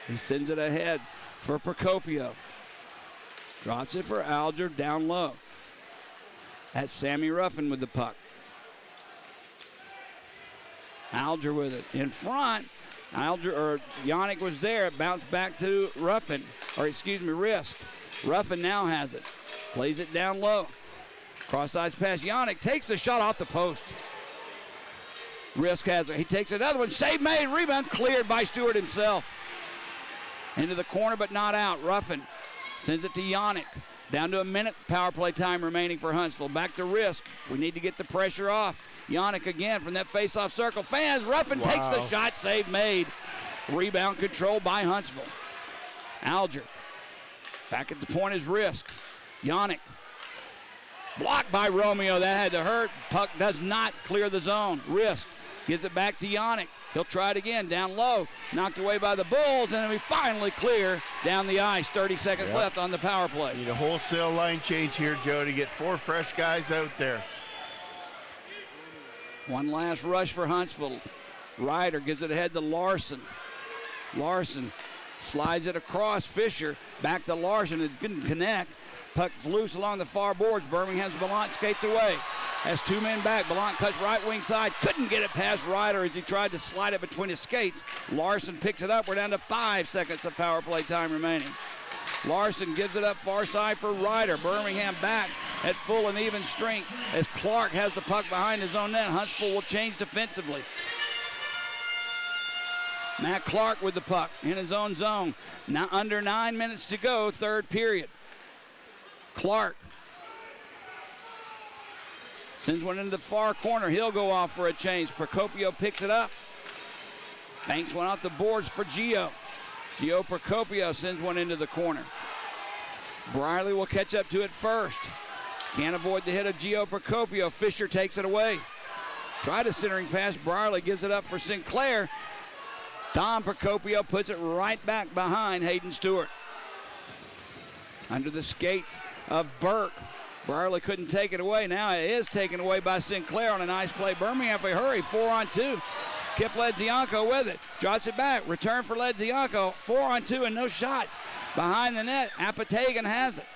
Speaker 1: He sends it ahead for Procopio. Drops it for Alger down low. That's Sammy Ruffin with the puck. Alger with it in front. Yannick was there. It bounced back to Ruffin, Risk. Ruffin now has it. Plays it down low. Cross-ice pass. Yannick takes the shot off the post. Risk has it. He takes another one. Save made. Rebound cleared by Stewart himself. Into the corner, but not out. Ruffin sends it to Yannick. Down to a minute power play time remaining for Huntsville. Back to Risk. We need to get the pressure off. Yannick again from that face-off circle. Fans, Ruffin takes the shot. Save made. Rebound controlled by Huntsville. Alger. Back at the point is Risk. Yannick. Blocked by Romeo. That had to hurt. Puck does not clear the zone. Risk gives it back to Yannick. He'll try it again down low. Knocked away by the Bulls, and we finally clear down the ice. 30 seconds left on the power play.
Speaker 2: Need a wholesale line change here, Joe, to get 4 fresh guys out there.
Speaker 1: One last rush for Huntsville. Ryder gives it ahead to Larson. Larson slides it across Fisher. Back to Larson. It couldn't connect. Puck's loose along the far boards. Birmingham's Ballant skates away. Has 2 men back. Ballant cuts right wing side. Couldn't get it past Ryder as he tried to slide it between his skates. Larson picks it up. We're down to 5 seconds of power play time remaining. Larson gives it up far side for Ryder. Birmingham back at full and even strength as Clark has the puck behind his own net. Huntsville will change defensively. Matt Clark with the puck in his own zone. Now under 9 minutes to go, third period. Clark sends one into the far corner. He'll go off for a change. Procopio picks it up. Banks one off the boards for Gio. Gio Procopio sends one into the corner. Briley will catch up to it first. Can't avoid the hit of Gio Procopio. Fisher takes it away. Tried a centering pass. Briley gives it up for Sinclair. Don Procopio puts it right back behind Hayden Stewart. Under the skates of Burke. Briley couldn't take it away. Now it is taken away by Sinclair on a nice play. Birmingham for a hurry, 4-on-2. Kip Ledzianko with it. Drops it back. Return for Ledzianko. 4-on-2 and no shots. Behind the net, Apatagan has it.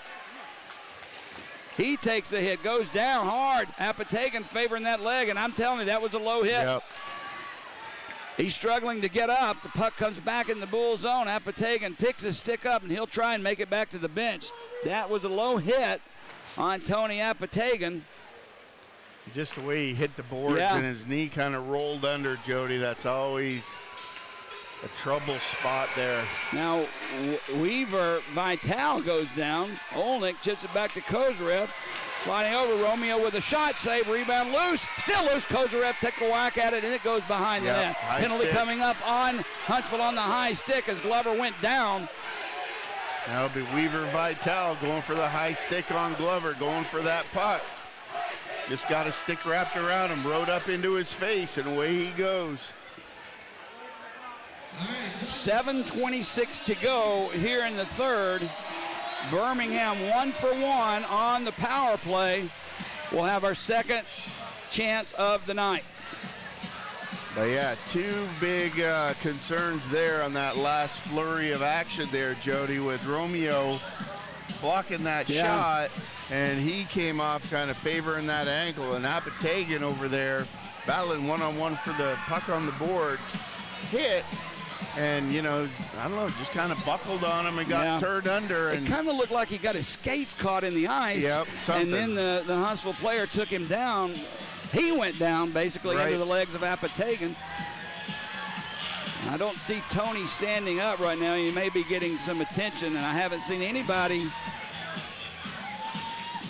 Speaker 1: He takes the hit, goes down hard. Apatagan favoring that leg, and I'm telling you, that was a low hit.
Speaker 2: Yep.
Speaker 1: He's struggling to get up. The puck comes back in the Bull zone. Apatagan picks his stick up, and he'll try and make it back to the bench. That was a low hit on Tony Apatagan.
Speaker 2: Just the way he hit the boards
Speaker 1: Yeah.
Speaker 2: and his knee kind of rolled under, Jody. That's always a trouble spot there.
Speaker 1: Now, Weaver Vital goes down. Olnick chips it back to Kozarev. Sliding over, Romeo with a shot, save, rebound loose. Still loose, Kozarev took a whack at it, and it goes behind the net.
Speaker 2: High
Speaker 1: Penalty
Speaker 2: stick.
Speaker 1: coming up on Huntsville on the high stick as Glover went down.
Speaker 2: That'll be Weaver Vital going for the high stick on Glover, going for that puck. Just got a stick wrapped around him, rode up into his face, and away he goes.
Speaker 1: 7:26 to go here in the third. Birmingham 1 for 1 on the power play. We'll have our second chance of the night.
Speaker 2: But yeah, two big concerns there on that last flurry of action there, Jody, with Romeo blocking that shot, and he came off kind of favoring that ankle, and Apatagan over there battling one-on-one for the puck on the boards, hit, and, you know, I don't know, just kind of buckled on him and got turned under.
Speaker 1: It
Speaker 2: And
Speaker 1: kind of looked like he got his skates caught in the ice.
Speaker 2: Yep,
Speaker 1: and then the Huntsville player took him down. He went down basically into the legs of Apatagan. I don't see Tony standing up right now. He may be getting some attention, and I haven't seen anybody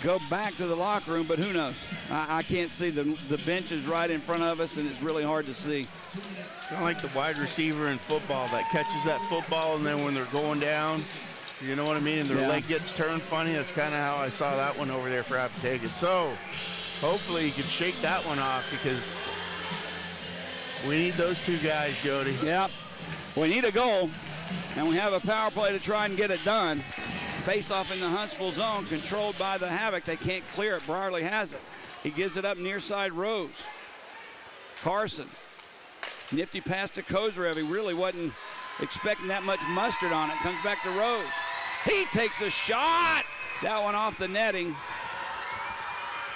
Speaker 1: go back to the locker room, but who knows? I can't see. The bench is right in front of us, and it's really hard to see.
Speaker 2: Kind of like the wide receiver in football that catches that football, and then when they're going down, you know what I mean, and their leg gets turned funny. That's kind of how I saw that one over there for Apatagan. So hopefully he can shake that one off, because we need those two guys, Jody.
Speaker 1: Yep. We need a goal, and we have a power play to try and get it done. Face-off in the Huntsville zone, controlled by the Havoc. They can't clear it. Brierly has it. He gives it up near side Rose. Carson. Nifty pass to Kozarev. He really wasn't expecting that much mustard on it. Comes back to Rose. He takes a shot. That one off the netting.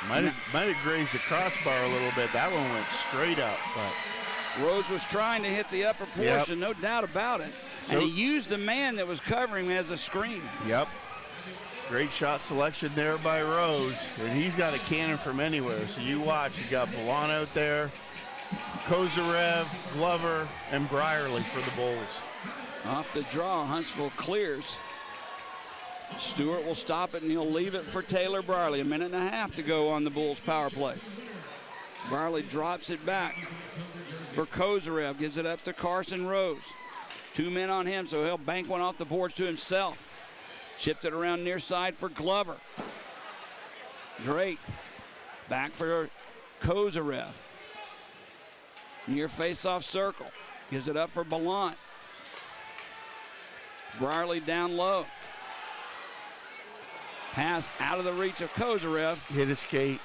Speaker 2: Might have grazed the crossbar a little bit. That one went straight up. But
Speaker 1: Rose was trying to hit the upper portion, no doubt about it. And he used the man that was covering him as a screen.
Speaker 2: Yep. Great shot selection there by Rose. And he's got a cannon from anywhere. So you watch. You got Balon out there, Kozarev, Glover, and Brierly for the Bulls.
Speaker 1: Off the draw, Huntsville clears. Stewart will stop it, and he'll leave it for Taylor Brierly. A minute and a half to go on the Bulls' power play. Brierly drops it back for Kozarev. Gives it up to Carson Rose. 2 men on him, so he'll bank one off the boards to himself. Chipped it around near side for Glover. Drake back for Kozarev. Near face-off circle. Gives it up for Ballant. Brierly down low. Pass out of the reach of Kozarev.
Speaker 2: Hit a skate.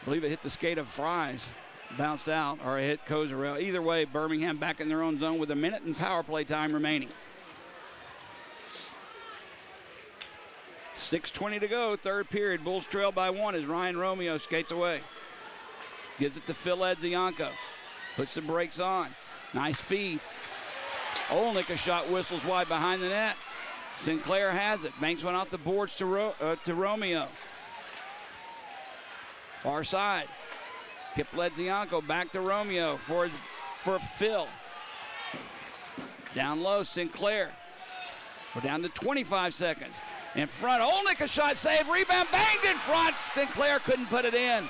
Speaker 1: I believe it hit the skate of Fries. Bounced out, or it hit Kozarev. Either way, Birmingham back in their own zone with a minute and power play time remaining. 6:20 to go, third period. Bulls trail by 1 as Ryan Romeo skates away. Gives it to Phil Edzianko. Puts the brakes on. Nice feed. Olnick, a shot whistles wide behind the net. Sinclair has it. Banks one off the boards to Romeo. Far side. Kip Ledzianko back to Romeo for Phil. Down low, Sinclair. We're down to 25 seconds. In front, Olnick, a shot save, rebound, banged in front. Sinclair couldn't put it in.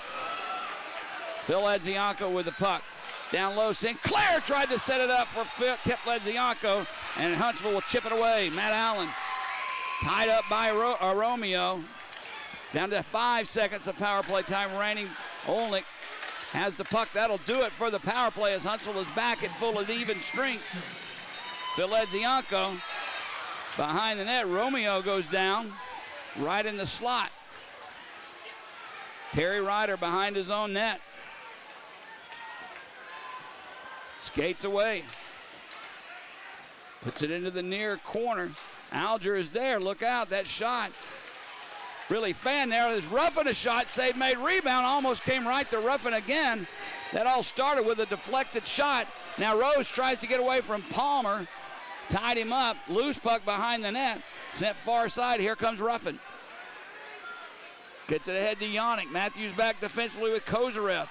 Speaker 1: Phil Ledzianko with the puck. Down low, Sinclair tried to set it up for Kip Ledzianko, and Huntsville will chip it away. Matt Allen tied up by Romeo. Down to 5 seconds of power play time remaining. Olnick has the puck. That'll do it for the power play as Huntsville is back at full and even strength. Phil Edzianko behind the net. Romeo goes down right in the slot. Terry Ryder behind his own net. Skates away. Puts it into the near corner. Alger is there. Look out, that shot. Really fan there. There's Ruffin, a shot save made, rebound, almost came right to Ruffin again. That all started with a deflected shot. Now Rose tries to get away from Palmer. Tied him up. Loose puck behind the net. Sent far side. Here comes Ruffin. Gets it ahead to Yannick. Matthews back defensively with Kozarev.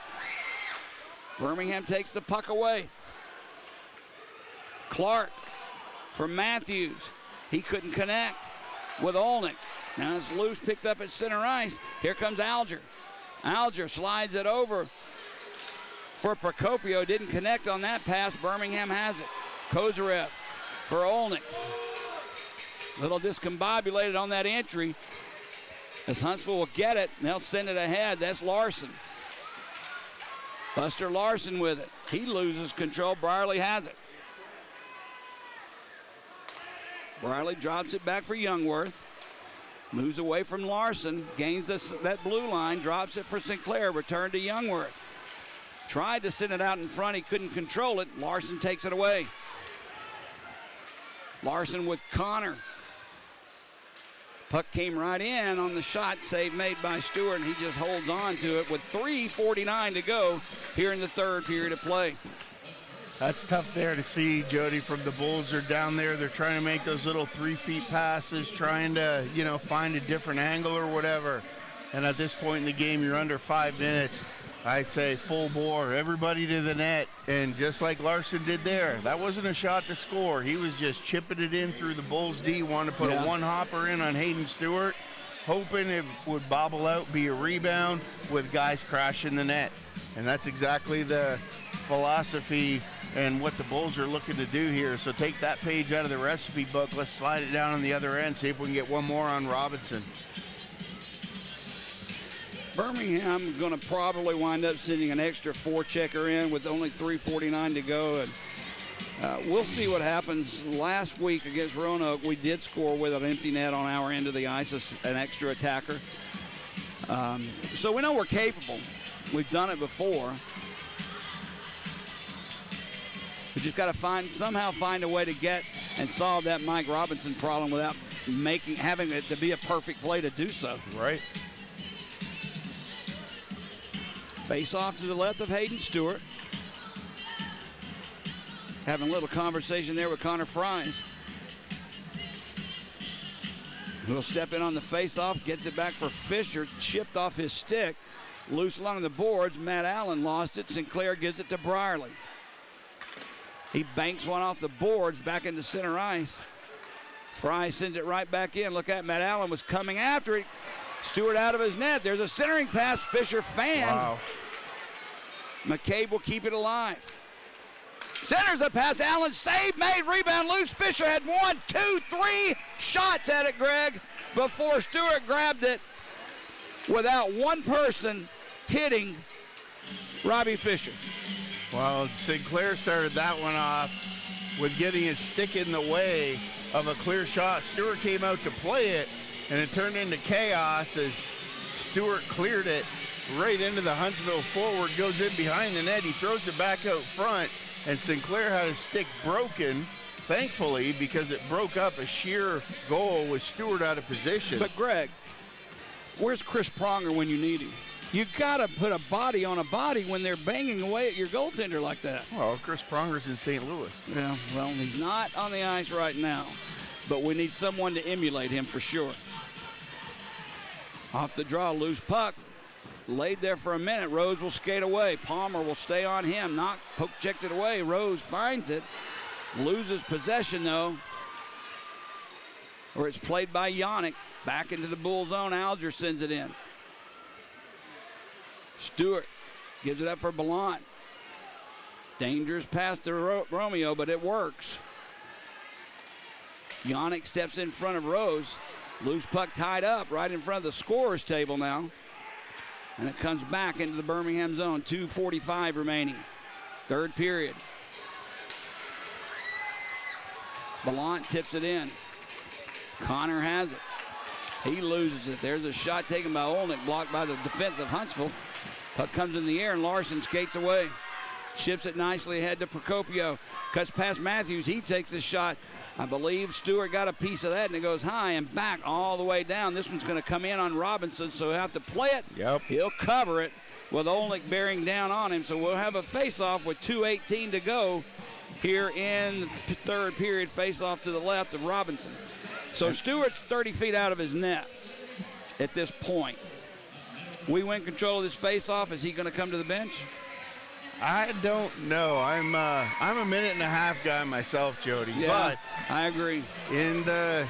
Speaker 1: Birmingham takes the puck away. Clark for Matthews. He couldn't connect with Olnick. Now it's loose, picked up at center ice. Here comes Alger. Alger slides it over for Procopio. Didn't connect on that pass. Birmingham has it. Kozarev for Olnick. Little discombobulated on that entry. As Huntsville will get it, and they'll send it ahead. That's Larson. Buster Larson with it. He loses control. Brierly has it. Brierly drops it back for Youngworth. Moves away from Larson. Gains that blue line. Drops it for Sinclair. Return to Youngworth. Tried to send it out in front. He couldn't control it. Larson takes it away. Larson with Connor. Puck came right in on the shot save made by Stewart, and he just holds on to it with 3:49 to go here in the third period of play.
Speaker 2: That's tough there to see, Jody, from the Bulls. Are down there. They're trying to make those little 3-feet passes, trying to, find a different angle or whatever. And at this point in the game, you're under 5 minutes. I say full bore, everybody to the net. And just like Larson did there, that wasn't a shot to score. He was just chipping it in through the Bulls D, wanted to put a one-hopper in on Hayden Stewart, hoping it would bobble out, be a rebound with guys crashing the net. And that's exactly the philosophy and what the Bulls are looking to do here. So take that page out of the recipe book. Let's slide it down on the other end, see if we can get one more on Robinson.
Speaker 1: Birmingham is going to probably wind up sending an extra four-checker in with only 3:49 to go. And we'll see what happens. Last week against Roanoke, we did score with an empty net on our end of the ice, an extra attacker. So we know we're capable. We've done it before. We just got to somehow find a way to get and solve that Mike Robinson problem without having it to be a perfect play to do so.
Speaker 2: Right.
Speaker 1: Face off to the left of Hayden Stewart. Having a little conversation there with Connor Fries. He'll step in on the face-off, gets it back for Fisher, chipped off his stick. Loose along the boards, Matt Allen lost it. Sinclair gives it to Brierly. He banks one off the boards back into center ice. Fry sends it right back in. Look at Matt Allen was coming after it. Stewart out of his net. There's a centering pass. Fisher fanned.
Speaker 2: Wow.
Speaker 1: McCabe will keep it alive. Centers a pass. Allen save made. Rebound loose. Fisher had 1, 2, 3 shots at it, Greg, before Stewart grabbed it without one person hitting Robbie Fisher.
Speaker 2: Well, Sinclair started that one off with getting his stick in the way of a clear shot. Stewart came out to play it, and it turned into chaos as Stewart cleared it right into the Huntsville forward, goes in behind the net. He throws it back out front, and Sinclair had his stick broken, thankfully, because it broke up a sheer goal with Stewart out of position.
Speaker 1: But, Greg, where's Chris Pronger when you need him? You got to put a body on a body when they're banging away at your goaltender like that.
Speaker 2: Well, Chris Pronger's in St. Louis.
Speaker 1: Yeah, well, he's not on the ice right now, but we need someone to emulate him for sure. Off the draw, loose puck. Laid there for a minute. Rose will skate away. Palmer will stay on him. Poke checked it away. Rose finds it. Loses possession, though. Or it's played by Yannick. Back into the Bull zone. Alger sends it in. Stewart gives it up for Ballant. Dangerous pass to Romeo, but it works. Yannick steps in front of Rose. Loose puck tied up right in front of the scorer's table now. And it comes back into the Birmingham zone. 2:45 remaining. Third period. Ballant tips it in. Connor has it. He loses it. There's a shot taken by Olnick, blocked by the defense of Huntsville. Puck comes in the air, and Larson skates away. Chips it nicely ahead to Procopio. Cuts past Matthews. He takes the shot. I believe Stewart got a piece of that, and it goes high and back all the way down. This one's going to come in on Robinson, so he'll have to play it.
Speaker 2: Yep.
Speaker 1: He'll cover it with Olnick bearing down on him. So we'll have a face-off with 2:18 to go here in the third period. Face-off to the left of Robinson. So Stewart's 30 feet out of his net at this point. we win control of this face-off, is he going to come to the bench?
Speaker 2: I don't know. I'm a minute and a half guy myself, Jody.
Speaker 1: Yeah,
Speaker 2: But
Speaker 1: I agree.
Speaker 2: in the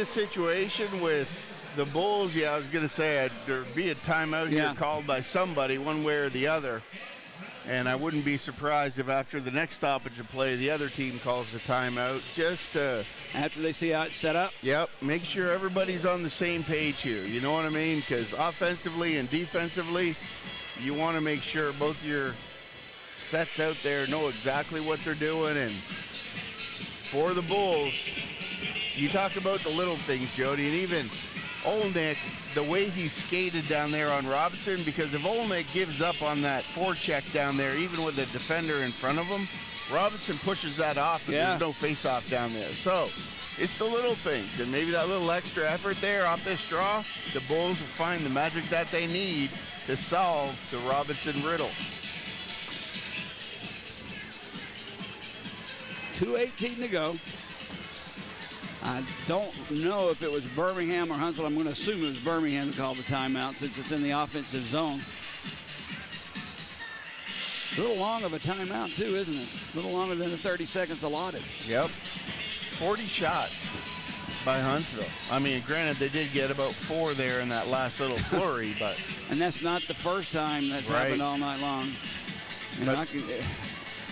Speaker 2: situation with the Bulls, yeah, I was going to say there'd be a timeout here called by somebody, one way or the other. And I wouldn't be surprised if after the next stoppage of play, the other team calls the timeout. Just
Speaker 1: after they see how it's set up?
Speaker 2: Yep. Make sure everybody's on the same page here. You know what I mean? Because offensively and defensively, you want to make sure both your sets out there know exactly what they're doing. And for the Bulls, you talk about the little things, Jody, and even Olnick, the way he skated down there on Robinson, because if Olnick gives up on that forecheck down there, even with a defender in front of him, Robinson pushes that off and there's no face-off down there. So it's the little things, and maybe that little extra effort there off this draw, the Bulls will find the magic that they need to solve the Robinson riddle.
Speaker 1: 2:18 to go. I don't know if it was Birmingham or Huntsville. I'm going to assume it was Birmingham that called the timeout since it's in the offensive zone. A little long of a timeout, too, isn't it? A little longer than the 30 seconds allotted.
Speaker 2: Yep. 40 shots by Huntsville. I mean, granted, they did get about 4 there in that last little flurry, but...
Speaker 1: And that's not the first time that's happened all night long. You know,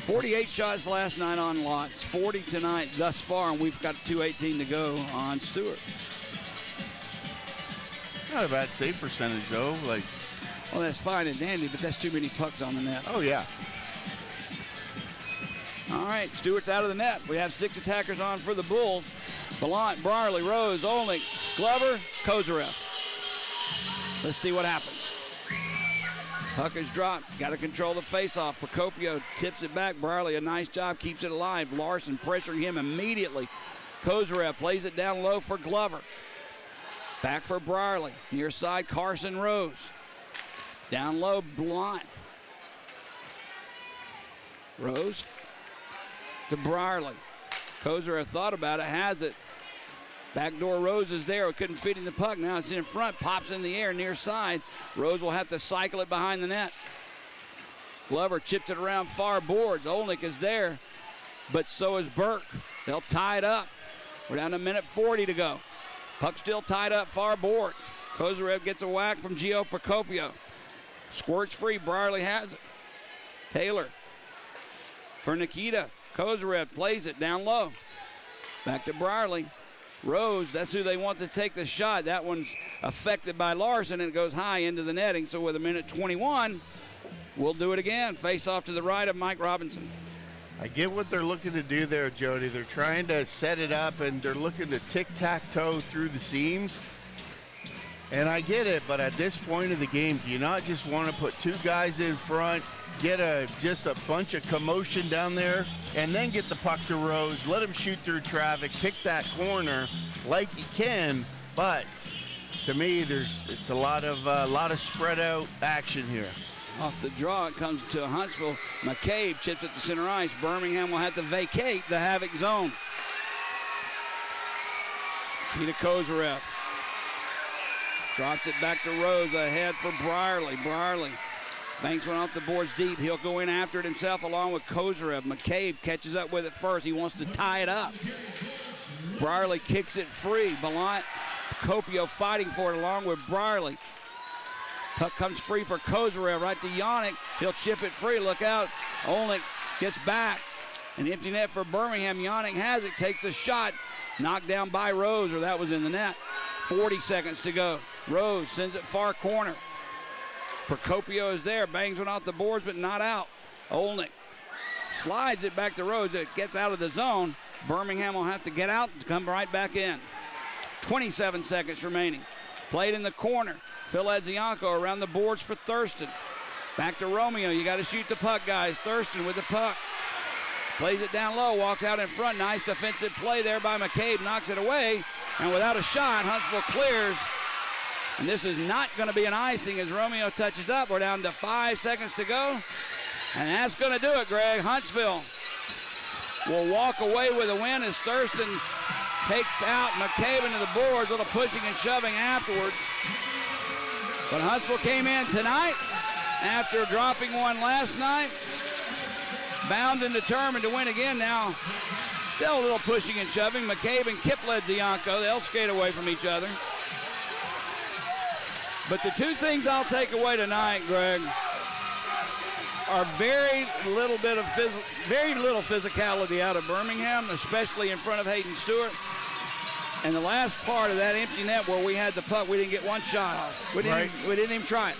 Speaker 1: 48 shots last night on Lots, 40 tonight thus far, and we've got 2:18 to go on Stewart.
Speaker 2: Not a bad save percentage, though.
Speaker 1: Well, that's fine and dandy, but that's too many pucks on the net.
Speaker 2: Oh, yeah.
Speaker 1: All right, Stewart's out of the net. We have 6 attackers on for the Bulls. Ballant, Brierly, Rose, Olnick, Glover, Kozarev. Let's see what happens. Puck is dropped. Got to control the faceoff. Procopio tips it back. Brierly, a nice job, keeps it alive. Larson pressuring him immediately. Kozarev plays it down low for Glover. Back for Brierly. Near side, Carson Rose. Down low, Blunt. Rose to Brierly. Kozarev thought about it, has it. Backdoor Rose is there. It couldn't fit in the puck. Now it's in front. Pops in the air near side. Rose will have to cycle it behind the net. Glover chipped it around far boards. Olnick is there, but so is Burke. They'll tie it up. We're down to a minute 40 to go. Puck still tied up far boards. Kozarev gets a whack from Gio Procopio. Squirts free. Brierly has it. Taylor for Nikita. Kozarev plays it down low. Back to Brierly. Rose, that's who they want to take the shot. That one's affected by Larson, and it goes high into the netting. So with a minute 21, we'll do it again. Face off to the right of Mike Robinson.
Speaker 2: I get what they're looking to do there, Jody. They're trying to set it up, and they're looking to tic-tac-toe through the seams. And I get it, but at this point of the game, do you not just want to put 2 guys in front, get just a bunch of commotion down there, and then get the puck to Rose, let him shoot through traffic, pick that corner like he can, but to me, it's a lot of spread out action here.
Speaker 1: Off the draw, it comes to Huntsville. McCabe chips it to center ice. Birmingham will have to vacate the Havoc zone. Kita Kozarev drops it back to Rose, ahead for Brierly. Brierly banks one off the boards deep. He'll go in after it himself along with Kozarev. McCabe catches up with it first. He wants to tie it up. Brierly kicks it free. Ballant, Copio fighting for it along with Brierly. Puck comes free for Kozarev right to Yannick. He'll chip it free. Look out. Olnick gets back. An empty net for Birmingham. Yannick has it. Takes a shot. Knocked down by Rose, or that was in the net. 40 seconds to go. Rose sends it far corner. Procopio is there. Bangs one off the boards, but not out. Olnick slides it back to Rose. It gets out of the zone. Birmingham will have to get out and come right back in. 27 seconds remaining. Played in the corner. Phil Edzianko around the boards for Thurston. Back to Romeo. You got to shoot the puck, guys. Thurston with the puck. Plays it down low. Walks out in front. Nice defensive play there by McCabe. Knocks it away. And without a shot, Huntsville clears. And this is not going to be an icing as Romeo touches up. We're down to 5 seconds to go. And that's going to do it, Greg. Huntsville will walk away with a win as Thurston takes out McCabe into the boards. A little pushing and shoving afterwards. But Huntsville came in tonight after dropping one last night. Bound and determined to win again now. Still a little pushing and shoving. McCabe and Kip led Zianco. They'll skate away from each other. But the two things I'll take away tonight, Greg, are very little physicality out of Birmingham, especially in front of Hayden Stewart. And the last part of that empty net where we had the puck, we didn't get one shot off. We didn't even try it.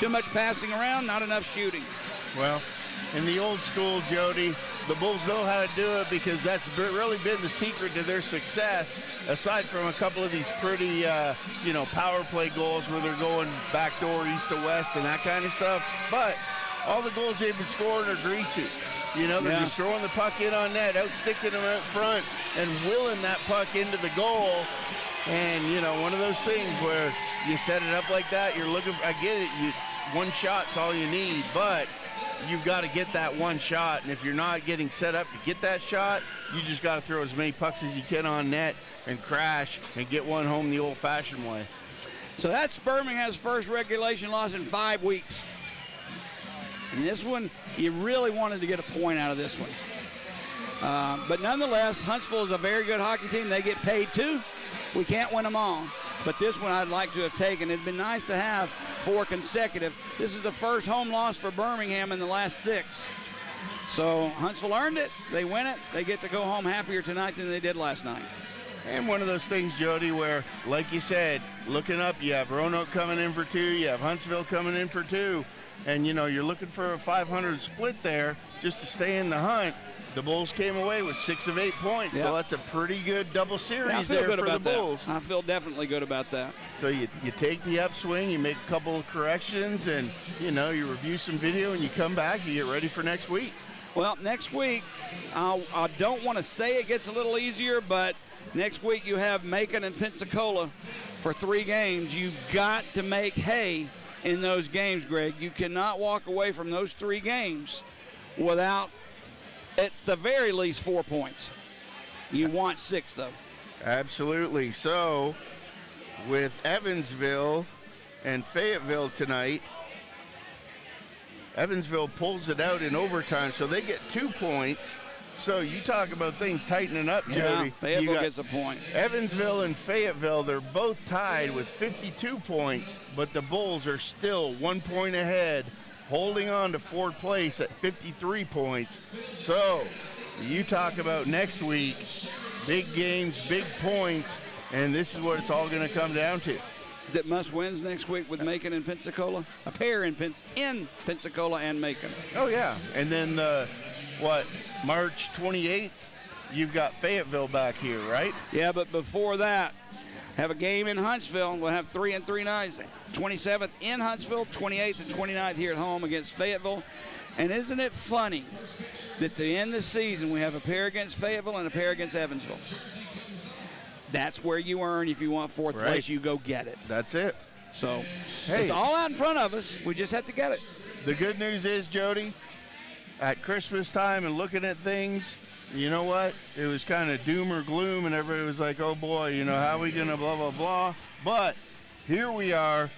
Speaker 1: Too much passing around, not enough shooting.
Speaker 2: Well, in the old school, Jody, the Bulls know how to do it because that's really been the secret to their success, aside from a couple of these pretty, power play goals where they're going backdoor east to west and that kind of stuff. But all the goals they've been scoring are greasy. They're just throwing the puck in on net, out-sticking them out front, and willing that puck into the goal. And, one of those things where you set it up like that, you're looking, I get it, one shot's all you need, but you've got to get that one shot. And if you're not getting set up to get that shot, you just got to throw as many pucks as you can on net and crash and get one home the old-fashioned way.
Speaker 1: So that's Birmingham's first regulation loss in 5 weeks. And this one, you really wanted to get a point out of this one. But nonetheless, Huntsville is a very good hockey team. They get paid too. We can't win them all. But this one I'd like to have taken. It'd been nice to have 4 consecutive. This is the first home loss for Birmingham in the last 6. So Huntsville earned it. They win it. They get to go home happier tonight than they did last night.
Speaker 2: And one of those things, Jody, where, like you said, looking up, you have Roanoke coming in for 2, you have Huntsville coming in for 2, and, you're looking for a 500 split there just to stay in the hunt. The Bulls came away with 6 of 8 points, so that's a pretty good double series there for the Bulls.
Speaker 1: I feel definitely good about that.
Speaker 2: So you take the upswing, you make a couple of corrections, and, you review some video, and you come back, you get ready for next week.
Speaker 1: Well, next week, I don't want to say it gets a little easier, but next week you have Macon and Pensacola for 3 games. You've got to make hay in those games, Greg. You cannot walk away from those 3 games without, at the very least, 4 points. You want 6, though.
Speaker 2: Absolutely. So, with Evansville and Fayetteville tonight, Evansville pulls it out in overtime, so they get 2 points. So you talk about things tightening up, Jody.
Speaker 1: Yeah, Fayetteville gets a point.
Speaker 2: Evansville and Fayetteville, they're both tied with 52 points, but the Bulls are still 1 point ahead, holding on to 4th place at 53 points. So you talk about next week, big games, big points, and this is what it's all going to come down to.
Speaker 1: Is it must-wins next week with Macon and Pensacola? A pair in Pensacola and Macon.
Speaker 2: Oh, yeah. And then, March 28th, you've got Fayetteville back here, right?
Speaker 1: Yeah, but before that, have a game in Huntsville. We'll have 3 and 3 nights. 27th in Huntsville, 28th and 29th here at home against Fayetteville. And isn't it funny that to end the season, we have a pair against Fayetteville and a pair against Evansville? That's where you earn. If you want 4th place, you go get it.
Speaker 2: That's it.
Speaker 1: So it's all out in front of us. We just have to get it.
Speaker 2: The good news is, Jody, at Christmas time and looking at things, you know what? It was kind of doom or gloom, and everybody was like, oh, boy, how are we going to blah, blah, blah. But here we are.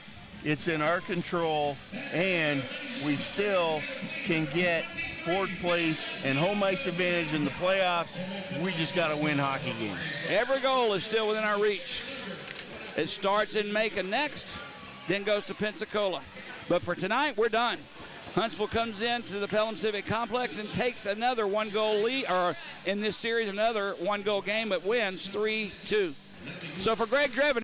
Speaker 2: It's in our control, and we still can get 4th place and home ice advantage in the playoffs. We just got to win hockey games. Every
Speaker 1: goal is still within our reach. It starts in Macon next, then goes to Pensacola. But for tonight, we're done. Huntsville comes into the Pelham Civic Complex and takes another 1-goal lead, or in this series, another 1-goal game, but wins 3-2. So for Greg Dreven,